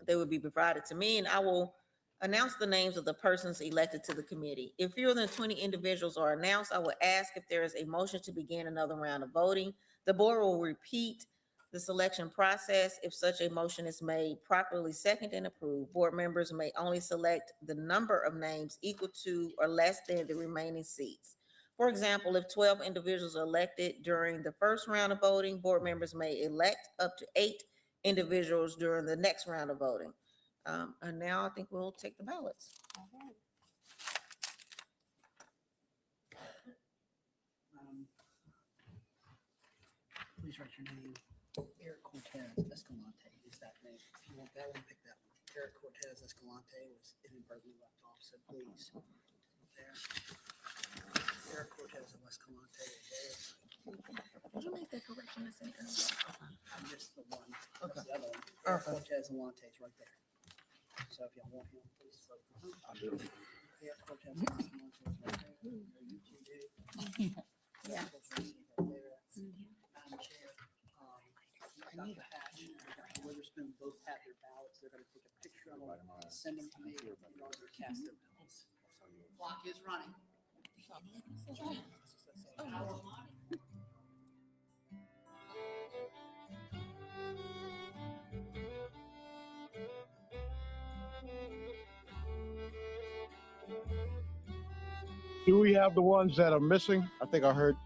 they will be provided to me, and I will announce the names of the persons elected to the committee. If fewer than 20 individuals are announced, I will ask if there is a motion to begin another round of voting. The board will repeat the selection process if such a motion is made, properly seconded and approved. Board members may only select the number of names equal to or less than the remaining seats. For example, if 12 individuals are elected during the first round of voting, board members may elect up to 8 individuals during the next round of voting. And now I think we'll take the ballots. Please write your name. Eric Cortez Escalante is that name. If you want that one, pick that one. Eric Cortez Escalante was inadvertently left off, so please. There. Eric Cortez Escalante is there. Did you make that correction I said earlier? I missed the one. That's the other one. Eric Cortez Escalante is right there. So if y'all want him, please vote for him. I'll do it. Eric Cortez Escalante is right there. You two do. Yeah. Madam Chair, Dr. Hatch and Dr. Witherspoon both have their ballots. They're going to take a picture of them, send them to me in order to cast their ballots. Clock is running. Do we have the ones that are missing? I think I heard.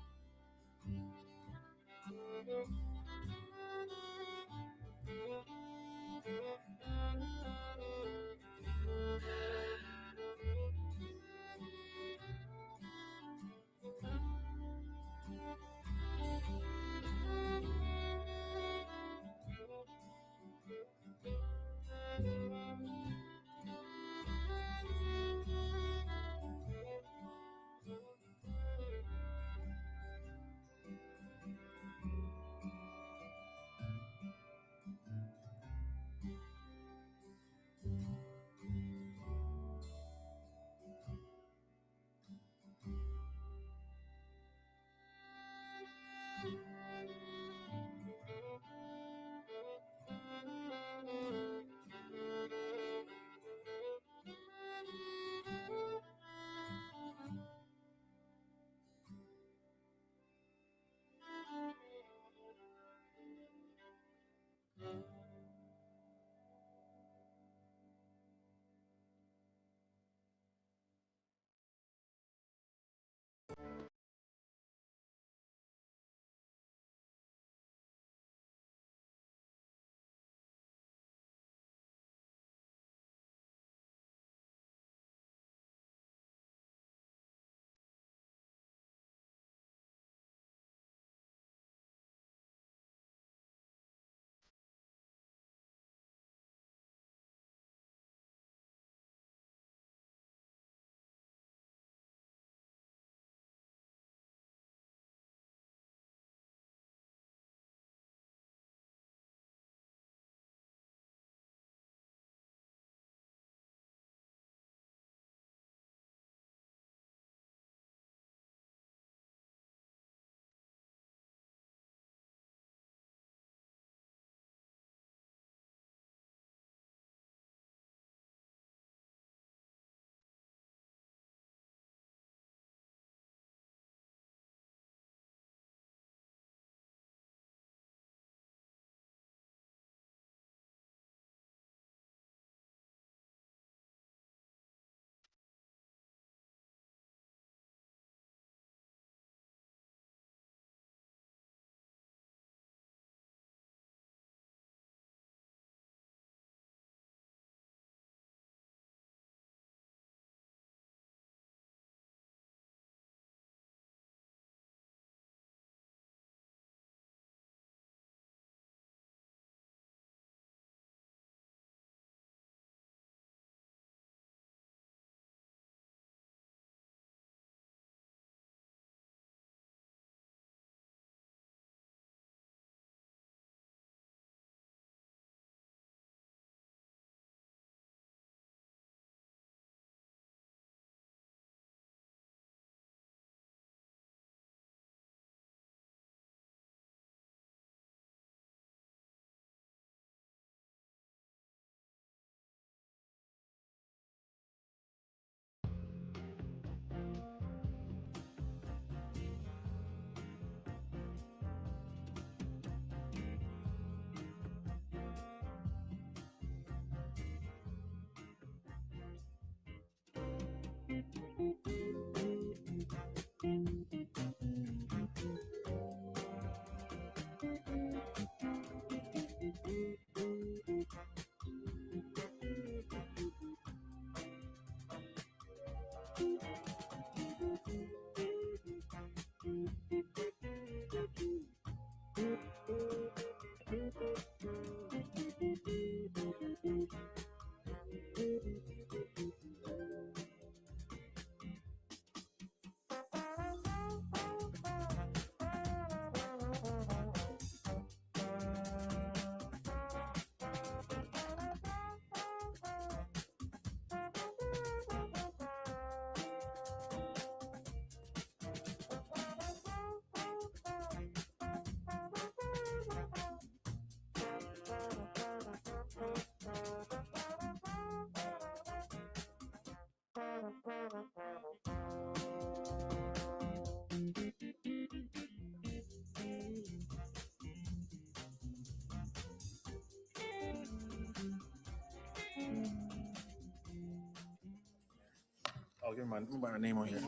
get my name on here.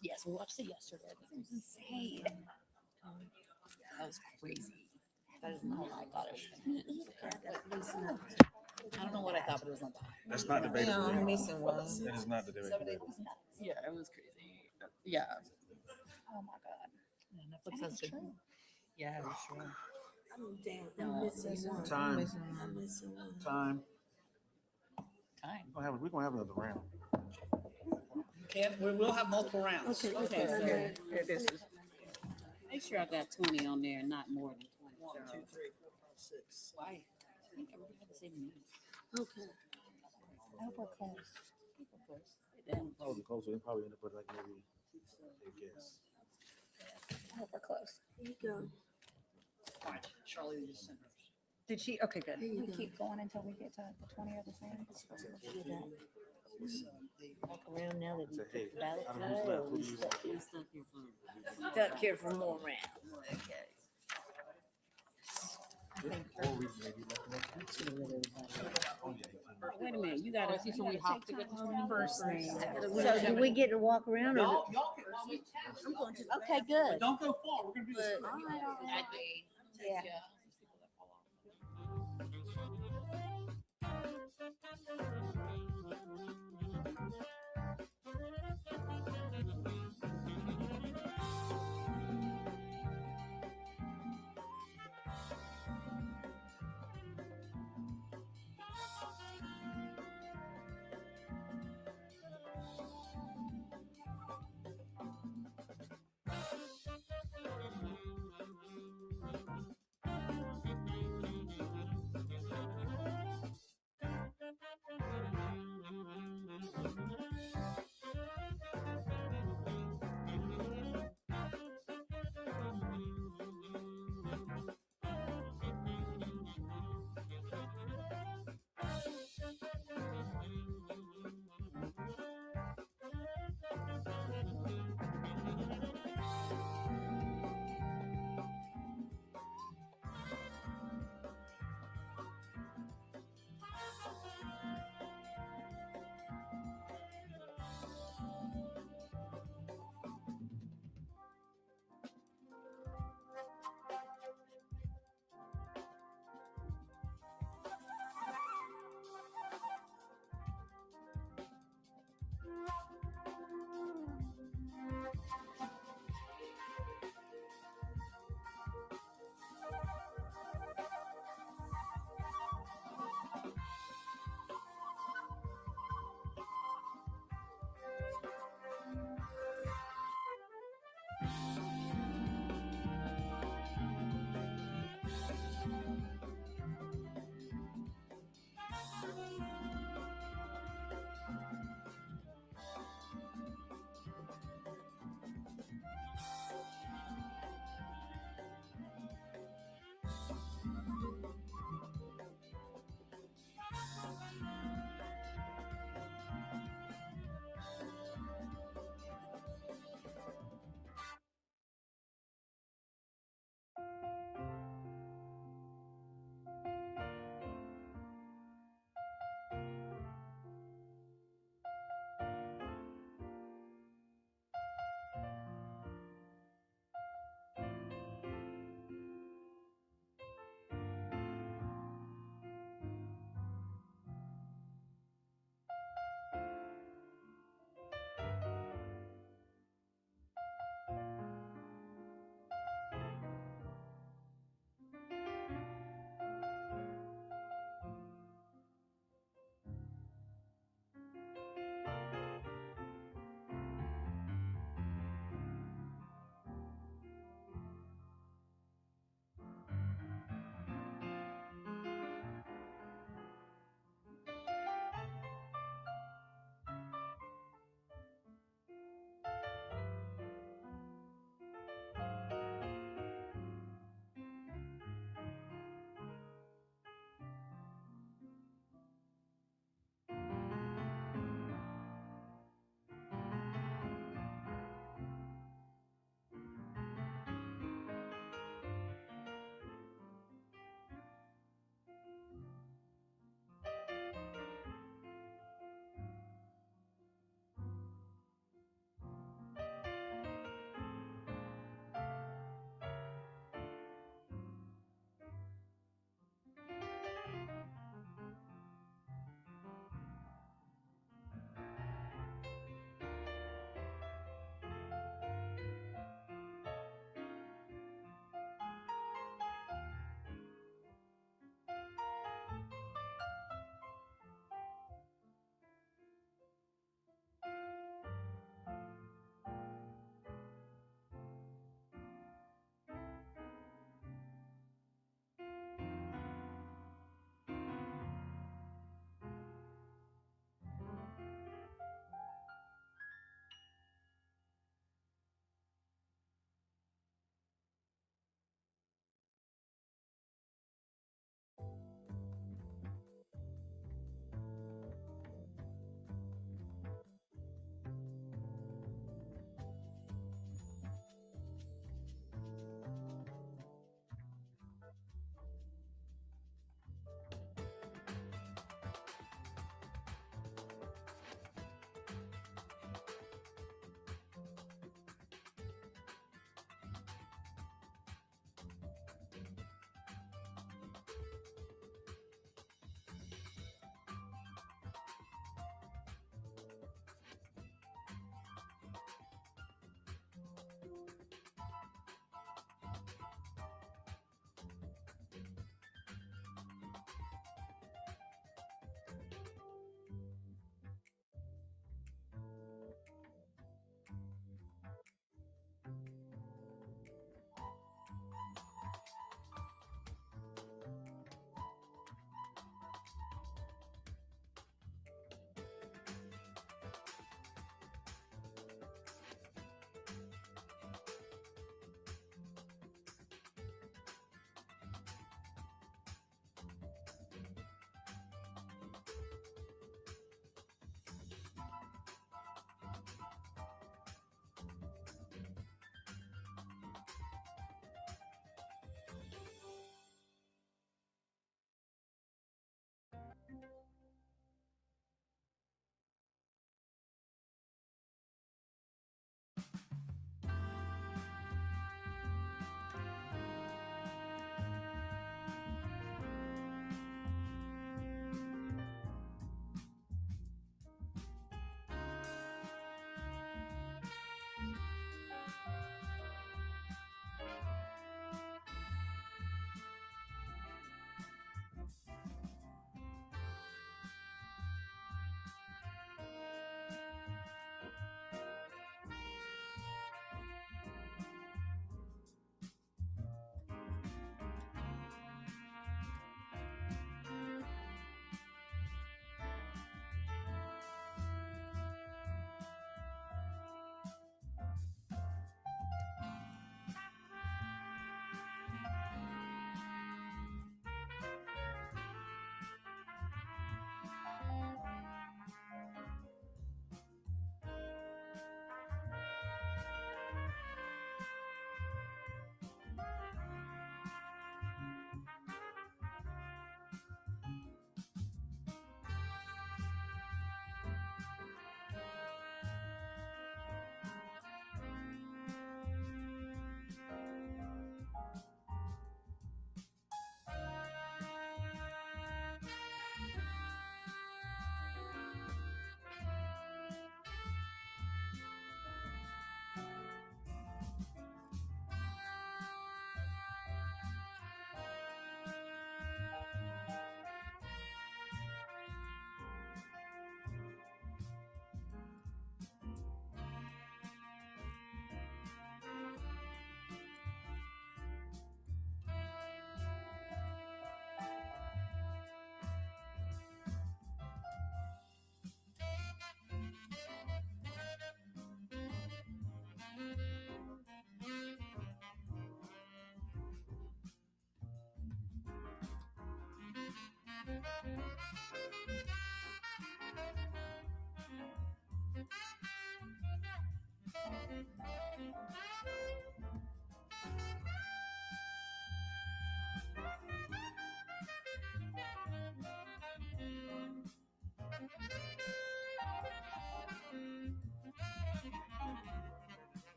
Yes, we watched it yesterday. It was insane. That was crazy. That is not what I thought it was gonna be. I don't know what I thought, but it was not that. That's not debatable. Yeah, I'm missing one. That is not debatable. Yeah, it was crazy. Yeah. Oh my God. Netflix has good. Yeah, it was true. I'm down, I'm missing one. Time. I'm missing one. Time. Time. We're gonna have another round. We'll have multiple rounds. Okay, Okay, so okay. here this is. Make sure I got 20 on there, not more than 20. 1, 2, 3, 4, 5, 6. Why? I think everybody had the same name. Okay. I hope we're close. Probably closer. They probably end up with like maybe a guess. I hope we're close. Here you go. Fine. Charlie just sent hers. Did she? Okay, good. Here you We go. keep going until we get to the 20 or the same. Walk around now that we Say, hey, took the ballot. out of who's left, who do you want? Who's stuck here for? Stuck here for more rounds. Okay. Or we maybe let them Oh, yeah. Wait a minute, you gotta, see, so we have to get to first name. So do we get to walk around or? Y'all can, while we I'm going to the Okay, but good. don't go far. We're gonna do this. Yeah.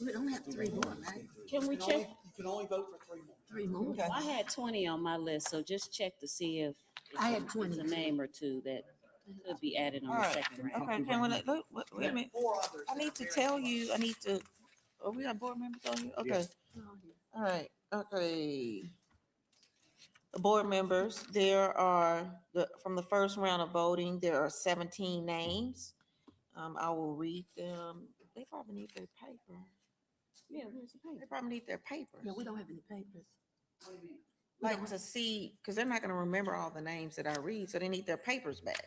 We don't have three more, right? Can we check? You can only vote for three more. Three more. I had 20 on my list, so just check to see if I had it's 20 a too. name or two that could be added on All the right, second round. okay, can we, wait a minute. Four others. I need to tell you, oh, we got board members on here? Okay. All right, okay. The board members, there are, from the first round of voting, there are 17 names. I will read them. They probably need their paper. Yeah, where's the paper? They probably need their papers. No, we don't have any papers. Like to see, because they're not gonna remember all the names that I read, so they need their papers back.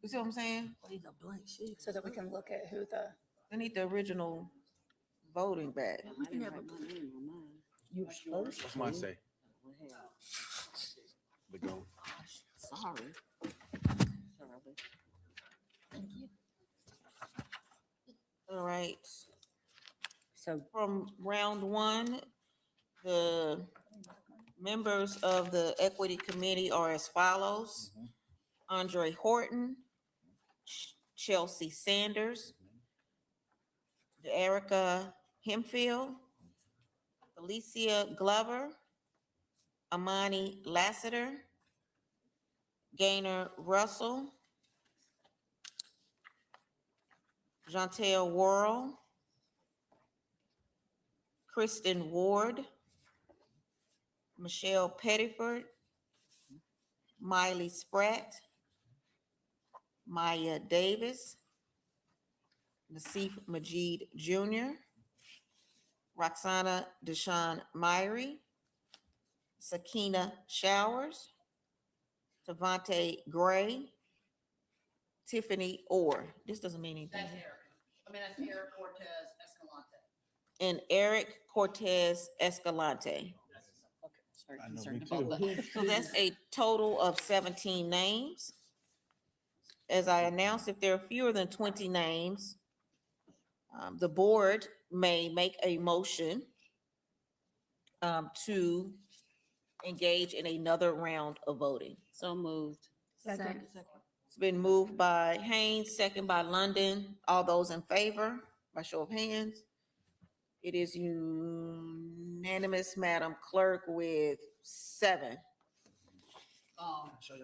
You see what I'm saying? These are blank sheets. So that we can look at who the. They need the original voting back. I didn't write my name on mine. You're supposed What's mine say? Well, hell, The goal. sorry. Sorry. All right, So from round one, the members of the equity committee are as follows. Andre Horton, Chelsea Sanders, Erica Hempfield, Felicia Glover, Amani Lassiter, Gaynor Russell, Jantel Worrell, Kristen Ward, Michelle Pettiford, Miley Spratt, Maya Davis, Nasif Majid Jr., Roxana Deshawn Myrie, Sakina Showers, Tavante Gray, Tiffany Orr. This doesn't mean anything. That's Eric. That's Eric Cortez Escalante. And Eric Cortez Escalante. Very I know, concerned me about too. that. So that's a total of 17 names. As I announced, if there are fewer than 20 names, the board may make a motion to engage in another round of voting. So moved. Second. It's been moved by Haynes, second by London. All those in favor, by show of hands. It is unanimous, Madam Clerk, with 7. So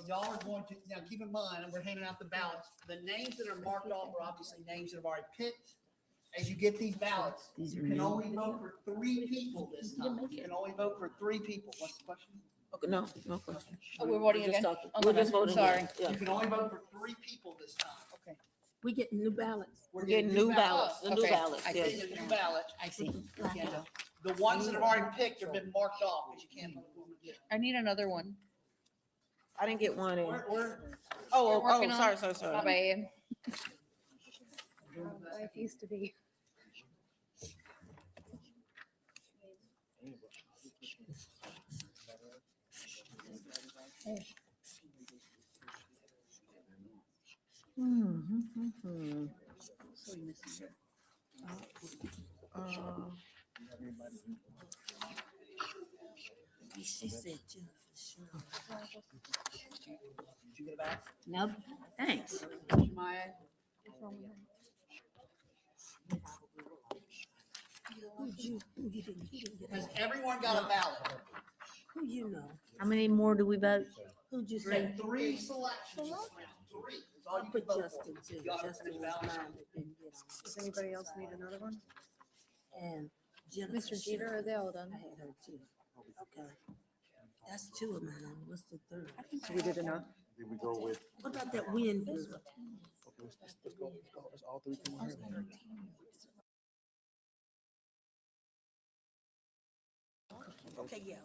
y'all are going to, now keep in mind, and we're handing out the ballots, the names that are marked off are obviously names that have already picked. As you get these ballots, you can only vote for 3 people this time. You can only vote for 3 people. What's the question? Okay, no question. Oh, we're voting We're just again? talking. Oh, We're my just bad. voting Sorry. again. Yeah. You can only vote for 3 people this time. Okay. We get new ballots. We're Getting new ballots, the new Okay. ballots, I yes. Getting a new ballot. I see. Yeah. The ones that have already picked have been marked off, because you can't vote for them again. I need another one. I didn't get one in. We're Oh, We're working on sorry. My bad. Life used to be. She said, Jennifer, sure. Did you get it back? Nope, thanks. Maya? Who you didn't get? Has everyone got a ballot? Who you know? How many more do we vote? Who'd you We have say? 3 selections. 3. That's all I you put can vote Justin for. too. You gotta Justin finish was balloting. mine that didn't get on. Does anybody else need another one? And Jennifer. Mr. Jeter, are they all done? I had her too. Okay. That's 2 of mine. What's the third? So we did enough? Then we go with. What about that wind blue? Let's all 3 come on here. Okay, yeah.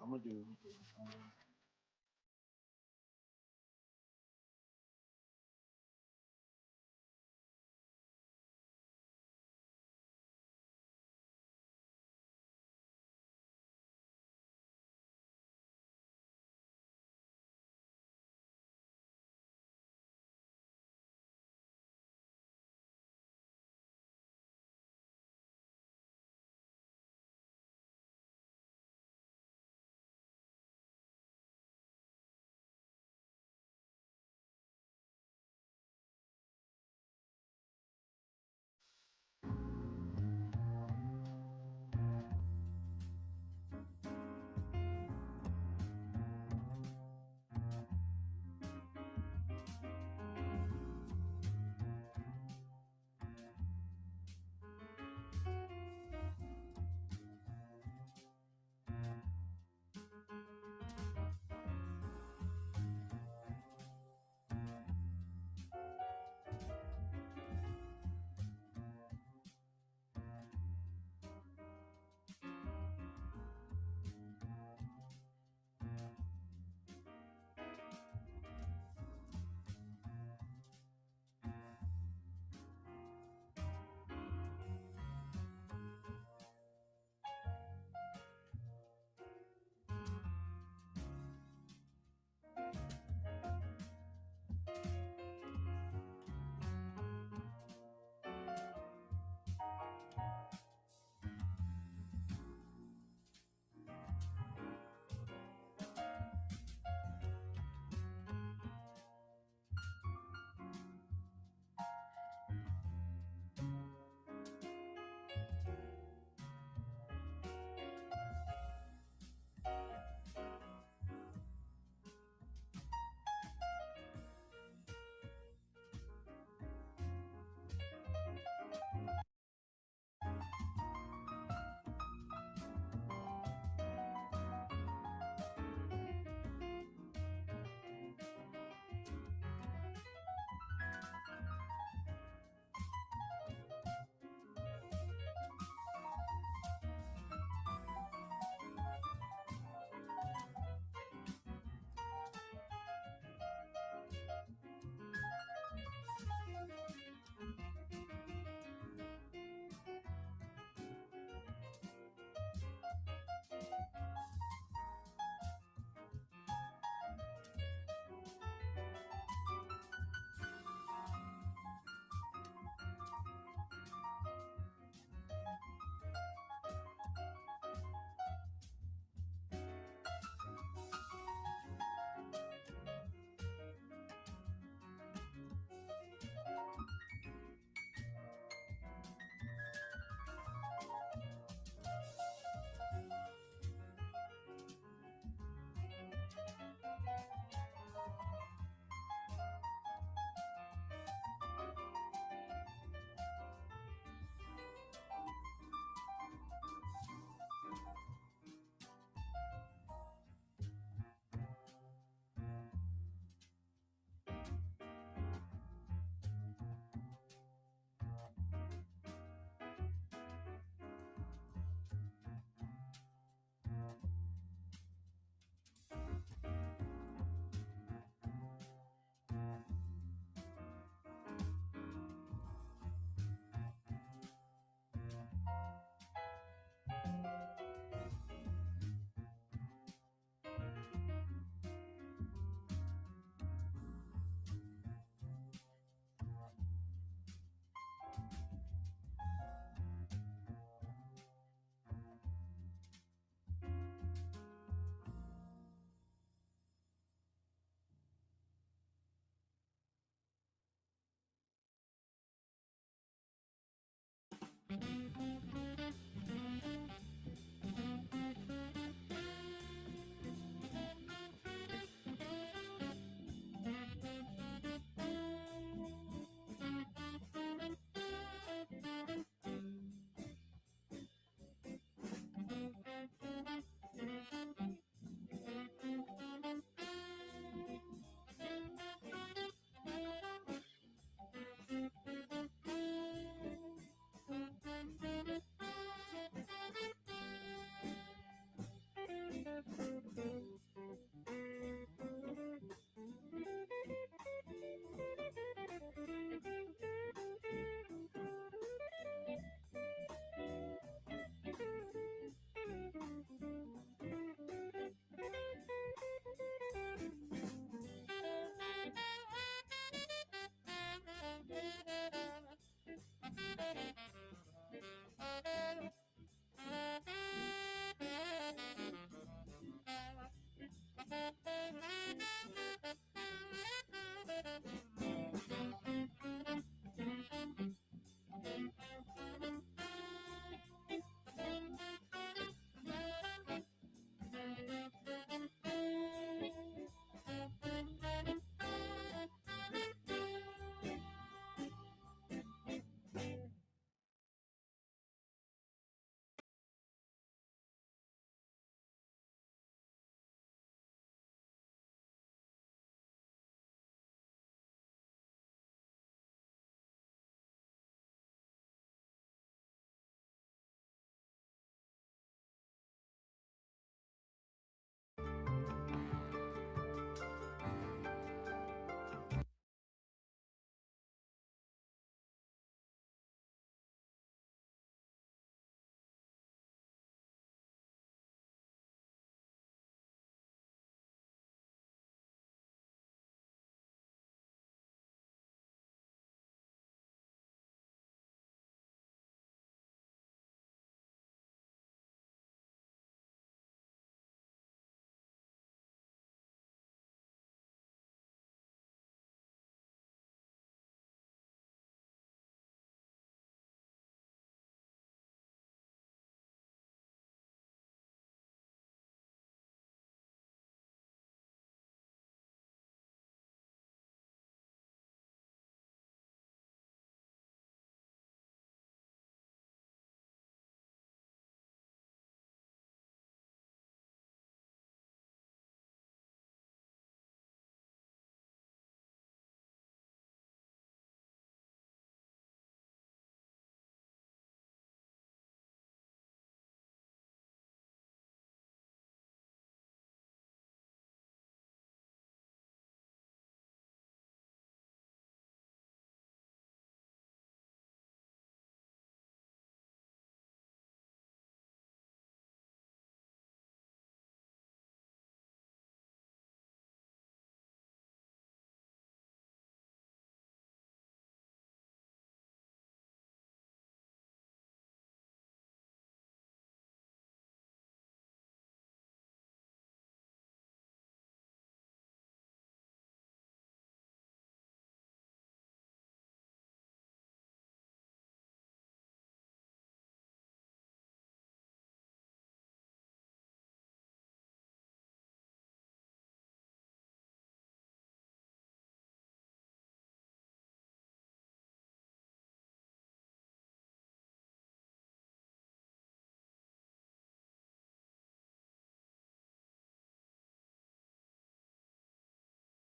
I'm gonna do.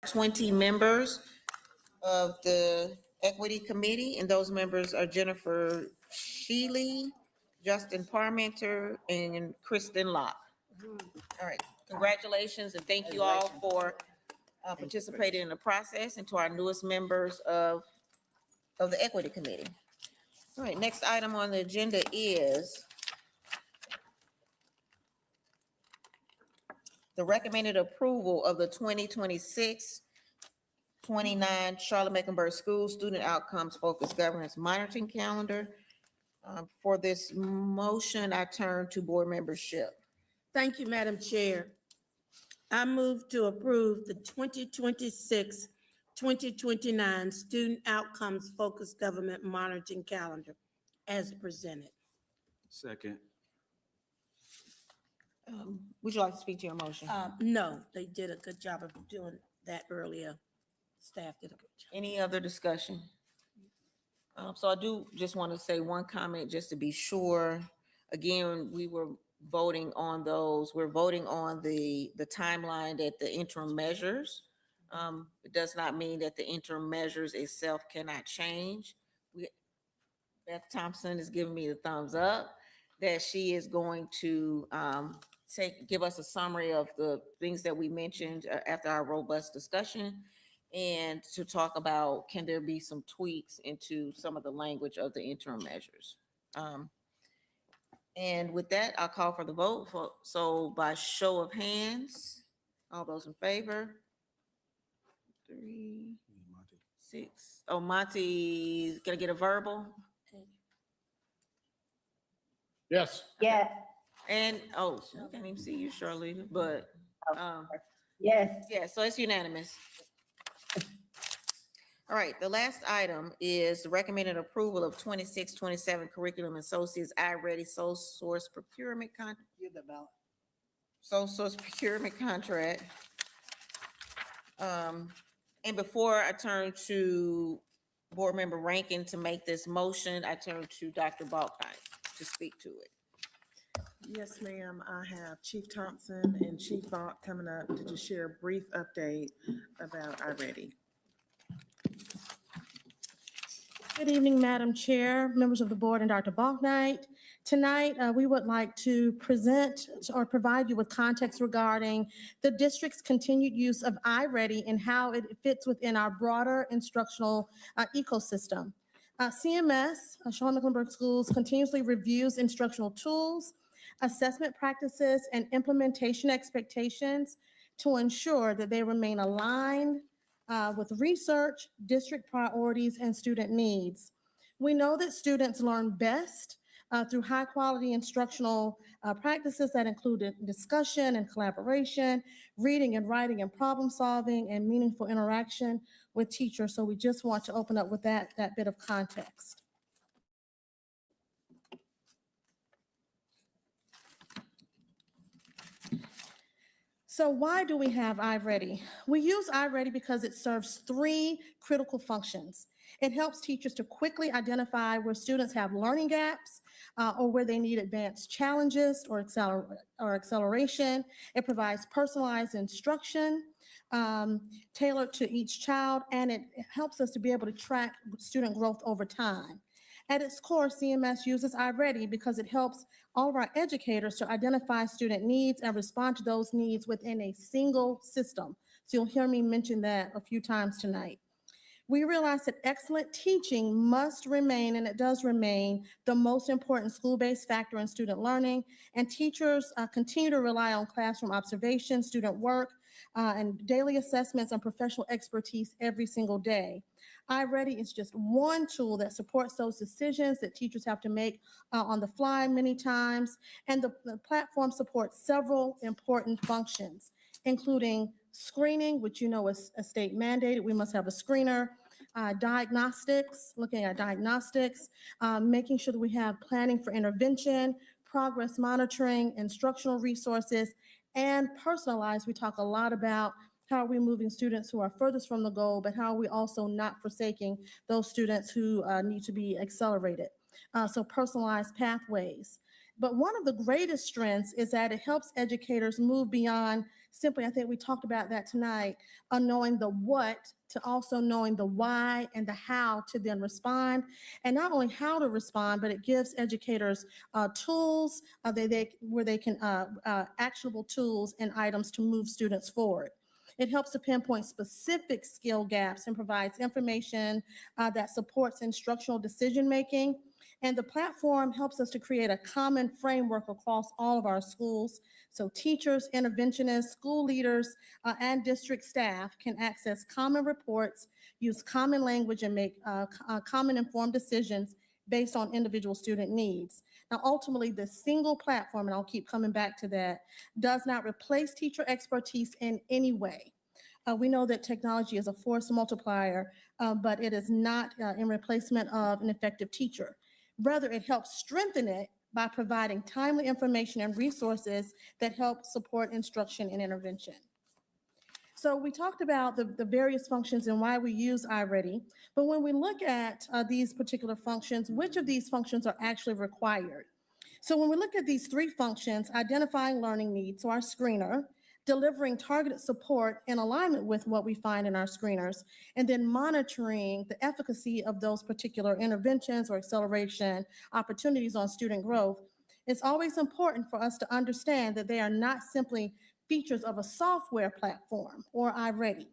20 members of the Equity Committee, and those members are Jennifer Shealy, Justin Parmenter, and Kristen Locke. All right, congratulations, and thank you all for participating in the process, and to our newest members of the Equity Committee. All right, next item on the agenda is the recommended approval of the 2026-29 Charlotte-Mecklenburg School Student Outcomes Focused Governance Monitoring Calendar. For this motion, I turn to board membership. Thank you, Madam Chair. I move to approve the 2026-2029 Student Outcomes Focused Government Monitoring Calendar as presented. Second. Would you like to speak to your motion? No, they did a good job of doing that earlier. Staff did a good job. Any other discussion? So I do just want to say one comment just to be sure. Again, we were voting on those. We're voting on the timeline that the interim measures. It does not mean that the interim measures itself cannot change. Beth Thompson is giving me the thumbs up that she is going to give us a summary of the things that we mentioned after our robust discussion, and to talk about, can there be some tweaks into some of the language of the interim measures. And with that, I'll call for the vote. So by show of hands, all those in favor? 3, 6. Oh, Monty's gonna get a verbal? Yes. Yes. And, oh, I can't even see you, Charlene, but, Yes. yeah, so it's unanimous. All right, the last item is the recommended approval of 26-27 Curriculum Associates iReady Sole Source Procurement Sole Source Procurement Contract. And before I turn to Board Member Rankin to make this motion, I turn to Dr. Balknight to speak to it. Yes, ma'am. I have Chief Thompson and Chief Bach coming up to just share a brief update about iReady. Good evening, Madam Chair, members of the board, and Dr. Balknight. Tonight, we would like to present or provide you with context regarding the district's continued use of iReady and how it fits within our broader instructional ecosystem. CMS, Charlotte-Mecklenburg Schools, continuously reviews instructional tools, assessment practices, and implementation expectations to ensure that they remain aligned with research, district priorities, and student needs. We know that students learn best through high-quality instructional practices that include discussion and collaboration, reading and writing and problem-solving, and meaningful interaction with teachers. So we just want to open up with that bit of context. So why do we have iReady? We use iReady because it serves 3 critical functions. It helps teachers to quickly identify where students have learning gaps or where they need advanced challenges or acceleration. It provides personalized instruction tailored to each child, and it helps us to be able to track student growth over time. At its core, CMS uses iReady because it helps all of our educators to identify student needs and respond to those needs within a single system. So you'll hear me mention that a few times tonight. We realize that excellent teaching must remain, and it does remain, the most important school-based factor in student learning, and teachers continue to rely on classroom observation, student work, and daily assessments and professional expertise every single day. iReady is just one tool that supports those decisions that teachers have to make on the fly many times, and the platform supports several important functions, including screening, which you know is a state mandated. We must have a screener. Diagnostics, looking at diagnostics, making sure that we have planning for intervention, progress monitoring, instructional resources, and personalized. We talk a lot about how are we moving students who are furthest from the goal, but how are we also not forsaking those students who need to be accelerated. So personalized pathways. But one of the greatest strengths is that it helps educators move beyond simply, I think we talked about that tonight, on knowing the what to also knowing the why and the how to then respond. And not only how to respond, but it gives educators tools where they can actionable tools and items to move students forward. It helps to pinpoint specific skill gaps and provides information that supports instructional decision-making. And the platform helps us to create a common framework across all of our schools. So teachers, interventionists, school leaders, and district staff can access common reports, use common language, and make common informed decisions based on individual student needs. Now, ultimately, the single platform, and I'll keep coming back to that, does not replace teacher expertise in any way. We know that technology is a force multiplier, but it is not in replacement of an effective teacher. Rather, it helps strengthen it by providing timely information and resources that help support instruction and intervention. So we talked about the various functions and why we use iReady, but when we look at these particular functions, which of these functions are actually required? So when we look at these three functions, identifying learning needs, so our screener, delivering targeted support in alignment with what we find in our screeners, and then monitoring the efficacy of those particular interventions or acceleration opportunities on student growth, it's always important for us to understand that they are not simply features of a software platform or iReady.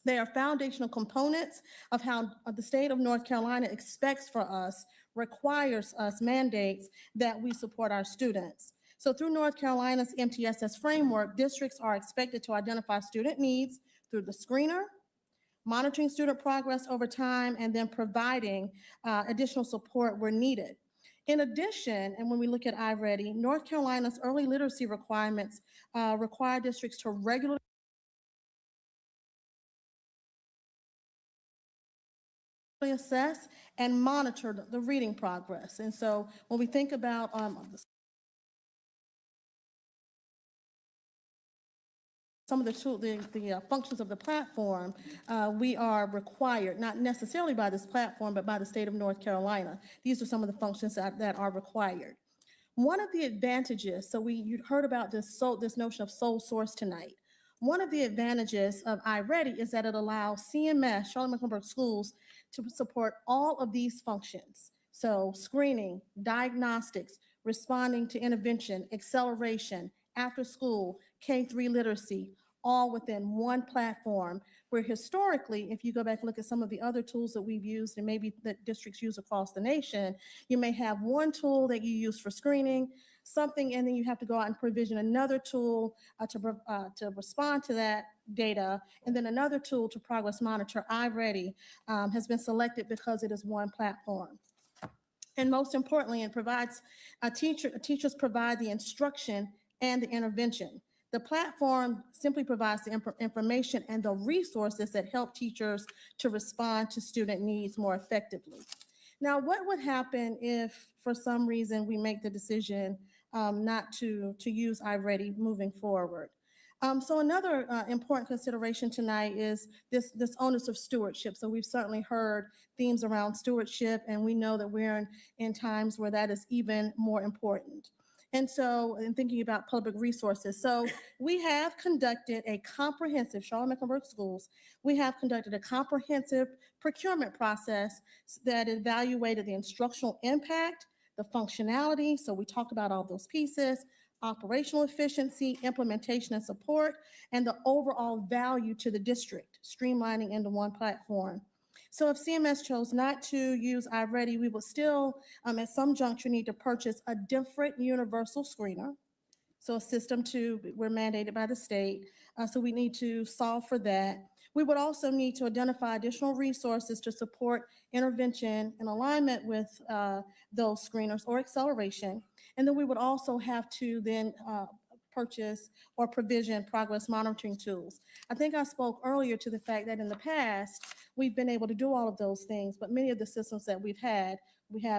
They are foundational components of how the state of North Carolina expects for us, requires us, mandates that we support our students. So through North Carolina's MTSS framework, districts are expected to identify student needs through the screener, monitoring student progress over time, and then providing additional support where needed. In addition, and when we look at iReady, North Carolina's early literacy requirements require districts to regularly assess and monitor the reading progress. And so when we think about some of the functions of the platform, we are required, not necessarily by this platform, but by the state of North Carolina. These are some of the functions that are required. One of the advantages, so you heard about this notion of sole source tonight. One of the advantages of iReady is that it allows CMS, Charlotte-Mecklenburg Schools, to support all of these functions. So screening, diagnostics, responding to intervention, acceleration, after school, K-3 literacy, all within one platform, where historically, if you go back and look at some of the other tools that we've used and maybe that districts use across the nation, you may have one tool that you use for screening, something, and then you have to go out and provision another tool to respond to that data, and then another tool to progress monitor. iReady has been selected because it is one platform. And most importantly, it provides teachers provide the instruction and the intervention. The platform simply provides the information and the resources that help teachers to respond to student needs more effectively. Now, what would happen if, for some reason, we make the decision not to use iReady moving forward? So another important consideration tonight is this onus of stewardship. So we've certainly heard themes around stewardship, and we know that we're in times where that is even more important. And so, in thinking about public resources, so we have conducted a comprehensive, Charlotte-Mecklenburg Schools, we have conducted a comprehensive procurement process that evaluated the instructional impact, the functionality, so we talked about all those pieces, operational efficiency, implementation and support, and the overall value to the district, streamlining into one platform. So if CMS chose not to use iReady, we would still, at some juncture, need to purchase a different universal screener. So a system we're mandated by the state, so we need to solve for that. We would also need to identify additional resources to support intervention in alignment with those screeners or acceleration. And then we would also have to then purchase or provision progress monitoring tools. I think I spoke earlier to the fact that in the past, we've been able to do all of those things, but many of the systems that we had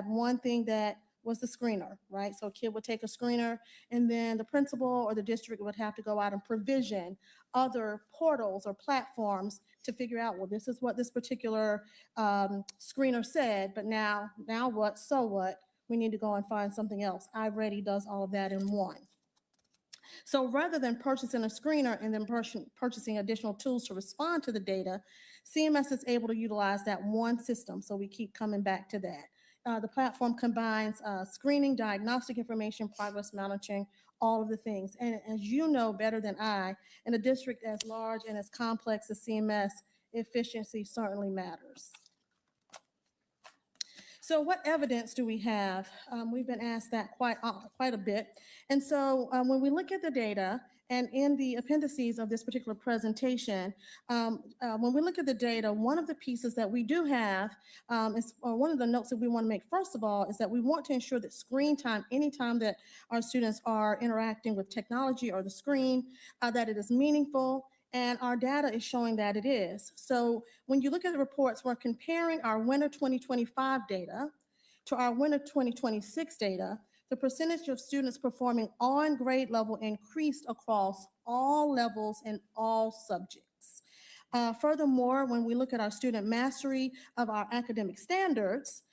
one thing that was the screener, right? So a kid would take a screener, and then the principal or the district would have to go out and provision other portals or platforms to figure out, well, this is what this particular screener said, but now what, so what? We need to go and find something else. iReady does all of that in one. So rather than purchasing a screener and then purchasing additional tools to respond to the data, CMS is able to utilize that one system. So we keep coming back to that. The platform combines screening, diagnostic information, progress monitoring, all of the things. And as you know better than I, in a district as large and as complex as CMS, efficiency certainly matters. So what evidence do we have? We've been asked that quite a bit. And so when we look at the data, and in the appendices of this particular presentation, when we look at the data, one of the pieces that we do have one of the notes that we want to make, first of all, is that we want to ensure that screen time, anytime that our students are interacting with technology or the screen, that it is meaningful. And our data is showing that it is. So when you look at the reports, we're comparing our winter 2025 data to our winter 2026 data. The percentage of students performing on grade level increased across all levels and all subjects. Furthermore, when we look at our student mastery of our academic standards,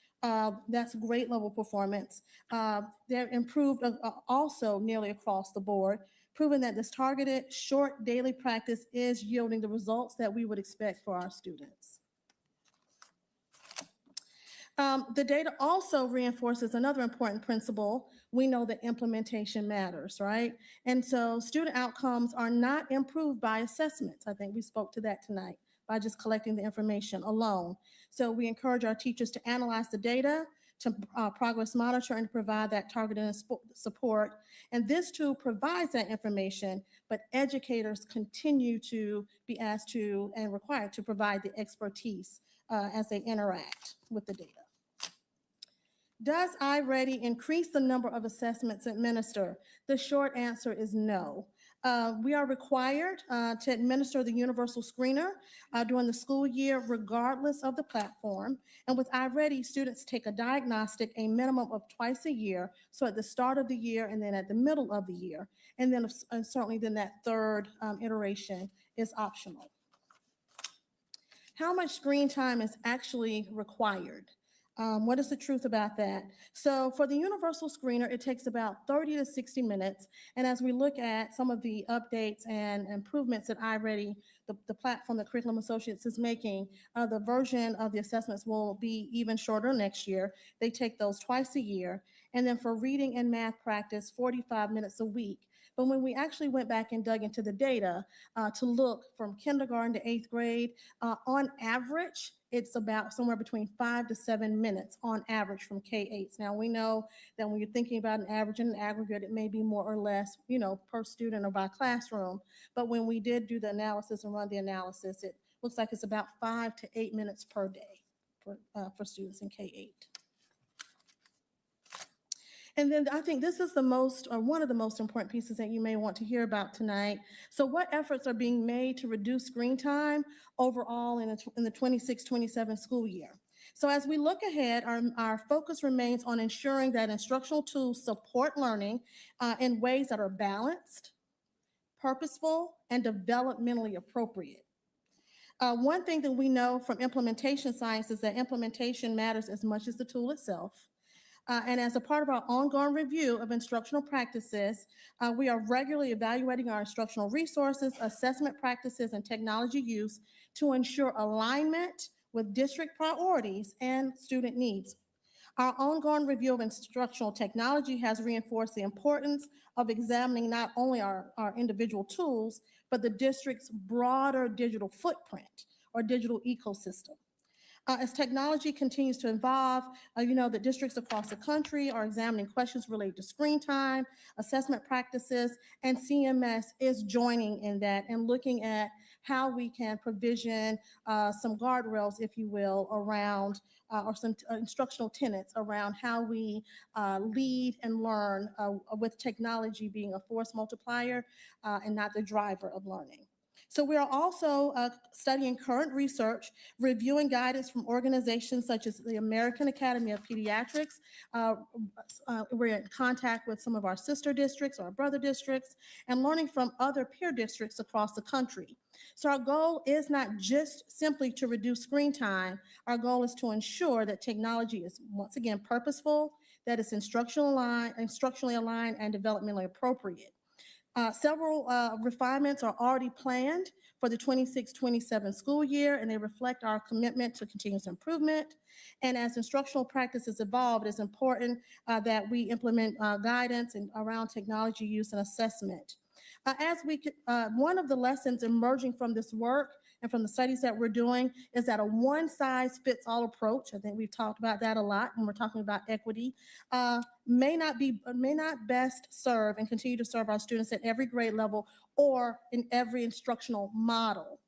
that's grade level performance. They're improved also nearly across the board, proving that this targeted short daily practice is yielding the results that we would expect for our students. The data also reinforces another important principle. We know that implementation matters, right? And so student outcomes are not improved by assessments. I think we spoke to that tonight by just collecting the information alone. So we encourage our teachers to analyze the data, to progress monitor, and provide that targeted support. And this tool provides that information, but educators continue to be asked to and required to provide the expertise as they interact with the data. Does iReady increase the number of assessments administered? The short answer is no. We are required to administer the universal screener during the school year, regardless of the platform. And with iReady, students take a diagnostic a minimum of twice a year. So at the start of the year and then at the middle of the year. And then certainly then that third iteration is optional. How much screen time is actually required? What is the truth about that? So for the universal screener, it takes about 30 to 60 minutes. And as we look at some of the updates and improvements that iReady, the platform that Curriculum Associates is making, the version of the assessments will be even shorter next year. They take those twice a year. And then for reading and math practice, 45 minutes a week. But when we actually went back and dug into the data to look from kindergarten to 8th grade, on average, it's about somewhere between 5 to 7 minutes on average from K-8s. Now we know that when you're thinking about an average and an aggregate, it may be more or less, per student or by classroom. But when we did do the analysis and run the analysis, it looks like it's about 5 to 8 minutes per day for students in K-8. And then I think this is one of the most important pieces that you may want to hear about tonight. So what efforts are being made to reduce screen time overall in the 26-27 school year? So as we look ahead, our focus remains on ensuring that instructional tools support learning in ways that are balanced, purposeful, and developmentally appropriate. One thing that we know from implementation science is that implementation matters as much as the tool itself. And as a part of our ongoing review of instructional practices, we are regularly evaluating our instructional resources, assessment practices, and technology use to ensure alignment with district priorities and student needs. Our ongoing review of instructional technology has reinforced the importance of examining not only our individual tools, but the district's broader digital footprint or digital ecosystem. As technology continues to evolve, the districts across the country are examining questions related to screen time, assessment practices, and CMS is joining in that and looking at how we can provision some guardrails, if you will, around or some instructional tenets around how we lead and learn with technology being a force multiplier and not the driver of learning. So we are also studying current research, reviewing guidance from organizations such as the American Academy of Pediatrics. We're in contact with some of our sister districts, our brother districts, and learning from other peer districts across the country. So our goal is not just simply to reduce screen time. Our goal is to ensure that technology is, once again, purposeful, that it's instructionally aligned, and developmentally appropriate. Several refinements are already planned for the 26-27 school year, and they reflect our commitment to continuous improvement. And as instructional practices evolve, it is important that we implement guidance and around technology use and assessment. One of the lessons emerging from this work and from the studies that we're doing is that a one-size-fits-all approach, I think we've talked about that a lot when we're talking about equity, may not best serve and continue to serve our students at every grade level or in every instructional model.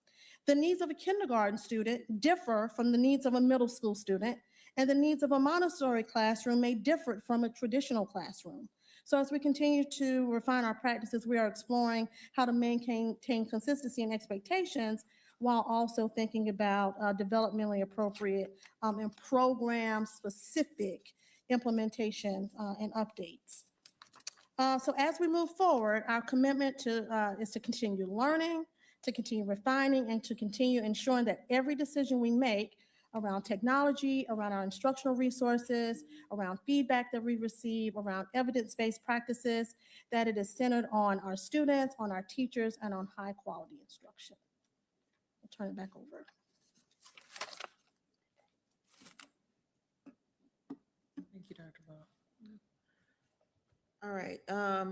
The needs of a kindergarten student differ from the needs of a middle school student, and the needs of a Montessori classroom may differ from a traditional classroom. So as we continue to refine our practices, we are exploring how to maintain consistency and expectations while also thinking about developmentally appropriate and program-specific implementation and updates. So as we move forward, our commitment is to continue learning, to continue refining, and to continue ensuring that every decision we make around technology, around our instructional resources, around feedback that we receive, around evidence-based practices, that it is centered on our students, on our teachers, and on high-quality instruction. I'll turn it back over. Thank you, Dr. Bob. All right. I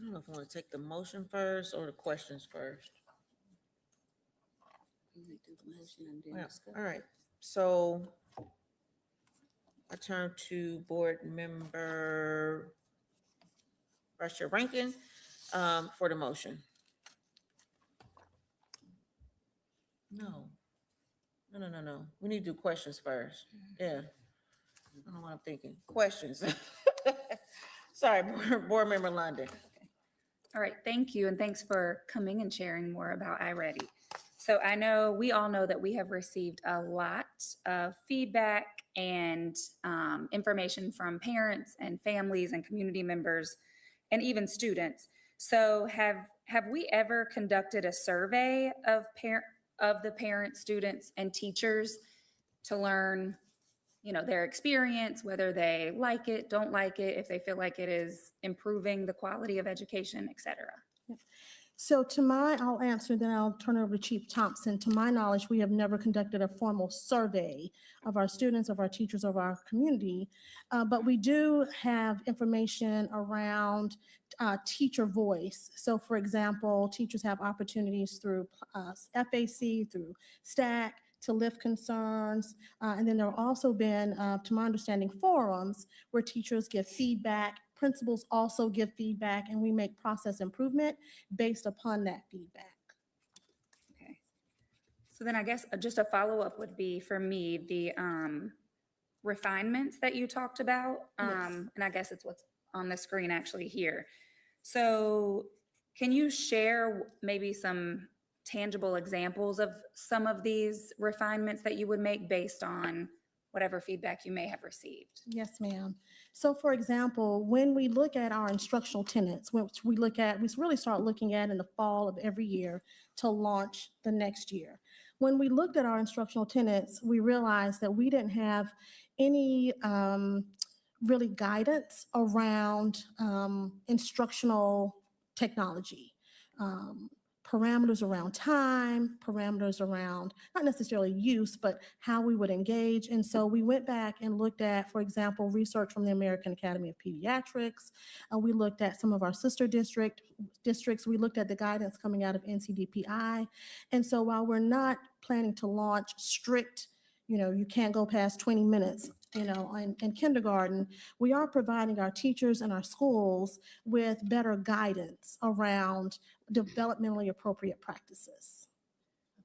don't know if I want to take the motion first or the questions first. Well, all right, so I turn to board member Vice Chair Rankin for the motion. No. We need to do questions first. Yeah. I don't know what I'm thinking. Questions. Sorry, board member London. All right, thank you, and thanks for coming and sharing more about iReady. So I know, we all know that we have received a lot of feedback and information from parents and families and community members and even students. So have we ever conducted a survey of the parents, students, and teachers to learn, their experience, whether they like it, don't like it, if they feel like it is improving the quality of education, et cetera? So I'll answer, then I'll turn it over to Chief Thompson. To my knowledge, we have never conducted a formal survey of our students, of our teachers, of our community, but we do have information around teacher voice. So for example, teachers have opportunities through FAC, through STAC, to lift concerns. And then there have also been, to my understanding, forums where teachers give feedback. Principals also give feedback, and we make process improvement based upon that feedback. Okay. So then I guess just a follow-up would be for me, the refinements that you talked about. And I guess it's what's on the screen actually here. So can you share maybe some tangible examples of some of these refinements that you would make based on whatever feedback you may have received? Yes, ma'am. So for example, when we look at our instructional tenets, which we really start looking at in the fall of every year to launch the next year. When we looked at our instructional tenets, we realized that we didn't have any really guidance around instructional technology. Parameters around time, parameters around not necessarily use, but how we would engage. And so we went back and looked at, for example, research from the American Academy of Pediatrics. We looked at some of our sister districts. We looked at the guidance coming out of NCDPI. And so while we're not planning to launch strict, you can't go past 20 minutes, in kindergarten, we are providing our teachers and our schools with better guidance around developmentally appropriate practices.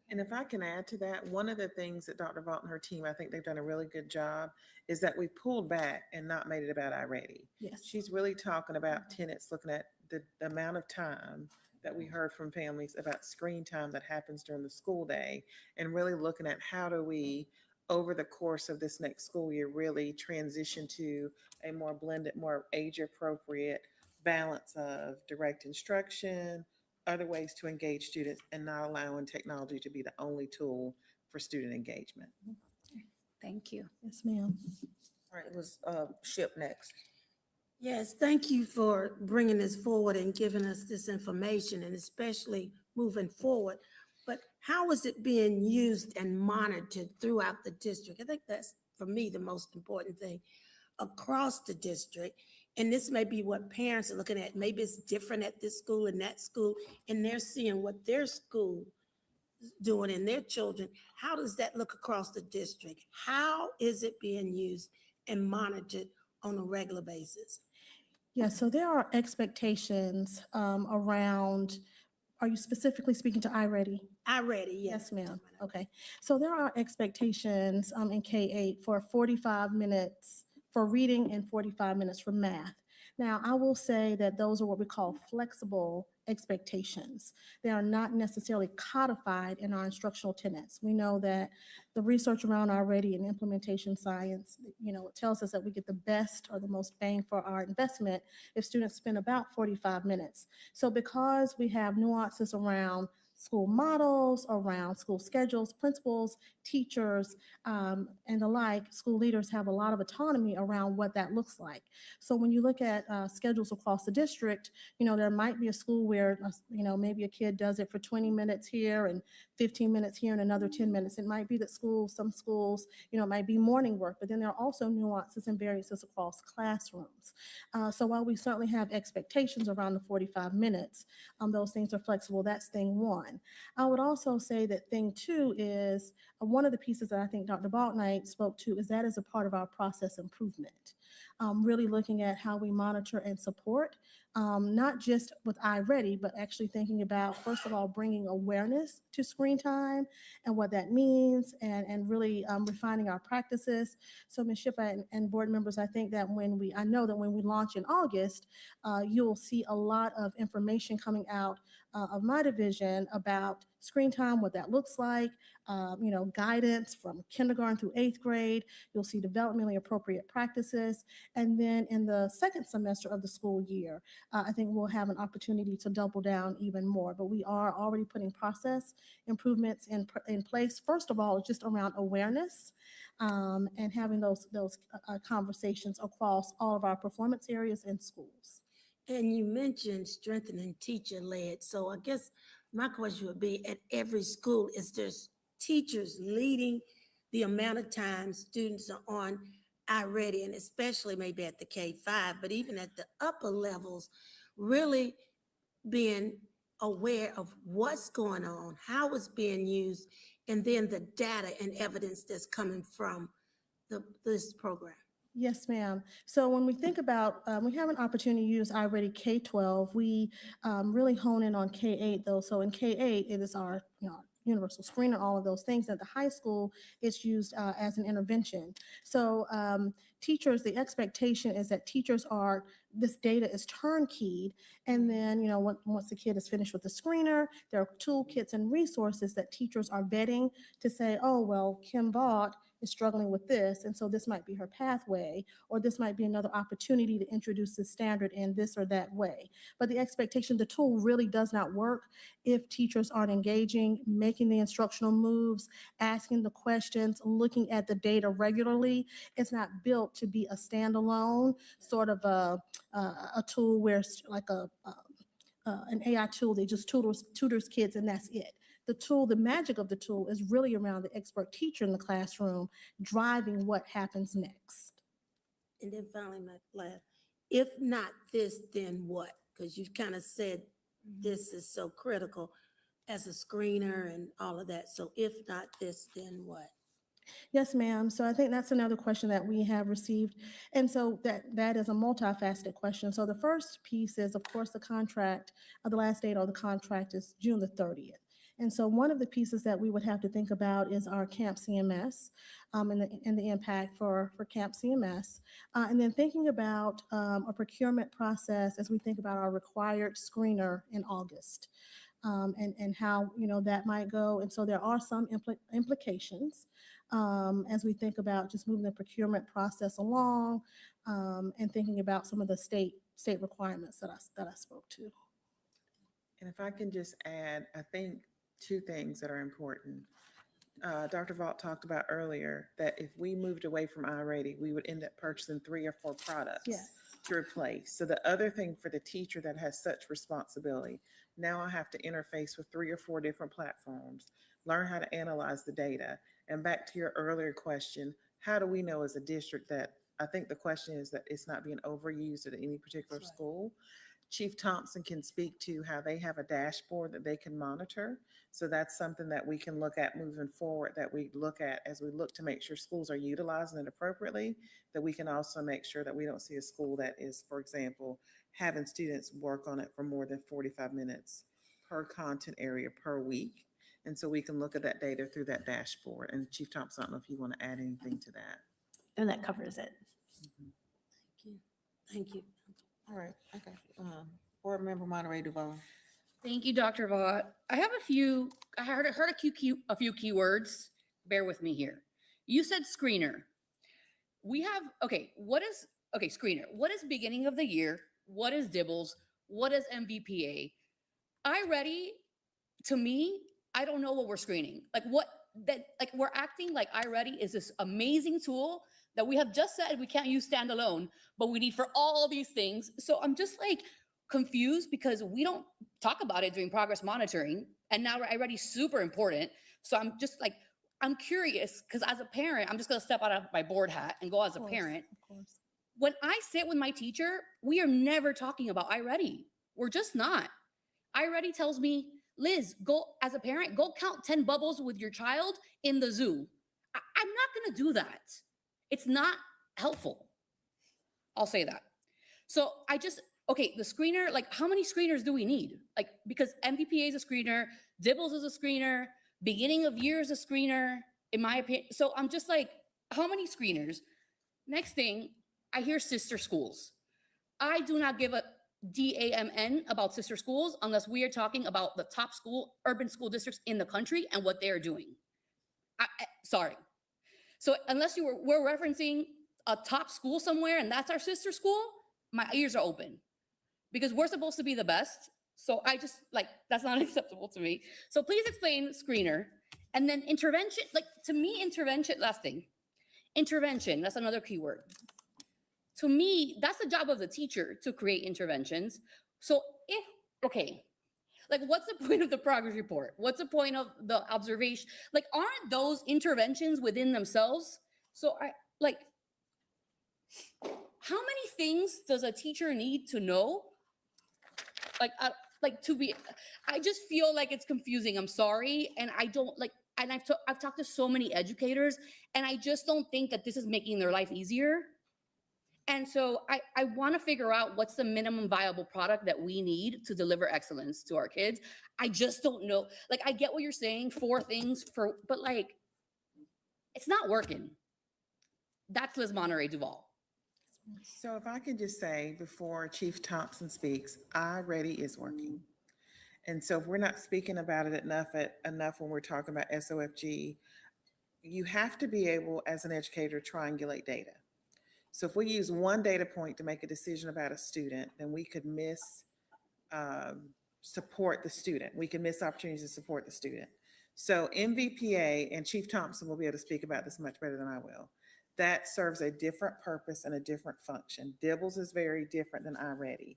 And if I can add to that, one of the things that Dr. Vaught and her team, I think they've done a really good job, is that we pulled back and not made it about iReady. Yes. She's really talking about tenets, looking at the amount of time that we heard from families about screen time that happens during the school day, and really looking at how do we, over the course of this next school year, really transition to a more blended, more age-appropriate balance of direct instruction, other ways to engage students, and not allowing technology to be the only tool for student engagement. Thank you. Yes, ma'am. All right, it was Ship next. Yes, thank you for bringing this forward and giving us this information, and especially moving forward. But how is it being used and monitored throughout the district? I think that's, for me, the most important thing, across the district. And this may be what parents are looking at. Maybe it's different at this school and that school, and they're seeing what their school is doing in their children. How does that look across the district? How is it being used and monitored on a regular basis? Yeah, so there are expectations around, are you specifically speaking to iReady? iReady, yes. Yes, ma'am. Okay. So there are expectations in K-8 for 45 minutes for reading and 45 minutes for math. Now, I will say that those are what we call flexible expectations. They are not necessarily codified in our instructional tenets. We know that the research around iReady and implementation science, it tells us that we get the best or the most bang for our investment if students spend about 45 minutes. So because we have nuances around school models, around school schedules, principals, teachers, and the like, school leaders have a lot of autonomy around what that looks like. So when you look at schedules across the district, there might be a school where, maybe a kid does it for 20 minutes here and 15 minutes here and another 10 minutes. It might be that some schools, it might be morning work, but then there are also nuances and variances across classrooms. So while we certainly have expectations around the 45 minutes, those things are flexible. That's thing one. I would also say that thing two is one of the pieces that I think Dr. Balknight spoke to is that as a part of our process improvement. Really looking at how we monitor and support, not just with iReady, but actually thinking about, first of all, bringing awareness to screen time and what that means, and really refining our practices. So Ms. Shippa and board members, I think that I know that when we launch in August, you'll see a lot of information coming out of my division about screen time, what that looks like, guidance from kindergarten through 8th grade. You'll see developmentally appropriate practices. And then in the second semester of the school year, I think we'll have an opportunity to double down even more. But we are already putting process improvements in place. First of all, just around awareness and having those conversations across all of our performance areas in schools. And you mentioned strengthening teacher-led. So I guess my question would be, at every school, is there teachers leading the amount of time students are on iReady, and especially maybe at the K-5, but even at the upper levels, really being aware of what's going on, how it's being used, and then the data and evidence that's coming from this program? Yes, ma'am. So when we think about, we have an opportunity to use iReady K-12. We really hone in on K-8 though. So in K-8, it is our universal screen and all of those things. At the high school, it's used as an intervention. So teachers, the expectation is that teachers this data is turnkeyed. And then, once the kid is finished with the screener, there are toolkits and resources that teachers are vetting to say, oh, well, Kim Vaught is struggling with this, and so this might be her pathway, or this might be another opportunity to introduce the standard in this or that way. But the expectation, the tool really does not work if teachers aren't engaging, making the instructional moves, asking the questions, looking at the data regularly. It's not built to be a standalone sort of a tool where it's like an AI tool that just tutors kids and that's it. The magic of the tool is really around the expert teacher in the classroom driving what happens next. And then finally, my last, if not this, then what? Because you've kind of said this is so critical as a screener and all of that. So if not this, then what? Yes, ma'am. So I think that's another question that we have received. And so that is a multifaceted question. So the first piece is, of course, the contract, the last date on the contract is June the 30th. And so one of the pieces that we would have to think about is our Camp CMS and the impact for Camp CMS. And then thinking about a procurement process as we think about our required screener in August. And how that might go. And so there are some implications as we think about just moving the procurement process along and thinking about some of the state requirements that I spoke to. And if I can just add, I think two things that are important. Dr. Vaught talked about earlier that if we moved away from iReady, we would end up purchasing 3 or 4 products. Yes. to replace. So the other thing for the teacher that has such responsibility, now I have to interface with 3 or 4 different platforms, learn how to analyze the data. And back to your earlier question, how do we know as a district that, I think the question is that it's not being overused at any particular school? Chief Thompson can speak to how they have a dashboard that they can monitor. So that's something that we can look at moving forward, that we look at as we look to make sure schools are utilizing it appropriately, that we can also make sure that we don't see a school that is, for example, having students work on it for more than 45 minutes per content area per week. And so we can look at that data through that dashboard. And Chief Thompson, I don't know if you want to add anything to that. And that covers it. Thank you. All right, okay. Board Member Monterey Duval. Thank you, Dr. Vaught. I have I heard a few keywords. Bear with me here. You said screener. We have, screener. What is beginning of the year? What is DIBELS? What is MVPA? iReady, to me, I don't know what we're screening. We're acting like iReady is this amazing tool that we have just said we can't use standalone, but we need for all these things. So I'm just like confused because we don't talk about it during progress monitoring. And now iReady is super important. So I'm just like, I'm curious because as a parent, I'm just gonna step out of my board hat and go as a parent. Of course. When I sit with my teacher, we are never talking about iReady. We're just not. iReady tells me, Liz, go as a parent, go count 10 bubbles with your child in the zoo. I'm not gonna do that. It's not helpful. I'll say that. So the screener, like how many screeners do we need? Like, because MVPA is a screener, DIBELS is a screener, beginning of year is a screener, in my opinion. So I'm just like, how many screeners? Next thing, I hear sister schools. I do not give a DAMN about sister schools unless we are talking about the top urban school districts in the country and what they are doing. Sorry. So unless we're referencing a top school somewhere and that's our sister school, my ears are open because we're supposed to be the best. So I just that's not acceptable to me. So please explain screener. And then intervention, to me, intervention, last thing. Intervention, that's another keyword. To me, that's the job of the teacher to create interventions. So what's the point of the progress report? What's the point of the observation? Aren't those interventions within themselves? So how many things does a teacher need to know? I just feel like it's confusing. I'm sorry. And I don't and I've talked to so many educators and I just don't think that this is making their life easier. And so I want to figure out what's the minimum viable product that we need to deliver excellence to our kids. I just don't know. I get what you're saying, 4 things but it's not working. That's Liz Monterey Duval. So if I could just say before Chief Thompson speaks, iReady is working. And so if we're not speaking about it enough when we're talking about SOFG, you have to be able as an educator to triangulate data. So if we use one data point to make a decision about a student, then we could support the student. We can miss opportunities to support the student. So MVPA, and Chief Thompson will be able to speak about this much better than I will, that serves a different purpose and a different function. DIBELS is very different than iReady.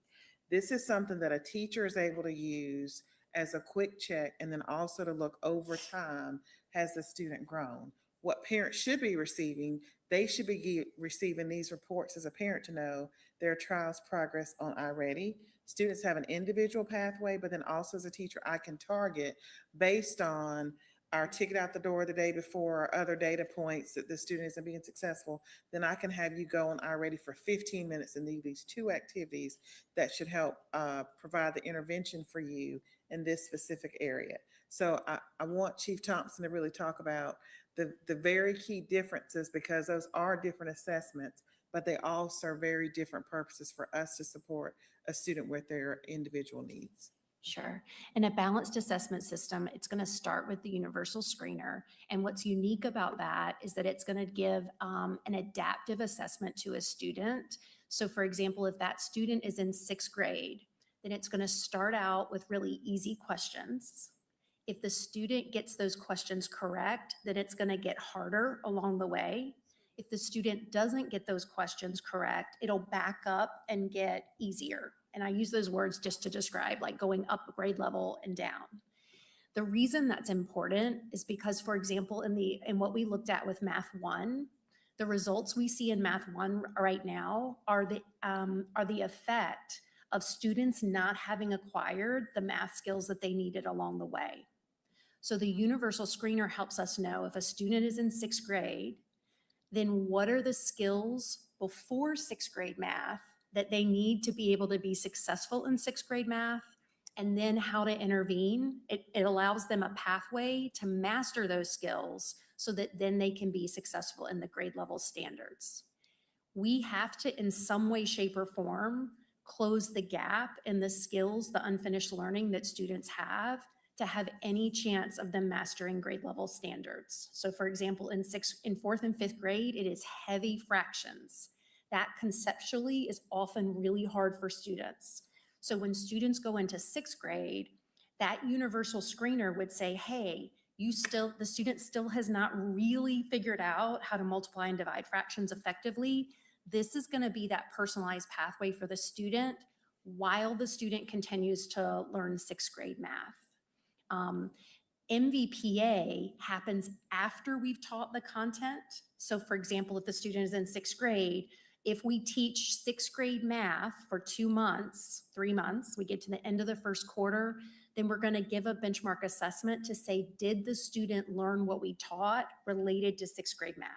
This is something that a teacher is able to use as a quick check and then also to look over time, has the student grown? What parents should be receiving, they should be receiving these reports as a parent to know their trials progress on iReady. Students have an individual pathway, but then also as a teacher, I can target based on our ticket out the door the day before or other data points that the student isn't being successful, then I can have you go on iReady for 15 minutes and do these 2 activities that should help provide the intervention for you in this specific area. So I want Chief Thompson to really talk about the very key differences because those are different assessments, but they all serve very different purposes for us to support a student with their individual needs. Sure. In a balanced assessment system, it's going to start with the universal screener. And what's unique about that is that it's going to give an adaptive assessment to a student. So for example, if that student is in 6th grade, then it's going to start out with really easy questions. If the student gets those questions correct, then it's going to get harder along the way. If the student doesn't get those questions correct, it'll back up and get easier. And I use those words just to describe like going up a grade level and down. The reason that's important is because, for example, in what we looked at with Math 1, the results we see in Math 1 right now are the effect of students not having acquired the math skills that they needed along the way. So the universal screener helps us know if a student is in 6th grade, then what are the skills before 6th grade math that they need to be able to be successful in 6th grade math, and then how to intervene. It allows them a pathway to master those skills so that then they can be successful in the grade level standards. We have to, in some way, shape, or form, close the gap in the skills, the unfinished learning that students have to have any chance of them mastering grade level standards. So for example, in 4th and 5th grade, it is heavy fractions. That conceptually is often really hard for students. So when students go into 6th grade, that universal screener would say, hey, the student still has not really figured out how to multiply and divide fractions effectively. This is going to be that personalized pathway for the student while the student continues to learn 6th grade math. MVPA happens after we've taught the content. So for example, if the student is in 6th grade, if we teach 6th grade math for 2 months, 3 months, we get to the end of the first quarter, then we're going to give a benchmark assessment to say, did the student learn what we taught related to 6th grade math?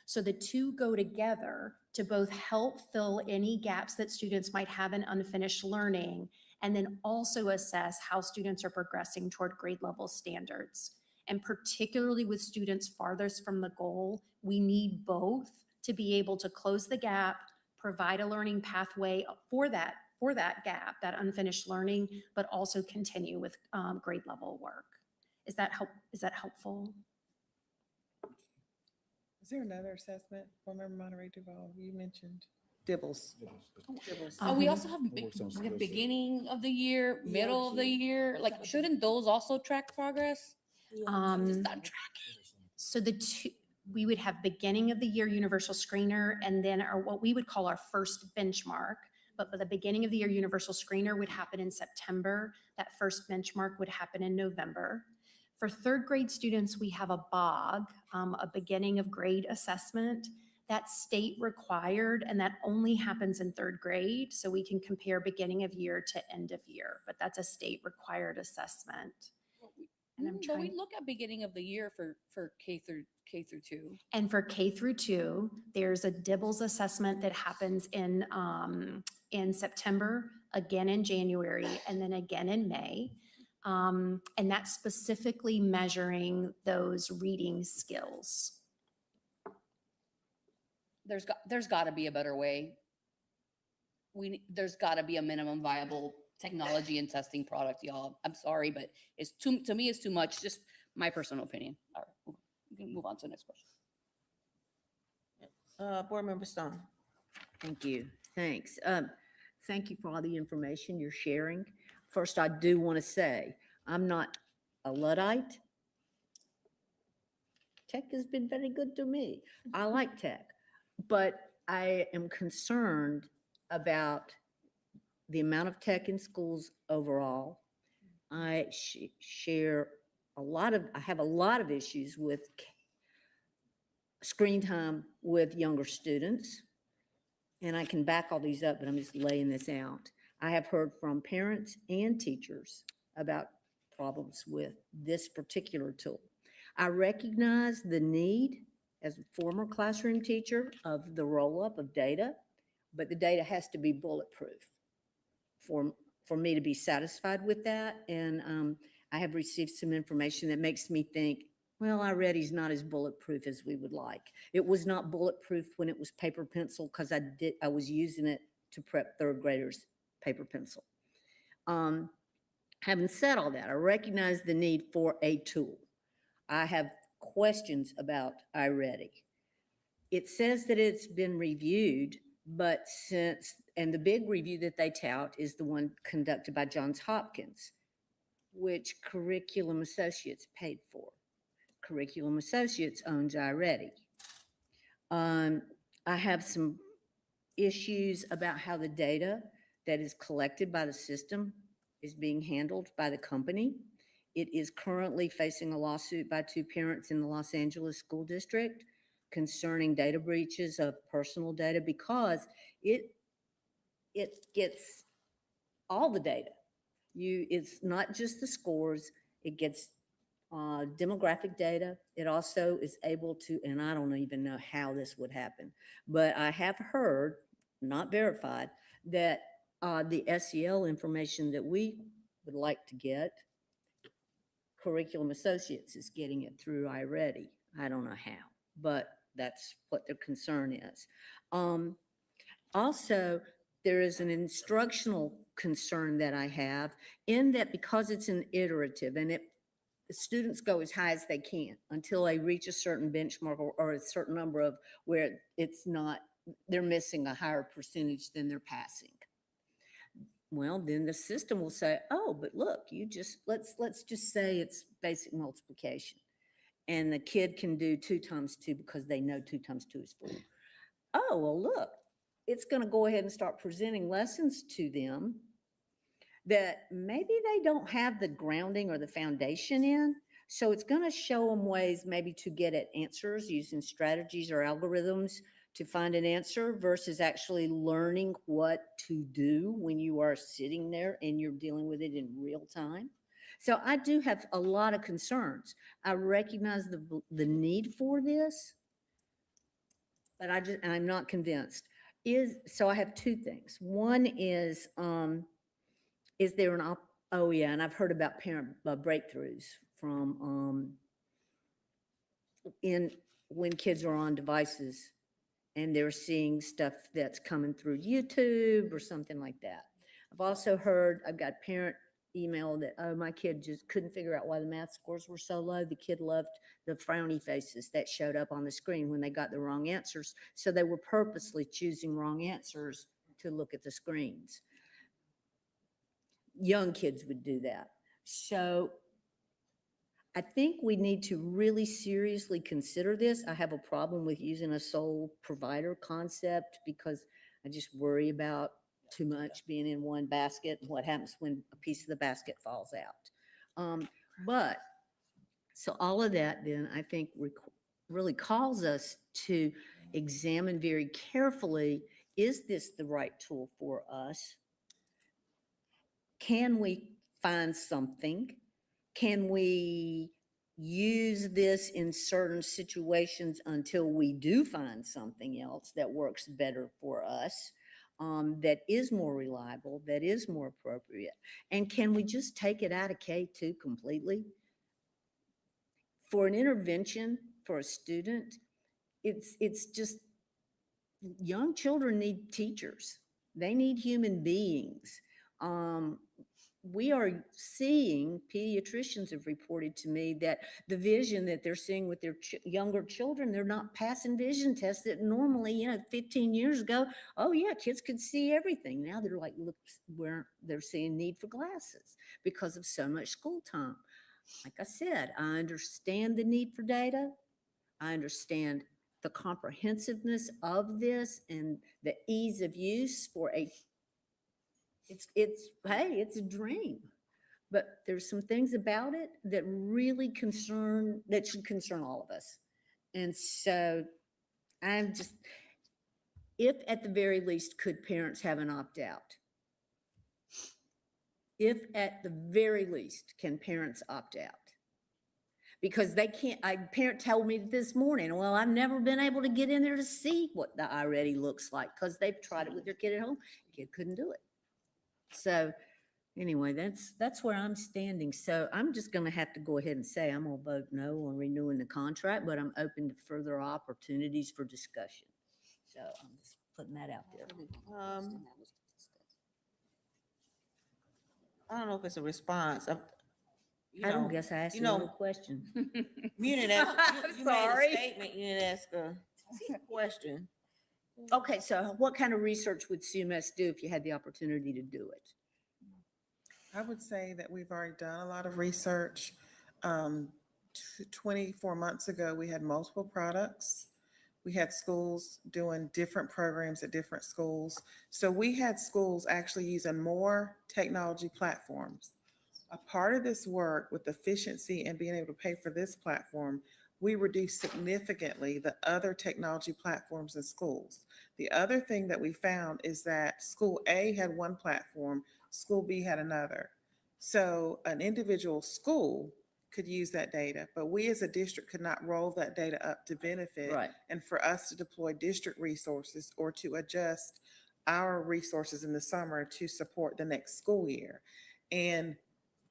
So the two go together to both help fill any gaps that students might have in unfinished learning, and then also assess how students are progressing toward grade level standards. And particularly with students farthest from the goal, we need both to be able to close the gap, provide a learning pathway for that gap, that unfinished learning, but also continue with grade level work. Is that helpful? Is there another assessment? Board Member Monterey Duval, you mentioned Dibbles. We also have beginning of the year, middle of the year. Like, shouldn't those also track progress? Just not tracking. So we would have beginning of the year universal screener, and then what we would call our first benchmark. But the beginning of the year universal screener would happen in September. That first benchmark would happen in November. For 3rd grade students, we have a BOG, a beginning of grade assessment. That's state required, and that only happens in 3rd grade. So we can compare beginning of year to end of year, but that's a state required assessment. But we look at beginning of the year for K through 2. And for K through 2, there's a Dibbles assessment that happens in September, again in January, and then again in May. And that's specifically measuring those reading skills. There's got to be a better way. There's got to be a minimum viable technology and testing product, y'all. I'm sorry, but to me, it's too much. Just my personal opinion. All right, we can move on to the next question. Board Member Stone. Thank you. Thanks. Thank you for all the information you're sharing. First, I do want to say, I'm not a Luddite. Tech has been very good to me. I like tech, but I am concerned about the amount of tech in schools overall. I have a lot of issues with screen time with younger students. And I can back all these up, but I'm just laying this out. I have heard from parents and teachers about problems with this particular tool. I recognize the need as a former classroom teacher of the roll-up of data, but the data has to be bulletproof for me to be satisfied with that. And I have received some information that makes me think, well, iReady's not as bulletproof as we would like. It was not bulletproof when it was paper pencil because I was using it to prep 3rd graders paper pencil. Having said all that, I recognize the need for a tool. I have questions about iReady. It says that it's been reviewed, but and the big review that they tout is the one conducted by Johns Hopkins, which Curriculum Associates paid for. Curriculum Associates owns iReady. I have some issues about how the data that is collected by the system is being handled by the company. It is currently facing a lawsuit by 2 parents in the Los Angeles School District concerning data breaches of personal data because it gets all the data. It's not just the scores, it gets demographic data. It also is able to, and I don't even know how this would happen, but I have heard, not verified, that the SEL information that we would like to get, Curriculum Associates is getting it through iReady. I don't know how, but that's what their concern is. Also, there is an instructional concern that I have in that because it's an iterative and the students go as high as they can until they reach a certain benchmark or a certain number of where it's not, they're missing a higher percentage than they're passing. Well, then the system will say, oh, but look, you just, let's just say it's basic multiplication. And the kid can do 2 times 2 because they know 2 times 2 is 4. Oh, well, look, it's going to go ahead and start presenting lessons to them that maybe they don't have the grounding or the foundation in. So it's going to show them ways maybe to get at answers using strategies or algorithms to find an answer versus actually learning what to do when you are sitting there and you're dealing with it in real time. So I do have a lot of concerns. I recognize the need for this, but I'm not convinced. So I have 2 things. One is there an oh yeah, and I've heard about parent breakthroughs from when kids are on devices and they're seeing stuff that's coming through YouTube or something like that. I've also heard, I've got parent email that, oh, my kid just couldn't figure out why the math scores were so low. The kid loved the frowny faces that showed up on the screen when they got the wrong answers. So they were purposely choosing wrong answers to look at the screens. Young kids would do that. So I think we need to really seriously consider this. I have a problem with using a sole provider concept because I just worry about too much being in one basket and what happens when a piece of the basket falls out. But so all of that then I think really calls us to examine very carefully, is this the right tool for us? Can we find something? Can we use this in certain situations until we do find something else that works better for us, that is more reliable, that is more appropriate? And can we just take it out of K2 completely? For an intervention for a student, it's just, young children need teachers. They need human beings. We are seeing, pediatricians have reported to me that the vision that they're seeing with their younger children, they're not passing vision tests that normally, 15 years ago, oh yeah, kids could see everything. Now they're like, look, where they're seeing need for glasses because of so much school time. Like I said, I understand the need for data. I understand the comprehensiveness of this and the ease of use for hey, it's a dream, but there's some things about it that really should concern all of us. And so I'm just, if at the very least, could parents have an opt-out? If at the very least, can parents opt out? Because they can't, a parent told me this morning, well, I've never been able to get in there to see what the iReady looks like because they've tried it with their kid at home. The kid couldn't do it. So anyway, that's where I'm standing. So I'm just going to have to go ahead and say I'm going to vote no on renewing the contract, but I'm open to further opportunities for discussion. So I'm just putting that out there. I don't know if it's a response. I don't guess I asked you no question. You didn't ask, you made Sorry. a statement, you didn't ask a question. Okay, so what kind of research would CMS do if you had the opportunity to do it? I would say that we've already done a lot of research. 24 months ago, we had multiple products. We had schools doing different programs at different schools. So we had schools actually using more technology platforms. A part of this work with efficiency and being able to pay for this platform, we reduced significantly the other technology platforms in schools. The other thing that we found is that school A had one platform, school B had another. So an individual school could use that data, but we as a district could not roll that data up to benefit Right. and for us to deploy district resources or to adjust our resources in the summer to support the next school year. And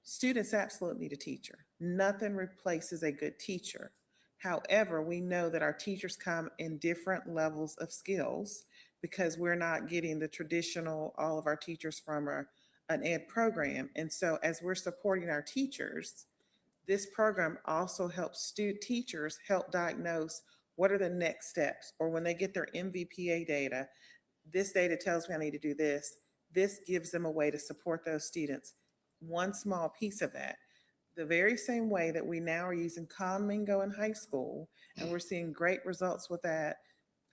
students absolutely need a teacher. Nothing replaces a good teacher. However, we know that our teachers come in different levels of skills because we're not getting the traditional, all of our teachers from an ed program. And so as we're supporting our teachers, this program also helps teachers help diagnose what are the next steps, or when they get their MVPA data, this data tells me I need to do this. This gives them a way to support those students. One small piece of that, the very same way that we now are using Conmingo in high school, and we're seeing great results with that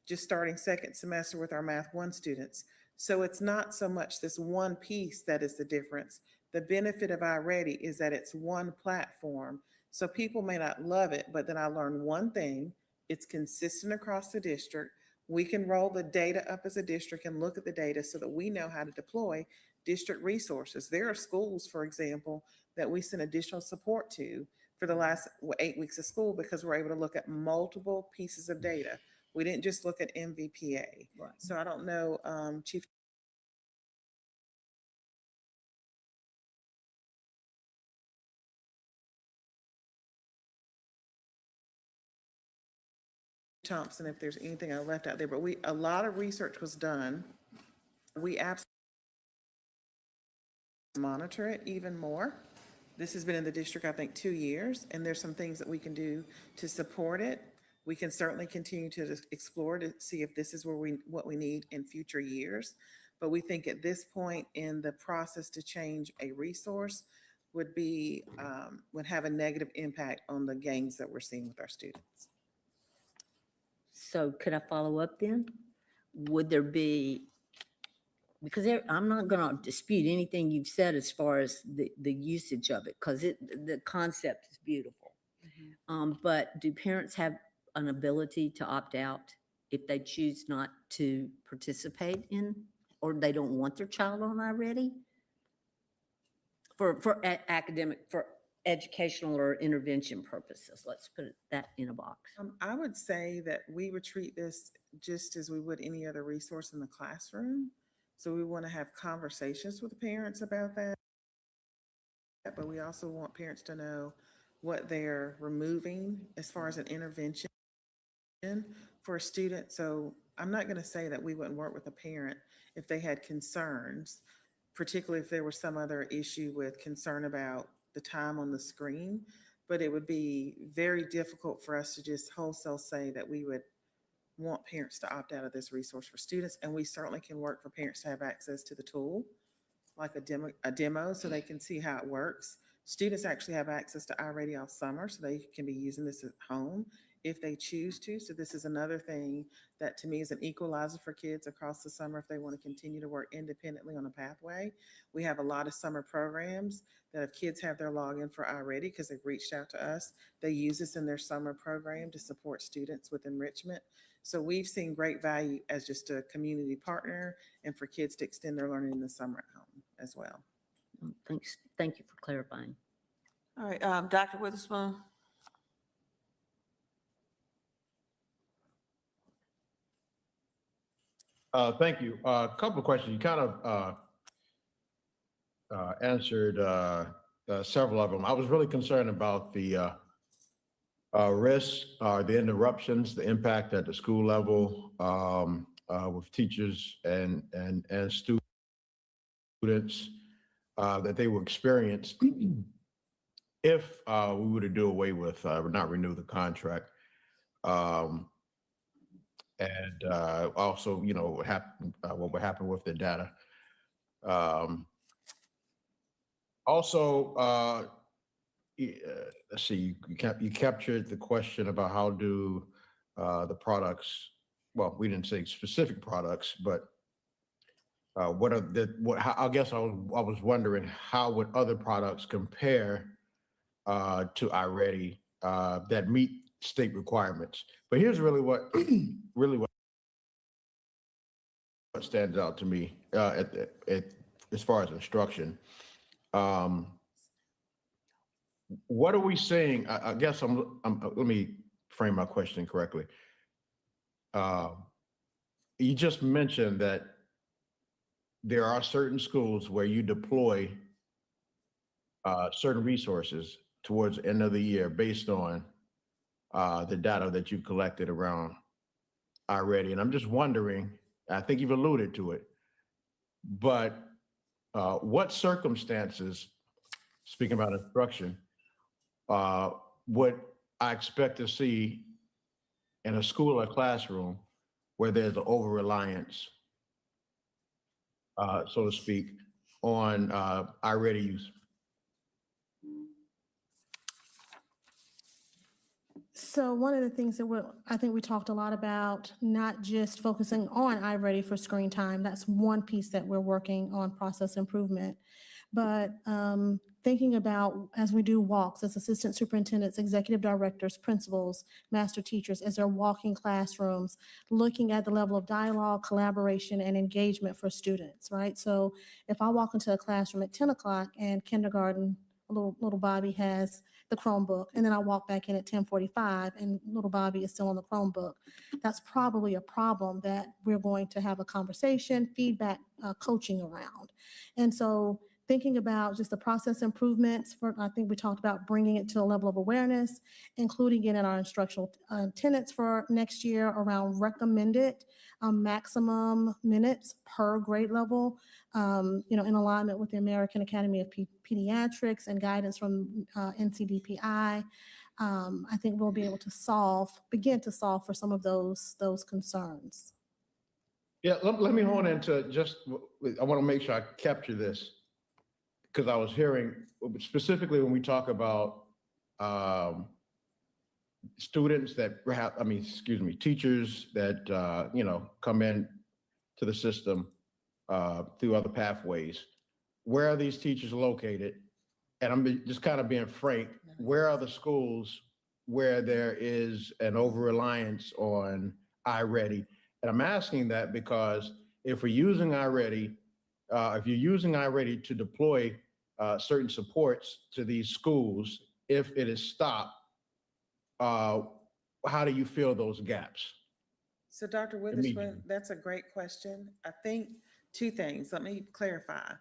just starting second semester with our Math 1 students. So it's not so much this one piece that is the difference. The benefit of iReady is that it's one platform. So people may not love it, but then I learned one thing, it's consistent across the district. We can roll the data up as a district and look at the data so that we know how to deploy district resources. There are schools, for example, that we send additional support to for the last 8 weeks of school because we're able to look at multiple pieces of data. We didn't just look at MVPA. Right. So I don't know, Chief Thompson, if there's anything I left out there, but a lot of research was done. We absolutely monitor it even more. This has been in the district, I think, 2 years, and there's some things that we can do to support it. We can certainly continue to explore to see if this is what we need in future years. But we think at this point in the process to change a resource would have a negative impact on the gains that we're seeing with our students. So could I follow up then? Would there be, because I'm not going to dispute anything you've said as far as the usage of it, because the concept is beautiful. But do parents have an ability to opt out if they choose not to participate in, or they don't want their child on iReady? For educational or intervention purposes, let's put that in a box. I would say that we would treat this just as we would any other resource in the classroom. So we want to have conversations with the parents about that. But we also want parents to know what they're removing as far as an intervention for a student. So I'm not going to say that we wouldn't work with a parent if they had concerns, particularly if there was some other issue with concern about the time on the screen, but it would be very difficult for us to just wholesale say that we would want parents to opt out of this resource for students. And we certainly can work for parents to have access to the tool, like a demo so they can see how it works. Students actually have access to iReady all summer, so they can be using this at home if they choose to. So this is another thing that to me is an equalizer for kids across the summer if they want to continue to work independently on a pathway. We have a lot of summer programs that if kids have their login for iReady because they've reached out to us, they use this in their summer program to support students with enrichment. So we've seen great value as just a community partner and for kids to extend their learning in the summer at home as well. Thanks. Thank you for clarifying. All right, Dr. Witherspoon. Thank you. A couple of questions. You kind of answered several of them. I was really concerned about the risks, the interruptions, the impact at the school level with teachers and students that they will experience if we were to do away with, not renew the contract. And also, you know, what would happen with the data. Also, let's see, you captured the question about how do the products well, we didn't say specific products, but I guess I was wondering how would other products compare to iReady that meet state requirements? But here's really what stands out to me as far as instruction. What are we seeing? I guess let me frame my question correctly. You just mentioned that there are certain schools where you deploy certain resources towards the end of the year based on the data that you collected around iReady. And I'm just wondering, I think you've alluded to it, but what circumstances, speaking about instruction, would I expect to see in a school or classroom where there's an over-reliance, so to speak, on iReady use? So one of the things that I think we talked a lot about, not just focusing on iReady for screen time. That's one piece that we're working on, process improvement. But thinking about, as we do walks as assistant superintendents, executive directors, principals, master teachers, as they're walking classrooms, looking at the level of dialogue, collaboration, and engagement for students, right? So if I walk into a classroom at 10 o'clock and kindergarten, little Bobby has the Chromebook, and then I walk back in at 10:45 and little Bobby is still on the Chromebook, that's probably a problem that we're going to have a conversation, feedback, coaching around. And so thinking about just the process improvements, I think we talked about bringing it to a level of awareness, including it in our instructional tenets for next year around recommended maximum minutes per grade level, in alignment with the American Academy of Pediatrics and guidance from NCDPI. I think we'll be able to begin to solve for some of those concerns. Yeah, let me hone into I want to make sure I capture this, because I was hearing specifically when we talk about students that teachers that, come in to the system through other pathways. Where are these teachers located? And I'm just kind of being frank, where are the schools where there is an over-reliance on iReady? And I'm asking that because if we're using iReady, if you're using iReady to deploy certain supports to these schools, if it is stopped, how do you fill those gaps? So Dr. Witherspoon, that's a great question. I think two things. Let me clarify.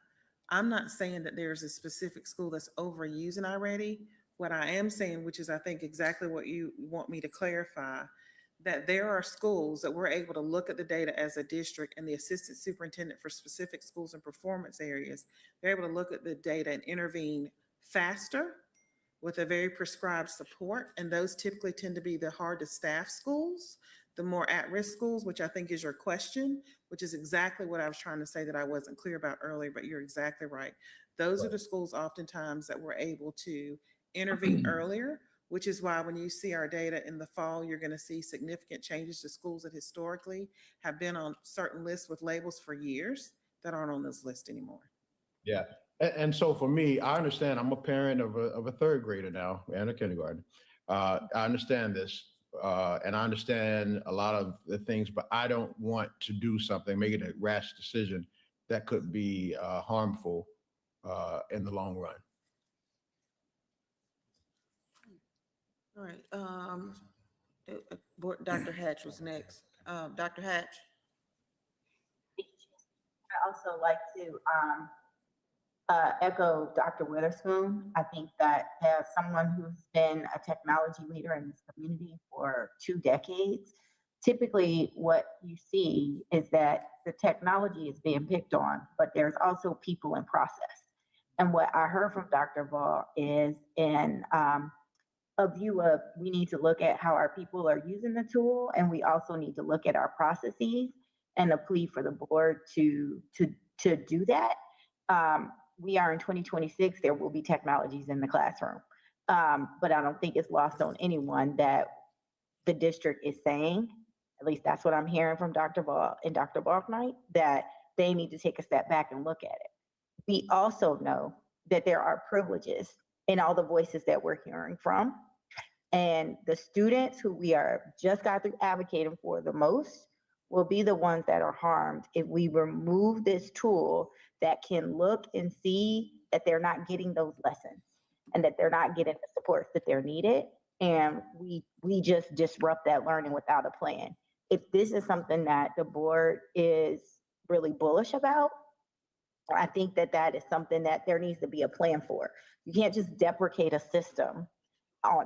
I'm not saying that there's a specific school that's overusing iReady. What I am saying, which is I think exactly what you want me to clarify, that there are schools that we're able to look at the data as a district, and the assistant superintendent for specific schools and performance areas, they're able to look at the data and intervene faster with a very prescribed support. And those typically tend to be the hard to staff schools, the more at-risk schools, which I think is your question, which is exactly what I was trying to say that I wasn't clear about earlier, but you're exactly right. Those are the schools oftentimes that we're able to intervene earlier, which is why when you see our data in the fall, you're going to see significant changes to schools that historically have been on certain lists with labels for years that aren't on this list anymore. Yeah. And so for me, I understand I'm a parent of a third grader now and a kindergarten. I understand this and I understand a lot of the things, but I don't want to do something, making a rash decision that could be harmful in the long run. All right. Dr. Hatch was next. Dr. Hatch. I also like to echo Dr. Witherspoon. I think that as someone who's been a technology leader in this community for 2 decades, typically what you see is that the technology is being picked on, but there's also people in process. And what I heard from Dr. Ball is in a view of we need to look at how our people are using the tool, and we also need to look at our processes, and a plea for the board to do that. We are in 2026, there will be technologies in the classroom. But I don't think it's lost on anyone that the district is saying at least that's what I'm hearing from Dr. Ball and Dr. Balknight, that they need to take a step back and look at it. We also know that there are privileges in all the voices that we're hearing from. And the students who we are just got through advocating for the most will be the ones that are harmed if we remove this tool that can look and see that they're not getting those lessons and that they're not getting the supports that they're needed. And we just disrupt that learning without a plan. If this is something that the board is really bullish about, I think that that is something that there needs to be a plan for. You can't just deprecate a system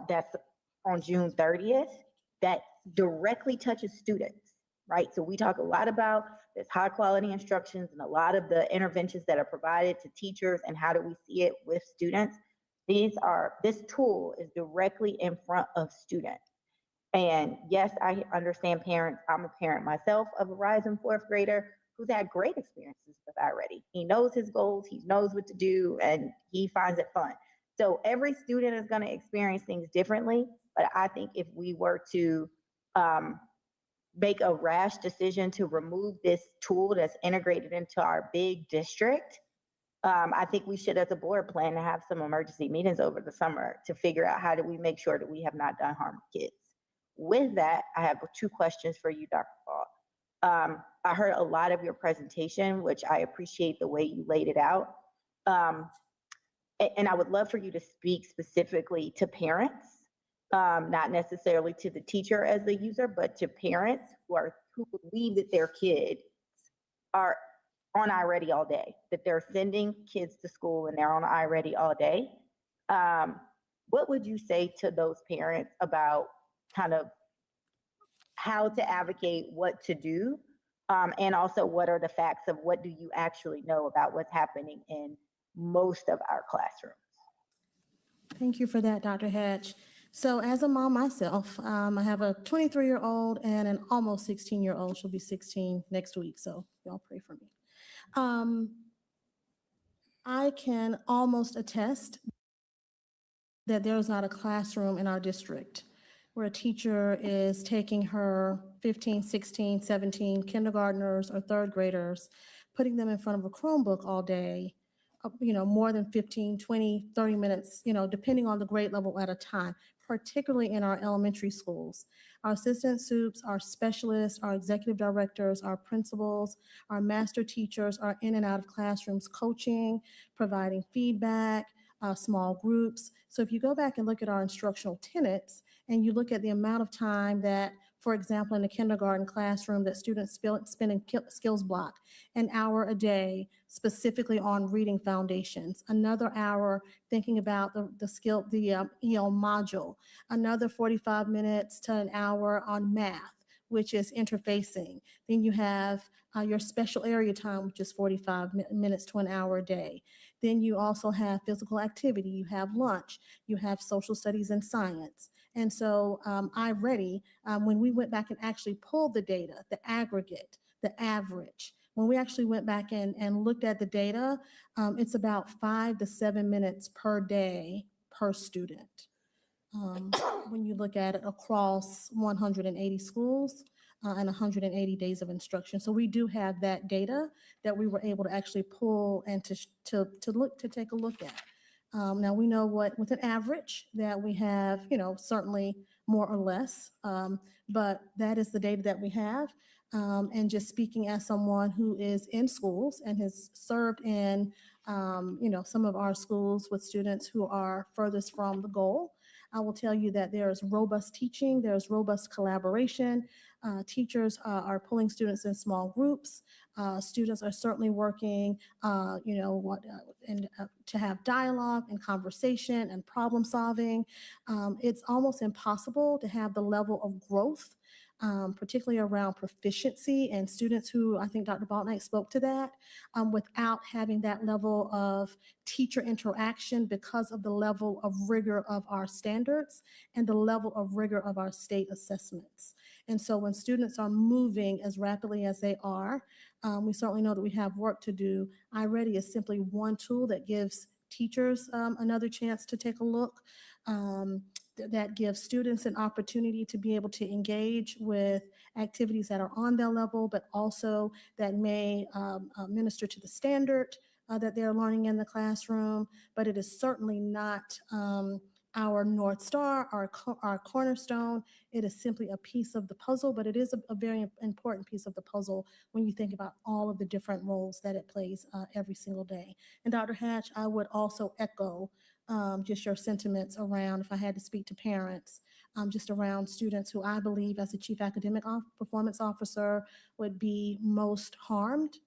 that's on June 30th that directly touches students, right? So we talk a lot about this high quality instructions and a lot of the interventions that are provided to teachers and how do we see it with students. This tool is directly in front of students. And yes, I understand parents. I'm a parent myself of a rising fourth grader who's had great experiences with iReady. He knows his goals, he knows what to do, and he finds it fun. So every student is going to experience things differently, but I think if we were to make a rash decision to remove this tool that's integrated into our big district, I think we should, as a board, plan to have some emergency meetings over the summer to figure out how do we make sure that we have not done harm to kids. With that, I have 2 questions for you, Dr. Ball. I heard a lot of your presentation, which I appreciate the way you laid it out. And I would love for you to speak specifically to parents, not necessarily to the teacher as the user, but to parents who believe that their kids are on iReady all day, that they're sending kids to school and they're on iReady all day. What would you say to those parents about kind of how to advocate, what to do, and also what are the facts of what do you actually know about what's happening in most of our classrooms? Thank you for that, Dr. Hatch. So as a mom myself, I have a 23-year-old and an almost 16-year-old. She'll be 16 next week, so y'all pray for me. I can almost attest that there is not a classroom in our district where a teacher is taking her 15, 16, 17 kindergartners or third graders, putting them in front of a Chromebook all day, more than 15, 20, 30 minutes, depending on the grade level at a time, particularly in our elementary schools. Our assistant soups, our specialists, our executive directors, our principals, our master teachers are in and out of classrooms coaching, providing feedback, small groups. So if you go back and look at our instructional tenets and you look at the amount of time that, for example, in the kindergarten classroom that students spend in skills block, an hour a day specifically on reading foundations, another hour thinking about the EL module, another 45 minutes to an hour on math, which is interfacing. Then you have your special area time, which is 45 minutes to an hour a day. Then you also have physical activity, you have lunch, you have social studies and science. And so iReady, when we went back and actually pulled the data, the aggregate, the average, when we actually went back and looked at the data, it's about 5 to 7 minutes per day per student. When you look at it across 180 schools and 180 days of instruction. So we do have that data that we were able to actually pull and to take a look at. Now we know with an average that we have, certainly more or less, but that is the data that we have. And just speaking as someone who is in schools and has served in, some of our schools with students who are furthest from the goal, I will tell you that there is robust teaching, there's robust collaboration. Teachers are pulling students in small groups. Students are certainly working, to have dialogue and conversation and problem solving. It's almost impossible to have the level of growth, particularly around proficiency and students who, I think Dr. Balknight spoke to that, without having that level of teacher interaction because of the level of rigor of our standards and the level of rigor of our state assessments. And so when students are moving as rapidly as they are, we certainly know that we have work to do. iReady is simply one tool that gives teachers another chance to take a look, that gives students an opportunity to be able to engage with activities that are on their level, but also that may minister to the standard that they're learning in the classroom. But it is certainly not our North Star, our cornerstone. It is simply a piece of the puzzle, but it is a very important piece of the puzzle when you think about all of the different roles that it plays every single day. And Dr. Hatch, I would also echo just your sentiments around, if I had to speak to parents, just around students who I believe as a chief academic performance officer would be most harmed,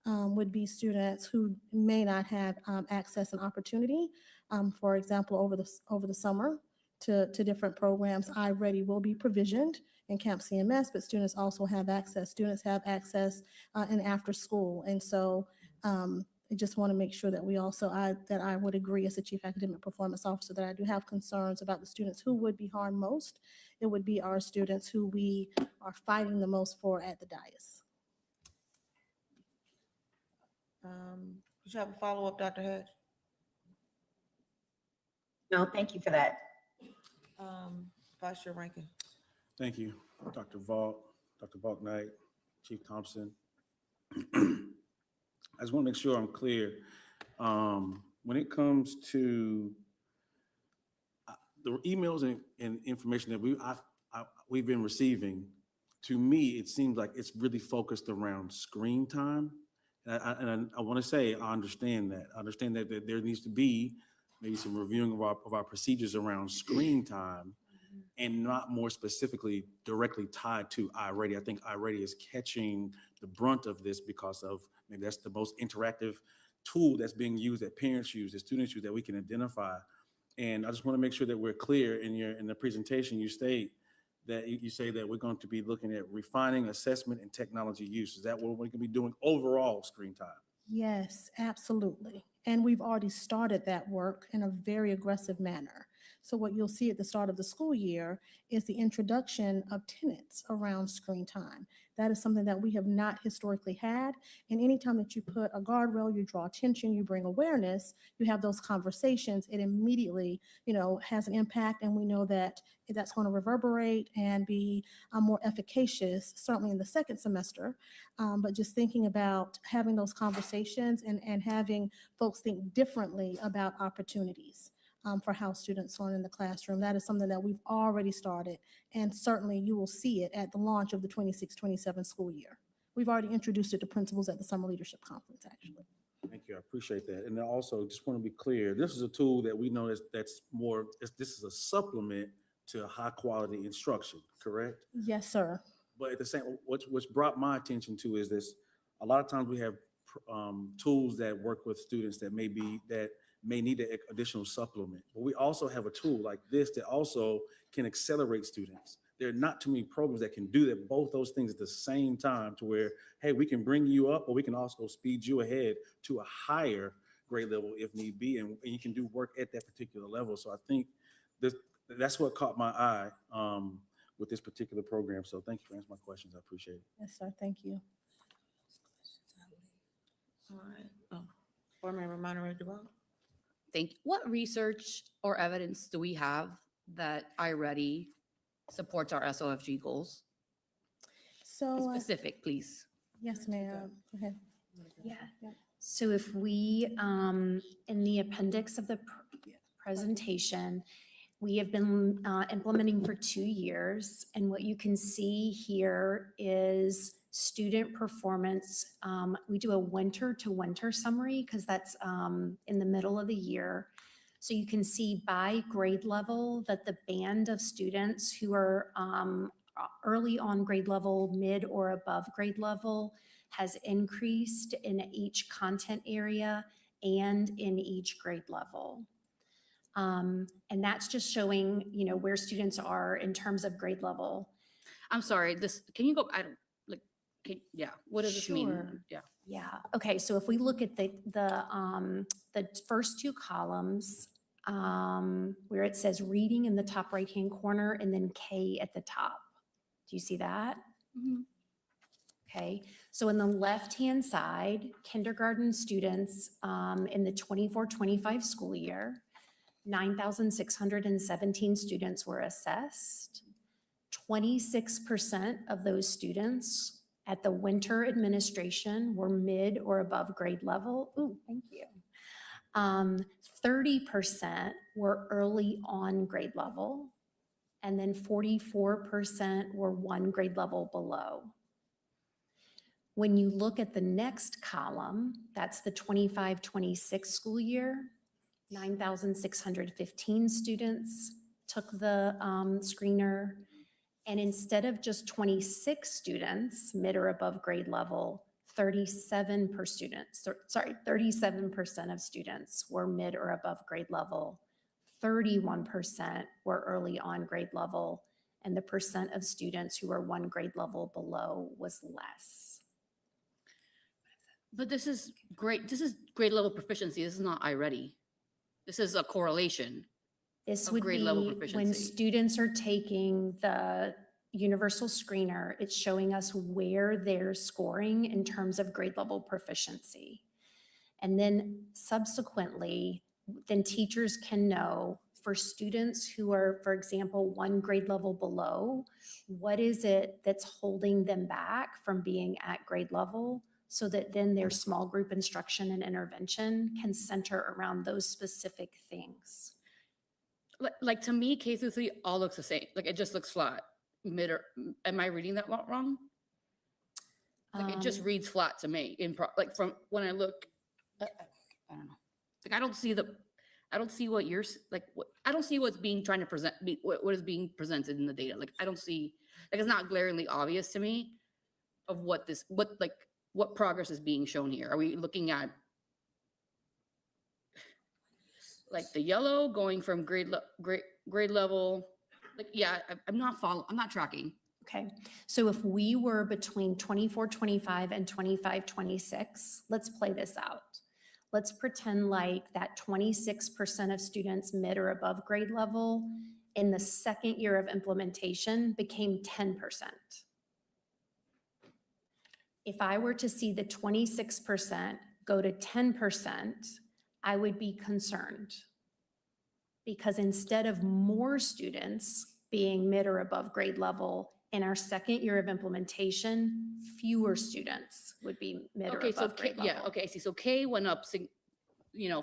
would be students who may not have access and opportunity. For example, over the summer to different programs, iReady will be provisioned in Camp CMS, but students also have access. Students have access in after school. And so I just want to make sure that we also, that I would agree as a chief academic performance officer that I do have concerns about the students who would be harmed most. It would be our students who we are fighting the most for at the dais. Did you have a follow-up, Dr. Hedge? No, thank you for that. Vice Chair Rankin. Thank you, Dr. Vaught, Dr. Balknight, Chief Thompson. I just want to make sure I'm clear. When it comes to the emails and information that we've been receiving, to me, it seems like it's really focused around screen time. And I want to say, I understand that. I understand that there needs to be maybe some reviewing of our procedures around screen time and not more specifically directly tied to iReady. I think iReady is catching the brunt of this because of maybe that's the most interactive tool that's being used, that parents use, that students use, that we can identify. And I just want to make sure that we're clear in the presentation. You state that you say that we're going to be looking at refining assessment and technology use. Is that what we're going to be doing overall screen time? Yes, absolutely. And we've already started that work in a very aggressive manner. So what you'll see at the start of the school year is the introduction of tenets around screen time. That is something that we have not historically had. And anytime that you put a guardrail, you draw attention, you bring awareness, you have those conversations, it immediately, has an impact. And we know that that's going to reverberate and be more efficacious, certainly in the second semester. But just thinking about having those conversations and having folks think differently about opportunities for how students learn in the classroom. That is something that we've already started, and certainly you will see it at the launch of the 26-27 school year. We've already introduced it to principals at the Summer Leadership Conference, actually. Thank you, I appreciate that. And I also just want to be clear, this is a tool that we know this is a supplement to high quality instruction, correct? Yes, sir. But at the same, what's brought my attention to is this, a lot of times we have tools that work with students that may need an additional supplement. But we also have a tool like this that also can accelerate students. There are not too many programs that can do that, both those things at the same time, to where, hey, we can bring you up, or we can also speed you ahead to a higher grade level if need be, and you can do work at that particular level. So I think that's what caught my eye with this particular program. So thank you for answering my questions. I appreciate it. Yes, sir. Thank you. All right. Board Member Monterey Duval. Thank you. What research or evidence do we have that iReady supports our SOFG goals? So Specific, please. yes, ma'am. Go ahead. Yeah. So if we, in the appendix of the presentation, we have been implementing for 2 years. And what you can see here is student performance. We do a winter to winter summary because that's in the middle of the year. So you can see by grade level that the band of students who are early on grade level, mid or above grade level has increased in each content area and in each grade level. And that's just showing, where students are in terms of grade level. I'm sorry, can you go, what does this mean? Sure. Yeah. Okay. So if we look at the first two columns, where it says reading in the top right-hand corner and then K at the top. Do you see that? Mm-hmm. Okay. So in the left-hand side, kindergarten students in the 24-25 school year, 9,617 students were assessed. 26% of those students at the winter administration were mid or above grade level. Ooh, thank you. 30% were early on grade level, and then 44% were one grade level below. When you look at the next column, that's the 25-26 school year, 9,615 students took the screener. And instead of just 26 students, mid or above grade level, 37% of students were mid or above grade level, 31% were early on grade level, and the percent of students who were one grade level below was less. But this is great. This is grade level proficiency. This is not iReady. This is a correlation. This of would grade be level when proficiency. students are taking the universal screener, it's showing us where they're scoring in terms of grade level proficiency. And then subsequently, then teachers can know for students who are, for example, one grade level below, what is it that's holding them back from being at grade level, so that then their small group instruction and intervention can center around those specific things. Like to me, K through 3 all looks the same. Like it just looks flat. Mid or am I reading that wrong? Like it just reads flat to me like from when I look. I don't know. Like I don't see what you're like. I don't see what's being trying to present. What is being presented in the data? Like I don't see. Like it's not glaringly obvious to me of what progress is being shown here. Are we looking at like the yellow going from grade level? Like, yeah, I'm not tracking. Okay, so if we were between 24-25 and 25-26, let's play this out. Let's pretend like that 26% of students mid or above grade level in the second year of implementation became 10%. If I were to see the 26% go to 10%, I would be concerned. Because instead of more students being mid or above grade level in our second year of implementation, fewer students would be mid or above grade level. Yeah, okay, I see. So K went up,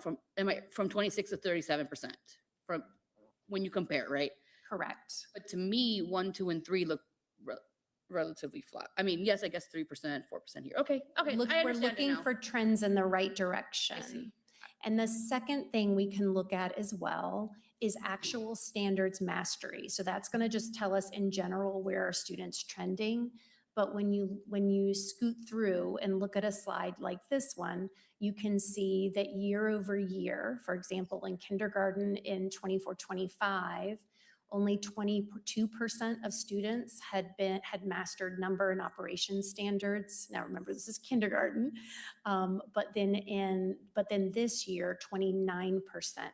from 26 to 37% from when you compare, right? Correct. But to me, 1, 2, and 3 look relatively flat. I mean, yes, I guess 3%, 4% here. Okay, We're looking for trends in the right direction. And the second thing we can look at as well is actual standards mastery. So that's going to just tell us in general where our students trending. But when you scoot through and look at a slide like this one, you can see that year over year, for example, in kindergarten in 24-25, only 22% of students had mastered number and operation standards. Now remember, this is kindergarten, but then this year, 29% had.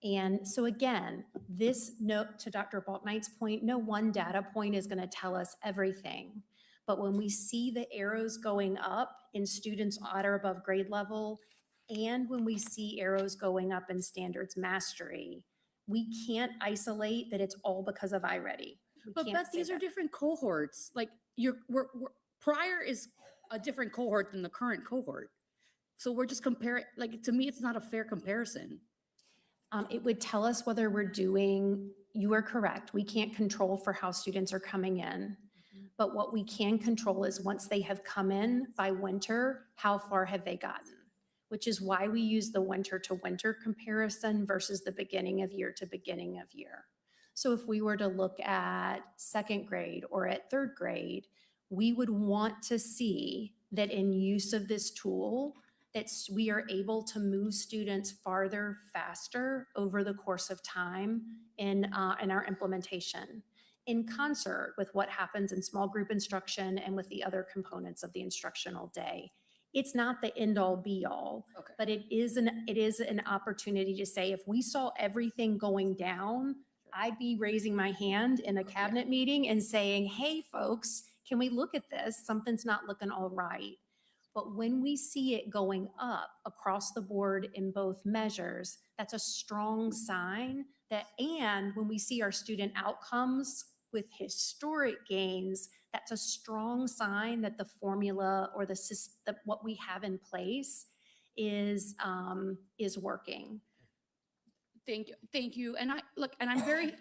And so again, this note to Dr. Balknight's point, no one data point is going to tell us everything. But when we see the arrows going up in students at or above grade level, and when we see arrows going up in standards mastery, we can't isolate that it's all because of iReady. But Beth, these are different cohorts. Like prior is a different cohort than the current cohort. So we're just comparing, like to me, it's not a fair comparison. It would tell us whether we're doing, you are correct. We can't control for how students are coming in. But what we can control is once they have come in by winter, how far have they gotten? Which is why we use the winter to winter comparison versus the beginning of year to beginning of year. So if we were to look at second grade or at third grade, we would want to see that in use of this tool, that we are able to move students farther, faster over the course of time in our implementation, in concert with what happens in small group instruction and with the other components of the instructional day. It's not the end all be all, but it is an opportunity to say, if we saw everything going down, I'd be raising my hand in a cabinet meeting and saying, hey folks, can we look at this? Something's not looking all right. But when we see it going up across the board in both measures, that's a strong sign that, and when we see our student outcomes with historic gains, that's a strong sign that the formula or the system, that what we have in place is working. Thank you. And I'm very,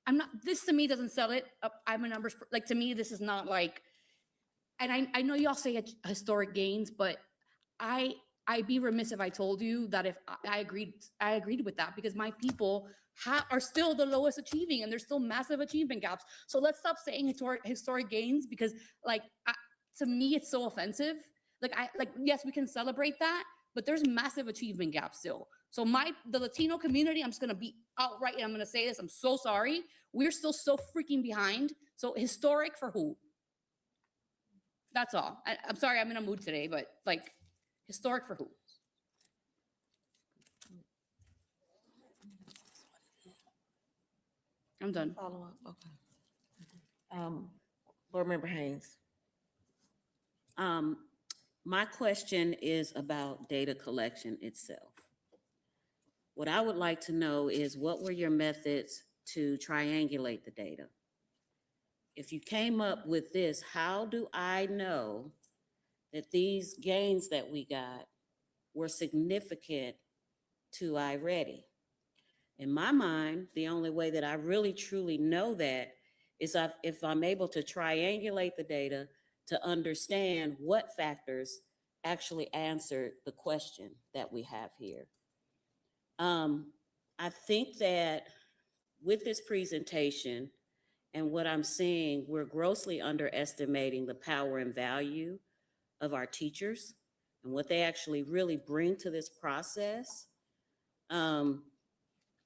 I'm not, this to me doesn't sell it. I'm a numbers, like, to me, this is not like, and I know y'all say historic gains, but I'd be remiss if I told you that if I agreed with that, because my people are still the lowest achieving and there's still massive achievement gaps. So let's stop saying historic gains, because to me, it's so offensive. Yes, we can celebrate that, but there's massive achievement gaps still. So the Latino community, I'm just gonna be outright, and I'm gonna say this, I'm so sorry. We're still so freaking behind. So historic for who? That's all. I'm sorry, I'm in a mood today, but like, historic for who? I'm done. Follow up, okay. Board Member Haynes. My question is about data collection itself. What I would like to know is, what were your methods to triangulate the data? If you came up with this, how do I know that these gains that we got were significant to iReady? In my mind, the only way that I really truly know that is if I'm able to triangulate the data to understand what factors actually answered the question that we have here. I think that with this presentation and what I'm seeing, we're grossly underestimating the power and value of our teachers and what they actually really bring to this process. I'm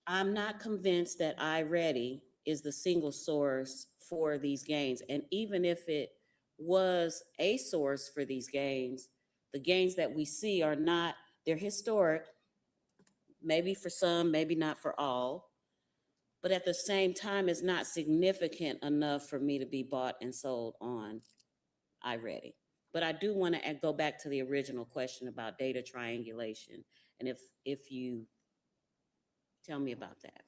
not convinced that iReady is the single source for these gains. And even if it was a source for these gains, the gains that we see are not, they're historic, maybe for some, maybe not for all, but at the same time, it's not significant enough for me to be bought and sold on iReady. But I do want to go back to the original question about data triangulation, and if you tell me about that.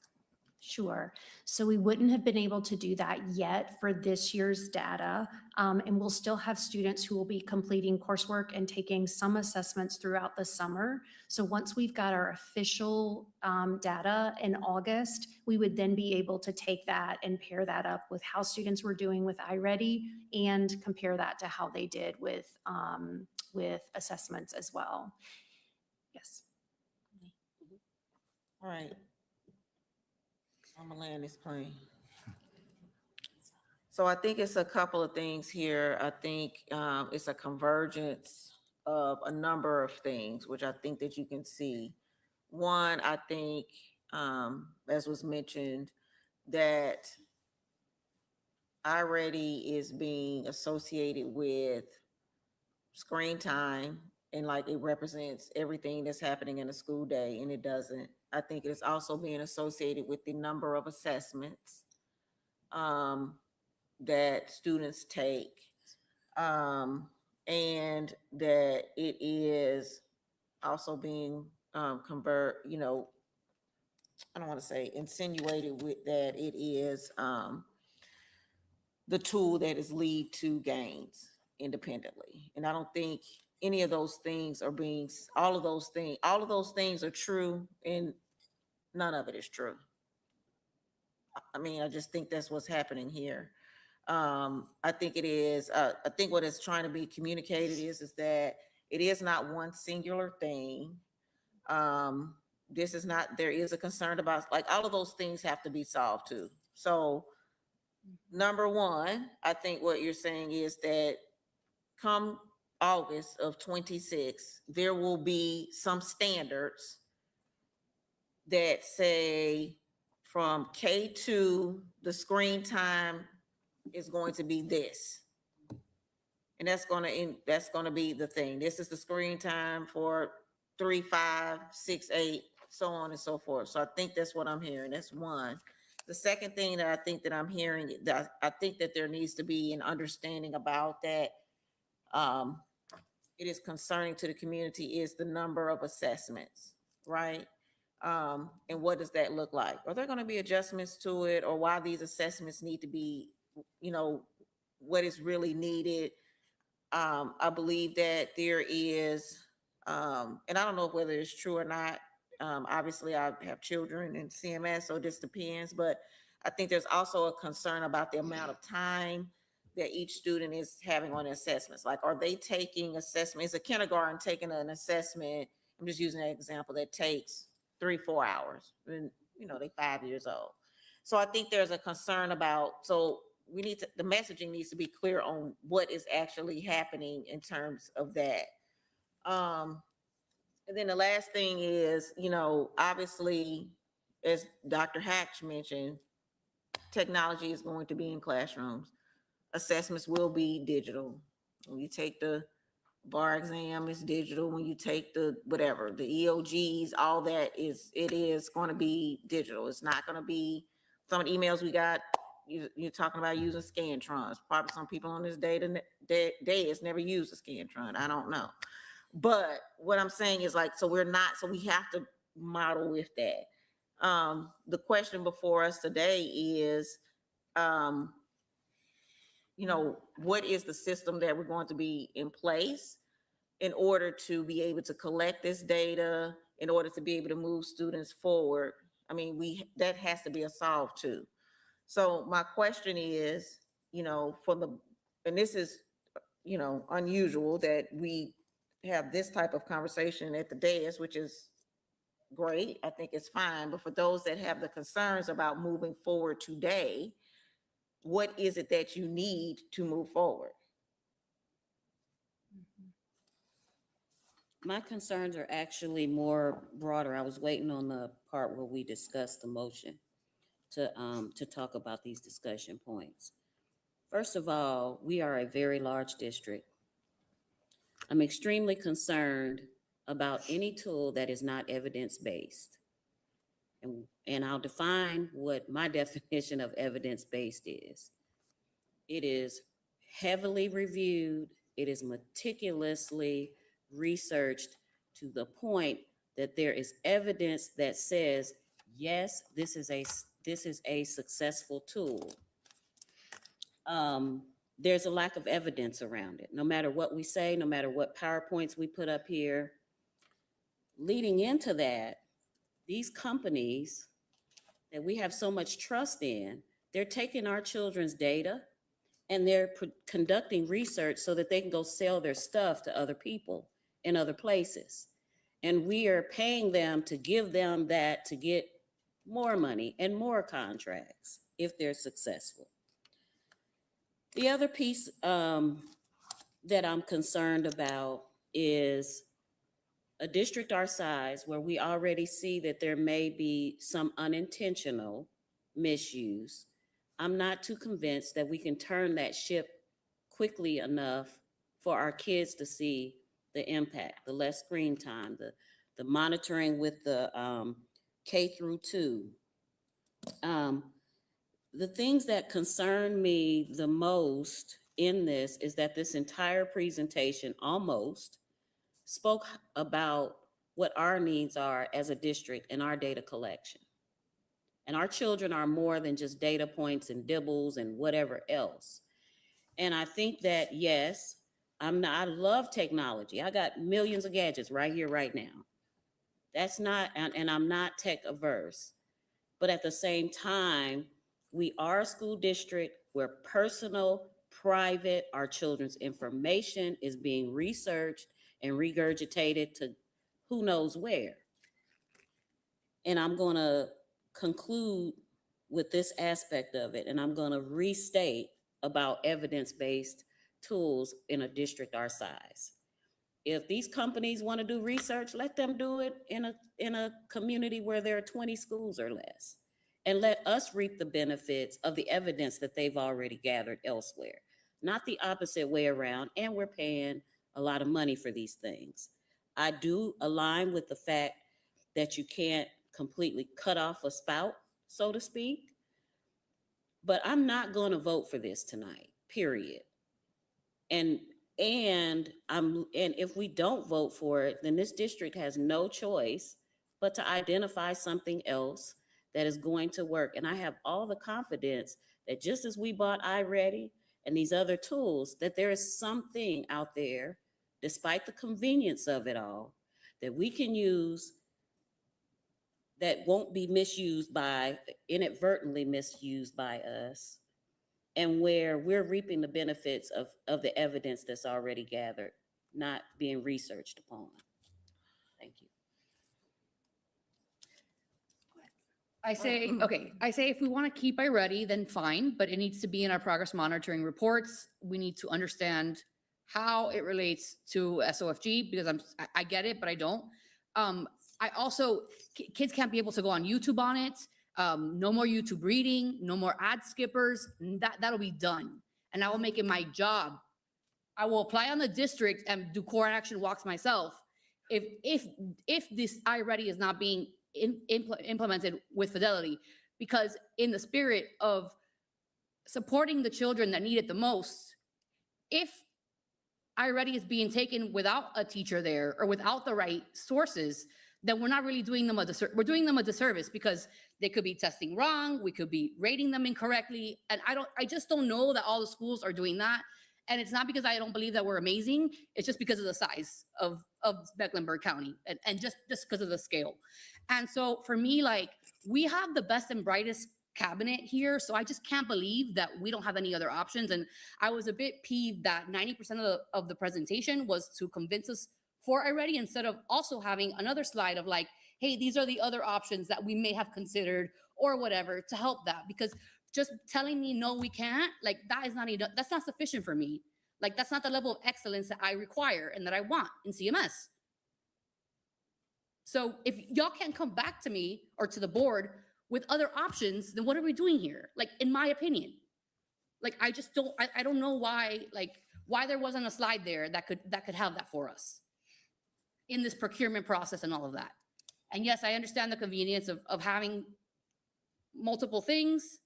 Sure. So we wouldn't have been able to do that yet for this year's data. And we'll still have students who will be completing coursework and taking some assessments throughout the summer. So once we've got our official data in August, we would then be able to take that and pair that up with how students were doing with iReady and compare that to how they did with assessments as well. Yes. All right. I'm gonna land this plane. So I think it's a couple of things here. I think it's a convergence of a number of things, which I think that you can see. One, I think, as was mentioned, that iReady is being associated with screen time, and like it represents everything that's happening in a school day, and it doesn't. I think it's also being associated with the number of assessments that students take, and that it is also being I don't want to say insinuated with that it is the tool that is lead to gains independently. And I don't think any of those things are being, all of those things are true, and none of it is true. I mean, I just think that's what's happening here. I think it is, I think what is trying to be communicated is that it is not one singular thing. This is not, there is a concern about, like, all of those things have to be solved too. So number one, I think what you're saying is that come August of 26, there will be some standards that say from K2, the screen time is going to be this. And that's going to be the thing. This is the screen time for 3, 5, 6, 8, so on and so forth. So I think that's what I'm hearing. That's one. The second thing that I think that I'm hearing, that I think that there needs to be an understanding about that, it is concerning to the community is the number of assessments, right? And what does that look like? Are there going to be adjustments to it, or why these assessments need to be, what is really needed? I believe that there is, and I don't know whether it's true or not. Obviously, I have children in CMS, so this depends, but I think there's also a concern about the amount of time that each student is having on assessments. Like, are they taking assessments? Is a kindergarten taking an assessment? I'm just using an example that takes 3-4 hours, and they're 5 years old. So I think there's a concern about, so the messaging needs to be clear on what is actually happening in terms of that. And then the last thing is, obviously, as Dr. Hatch mentioned, technology is going to be in classrooms. Assessments will be digital. When you take the bar exam, it's digital. When you take the whatever, the EOGs, all that it is going to be digital. It's not going to be some of the emails we got. You're talking about using Scantrons. Probably some people on this day has never used a Scantron. I don't know. But what I'm saying is, like, so we have to model with that. The question before us today is, what is the system that we're going to be in place in order to be able to collect this data, in order to be able to move students forward? I mean, that has to be a solve too. So my question is, and this is, unusual that we have this type of conversation at the dais, which is great. I think it's fine. But for those that have the concerns about moving forward today, what is it that you need to move forward? My concerns are actually more broader. I was waiting on the part where we discussed the motion to talk about these discussion points. First of all, we are a very large district. I'm extremely concerned about any tool that is not evidence-based. And I'll define what my definition of evidence-based is. It is heavily reviewed. It is meticulously researched to the point that there is evidence that says, yes, this is a successful tool. There's a lack of evidence around it. No matter what we say, no matter what PowerPoints we put up here, leading into that, these companies that we have so much trust in, they're taking our children's data and they're conducting research so that they can go sell their stuff to other people in other places. And we are paying them to give them that to get more money and more contracts if they're successful. The other piece that I'm concerned about is a district our size, where we already see that there may be some unintentional misuse. I'm not too convinced that we can turn that ship quickly enough for our kids to see the impact, the less screen time, the monitoring with the K-2. The things that concern me the most in this is that this entire presentation almost spoke about what our needs are as a district in our data collection. And our children are more than just data points and dibbles and whatever else. And I think that, yes, I love technology. I got millions of gadgets right here, right now. That's not, and I'm not tech averse. But at the same time, we are a school district where personal, private, our children's information is being researched and regurgitated to who knows where. And I'm going to conclude with this aspect of it, and I'm going to restate about evidence-based tools in a district our size. If these companies want to do research, let them do it in a community where there are 20 schools or less. And let us reap the benefits of the evidence that they've already gathered elsewhere, not the opposite way around. And we're paying a lot of money for these things. I do align with the fact that you can't completely cut off a spout, so to speak. But I'm not going to vote for this tonight, period. And And if we don't vote for it, then this district has no choice but to identify something else that is going to work. And I have all the confidence that just as we bought iReady and these other tools, that there is something out there, despite the convenience of it all, that we can use that won't be inadvertently misused by us, and where we're reaping the benefits of the evidence that's already gathered, not being researched upon. Thank you. I say if we want to keep iReady, then fine, but it needs to be in our progress monitoring reports. We need to understand how it relates to SOFG, because I get it, but I don't. I also, kids can't be able to go on YouTube on it. No more YouTube reading, no more ad skippers. That'll be done. And I will make it my job. I will apply on the district and do core action walks myself. If this iReady is not being implemented with fidelity, because in the spirit of supporting the children that need it the most, if iReady is being taken without a teacher there or without the right sources, then we're not really doing them a disservice. We're doing them a disservice because they could be testing wrong. We could be rating them incorrectly. And I just don't know that all the schools are doing that. And it's not because I don't believe that we're amazing. It's just because of the size of Mecklenburg County and just because of the scale. And so for me, like, we have the best and brightest cabinet here. So I just can't believe that we don't have any other options. And I was a bit peeved that 90% of the presentation was to convince us for iReady, instead of also having another slide of like, hey, these are the other options that we may have considered or whatever to help that. Because just telling me, no, we can't, like, that is not enough. That's not sufficient for me. Like, that's not the level of excellence that I require and that I want in CMS. So if y'all can't come back to me or to the board with other options, then what are we doing here? Like, in my opinion, like, I just don't, I don't know why, like, why there wasn't a slide there that could have that for us in this procurement process and all of that. And yes, I understand the convenience of having multiple things.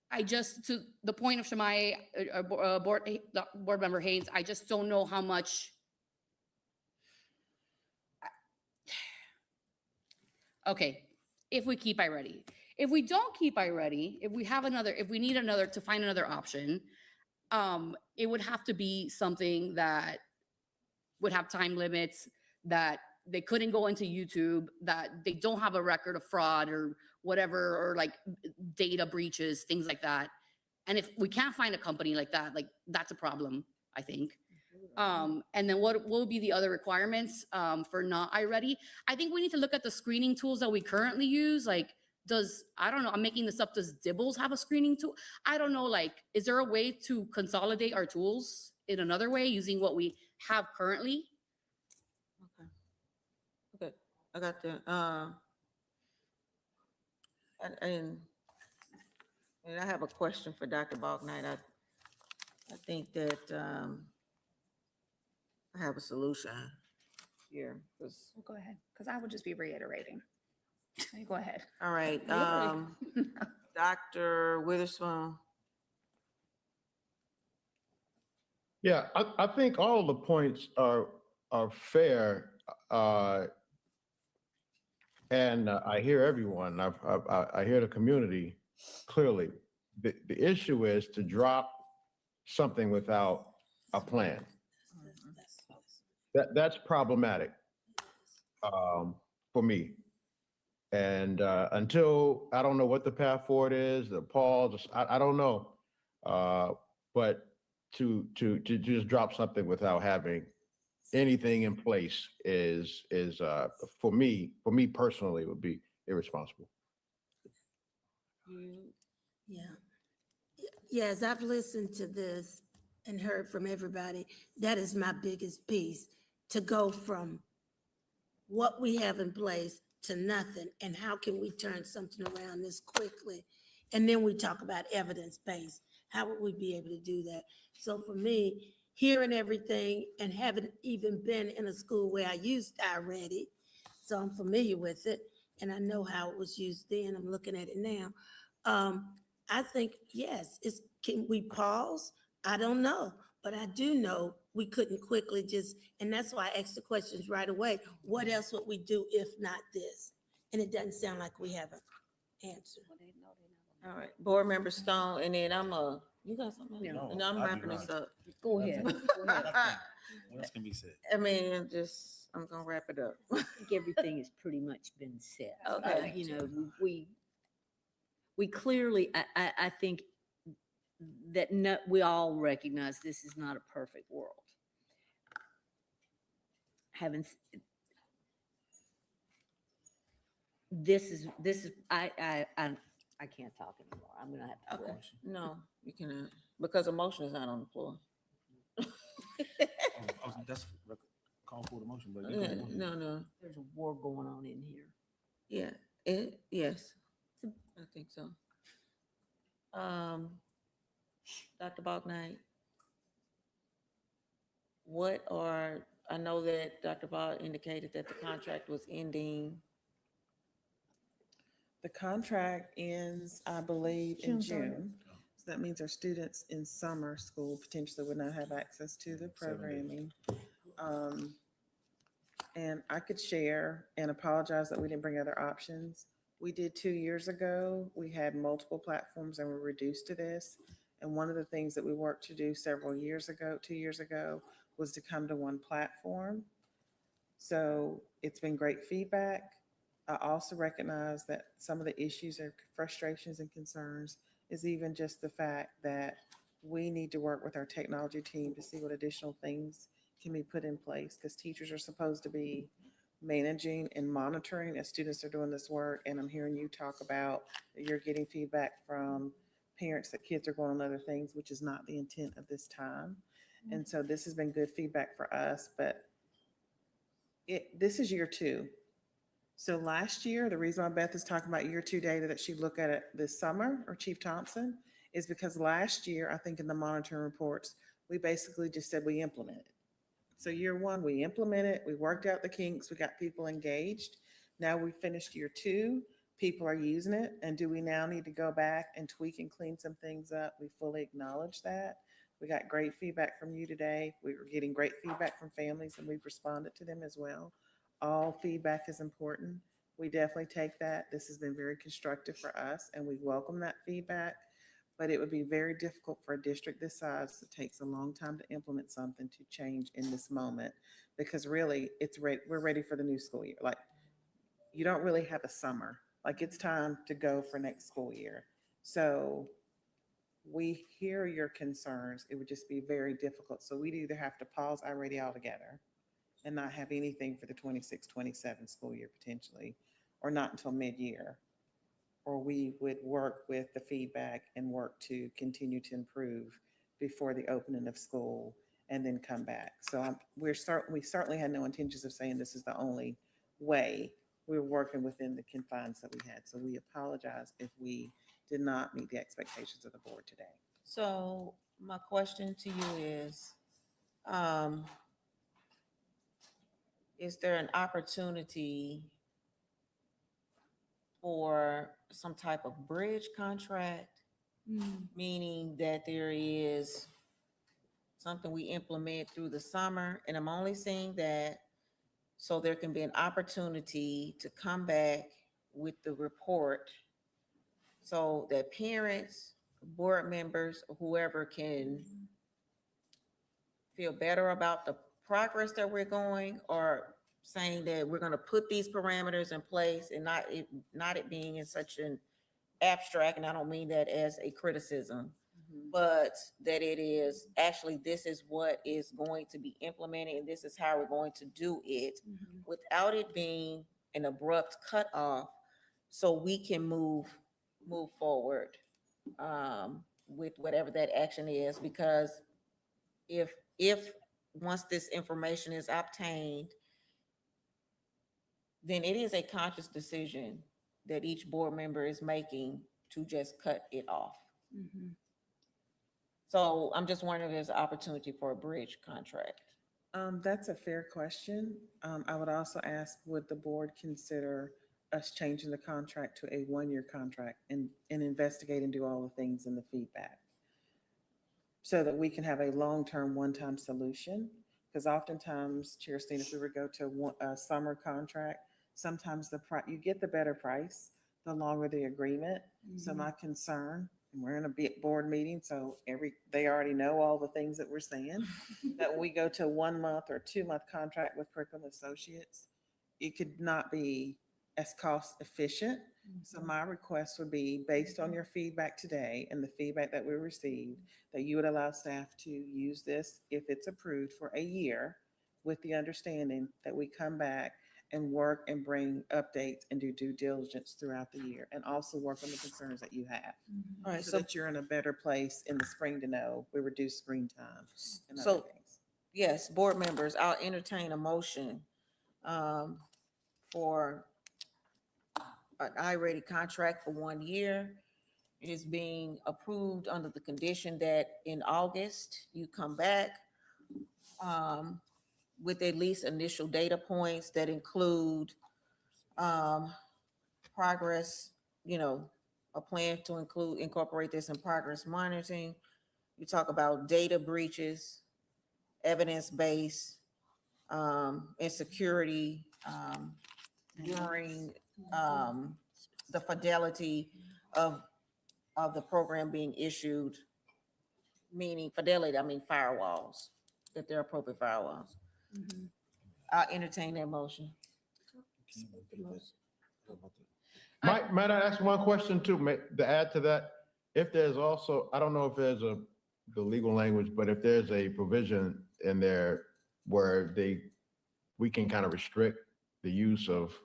I just, to the point of Shamai, board member Haynes, I just don't know how much. Okay, if we keep iReady. If we don't keep iReady, if we need another, to find another option, it would have to be something that would have time limits, that they couldn't go into YouTube, that they don't have a record of fraud or whatever, or like data breaches, things like that. And if we can't find a company like that, like, that's a problem, I think. And then what will be the other requirements for not iReady? I think we need to look at the screening tools that we currently use. Like, I don't know, I'm making this up, does Dibbles have a screening tool? I don't know, like, is there a way to consolidate our tools in another way using what we have currently? Okay, I got that. And I have a question for Dr. Balknight. I think that I have a solution here. Go ahead, because I would just be reiterating. Go ahead. All right, Dr. Witherspoon. Yeah, I think all of the points are fair. And I hear everyone. I hear the community clearly. The issue is to drop something without a plan. That's problematic for me. And until I don't know what the path forward is, the pause, I don't know. But to just drop something without having anything in place is for me personally, would be irresponsible. Yeah. Yes, I've listened to this and heard from everybody. That is my biggest piece, to go from what we have in place to nothing, and how can we turn something around this quickly? And then we talk about evidence-based. How would we be able to do that? So for me, hearing everything and haven't even been in a school where I used iReady, so I'm familiar with it, and I know how it was used then. I'm looking at it now. I think, yes, can we pause I don't know, but I do know we couldn't quickly just, and that's why I asked the questions right away. What else would we do if not this? And it doesn't sound like we have an answer. All right, Board Member Stone, and then you got something? No. And I'm wrapping this up. Go ahead. Go ahead. What else can be said? I mean, I'm gonna wrap it up. I think everything has pretty much been said. Okay. You know, we clearly, I think that we all recognize this is not a perfect world. This is, I can't talk anymore. I'm gonna have to. Okay, no, you cannot, because a motion is not on the floor. That's call for the motion, but Yeah, no. There's a war going on in here. Yeah, yes, I think so. Dr. Balknight, I know that Dr. Ball indicated that the contract was ending. The contract ends, I believe, in June. So that means our students in summer school potentially would not have access to the programming. And I could share and apologize that we didn't bring other options. We did 2 years ago. We had multiple platforms and were reduced to this. And one of the things that we worked to do 2 years ago, was to come to one platform. So it's been great feedback. I also recognize that some of the issues or frustrations and concerns is even just the fact that we need to work with our technology team to see what additional things can be put in place, because teachers are supposed to be managing and monitoring as students are doing this work. And I'm hearing you talk about that you're getting feedback from parents that kids are going on other things, which is not the intent of this time. And so this has been good feedback for us, but this is year 2. So last year, the reason why Beth is talking about year 2 data that she looked at it this summer, or Chief Thompson, is because last year, I think in the monitoring reports, we basically just said we implemented. So year 1, we implemented, we worked out the kinks, we got people engaged. Now we finished year 2, people are using it. And do we now need to go back and tweak and clean some things up? We fully acknowledge that. We got great feedback from you today. We were getting great feedback from families and we've responded to them as well. All feedback is important. We definitely take that. This has been very constructive for us and we welcome that feedback, but it would be very difficult for a district this size. It takes a long time to implement something to change in this moment, because really we're ready for the new school year. Like, you don't really have a summer. Like, it's time to go for next school year. So we hear your concerns. It would just be very difficult. So we'd either have to pause iReady altogether and not have anything for the 26-27 school year potentially, or not until mid-year. Or we would work with the feedback and work to continue to improve before the opening of school and then come back. So we certainly had no intentions of saying this is the only way. We were working within the confines that we had. So we apologize if we did not meet the expectations of the board today. So my question to you is there an opportunity for some type of bridge contract? Meaning that there is something we implement through the summer, and I'm only saying that so there can be an opportunity to come back with the report so that parents, board members, whoever can feel better about the progress that we're going, or saying that we're going to put these parameters in place, and not it being in such an abstract, and I don't mean that as a criticism, but that it is actually, this is what is going to be implemented and this is how we're going to do it, without it being an abrupt cutoff, so we can move forward with whatever that action is. Because if once this information is obtained, then it is a conscious decision that each board member is making to just cut it off. So I'm just wondering if there's an opportunity for a bridge contract. That's a fair question. I would also ask, would the board consider us changing the contract to a 1-year contract and investigate and do all the things in the feedback? so that we can have a long-term, one-time solution. Because oftentimes, Chair Steen, if we were to go to a summer contract, sometimes you get the better price, the longer the agreement. So my concern, and we're in a big board meeting, so they already know all the things that we're saying, that when we go to a 1 month or 2 month contract with curriculum associates, it could not be as cost efficient. So my request would be, based on your feedback today and the feedback that we received, that you would allow staff to use this, if it's approved, for a year, with the understanding that we come back and work and bring updates and do due diligence throughout the year, and also work on the concerns that you have. All right, So that you're in a better place in the spring to know we reduce screen time and other So- things. yes, board members, I'll entertain a motion for an I-ready contract for 1 year. It is being approved under the condition that in August, you come back with at least initial data points that include progress, a plan to incorporate this in progress monitoring. You talk about data breaches, evidence-based, insecurity during the fidelity of the program being issued, meaning fidelity, I mean firewalls, that they're appropriate firewalls. I'll entertain that motion. Might I ask one question too, to add to that? If there's also, I don't know if there's the legal language, but if there's a provision in there where we can kind of restrict the use of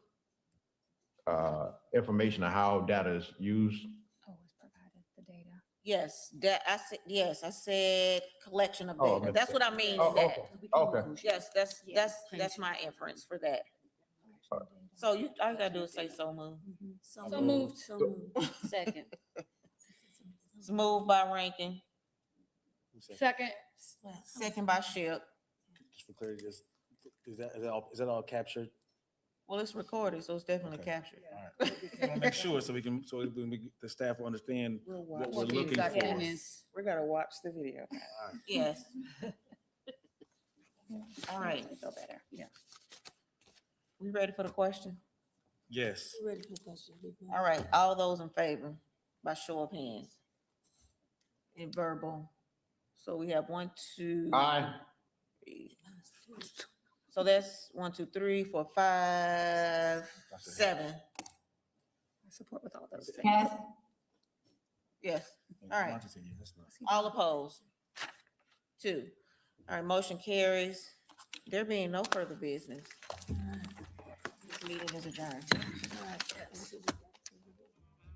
information of how data is used. Always provided the data. Yes, I said collection of Oh, data. okay. That's what I mean Oh, in that. Okay. Yes, that's my inference for that. So all you gotta do is say so moved. So moved. So moved. Second. It's moved by Rankin, Second. second by Ship. Just for clarity, is that all captured? Well, it's recorded, so it's definitely Okay. captured. All right. I want to make sure so the staff will understand We'll what watch. we're looking Exactly. for. We're gonna watch the video. Yes. All right, I feel better. Yeah. we ready for the question? Yes. Ready for the question? All right, all those in favor by show of hands. In verbal. So we have 1, 2. Aye. 3. So that's 1, 2, 3, 4, 5, 7. I support with all those things. Yes, all right. Monty said yes, no. All opposed? 2. All right, motion carries. There being no further business. This meeting is adjourned. All right.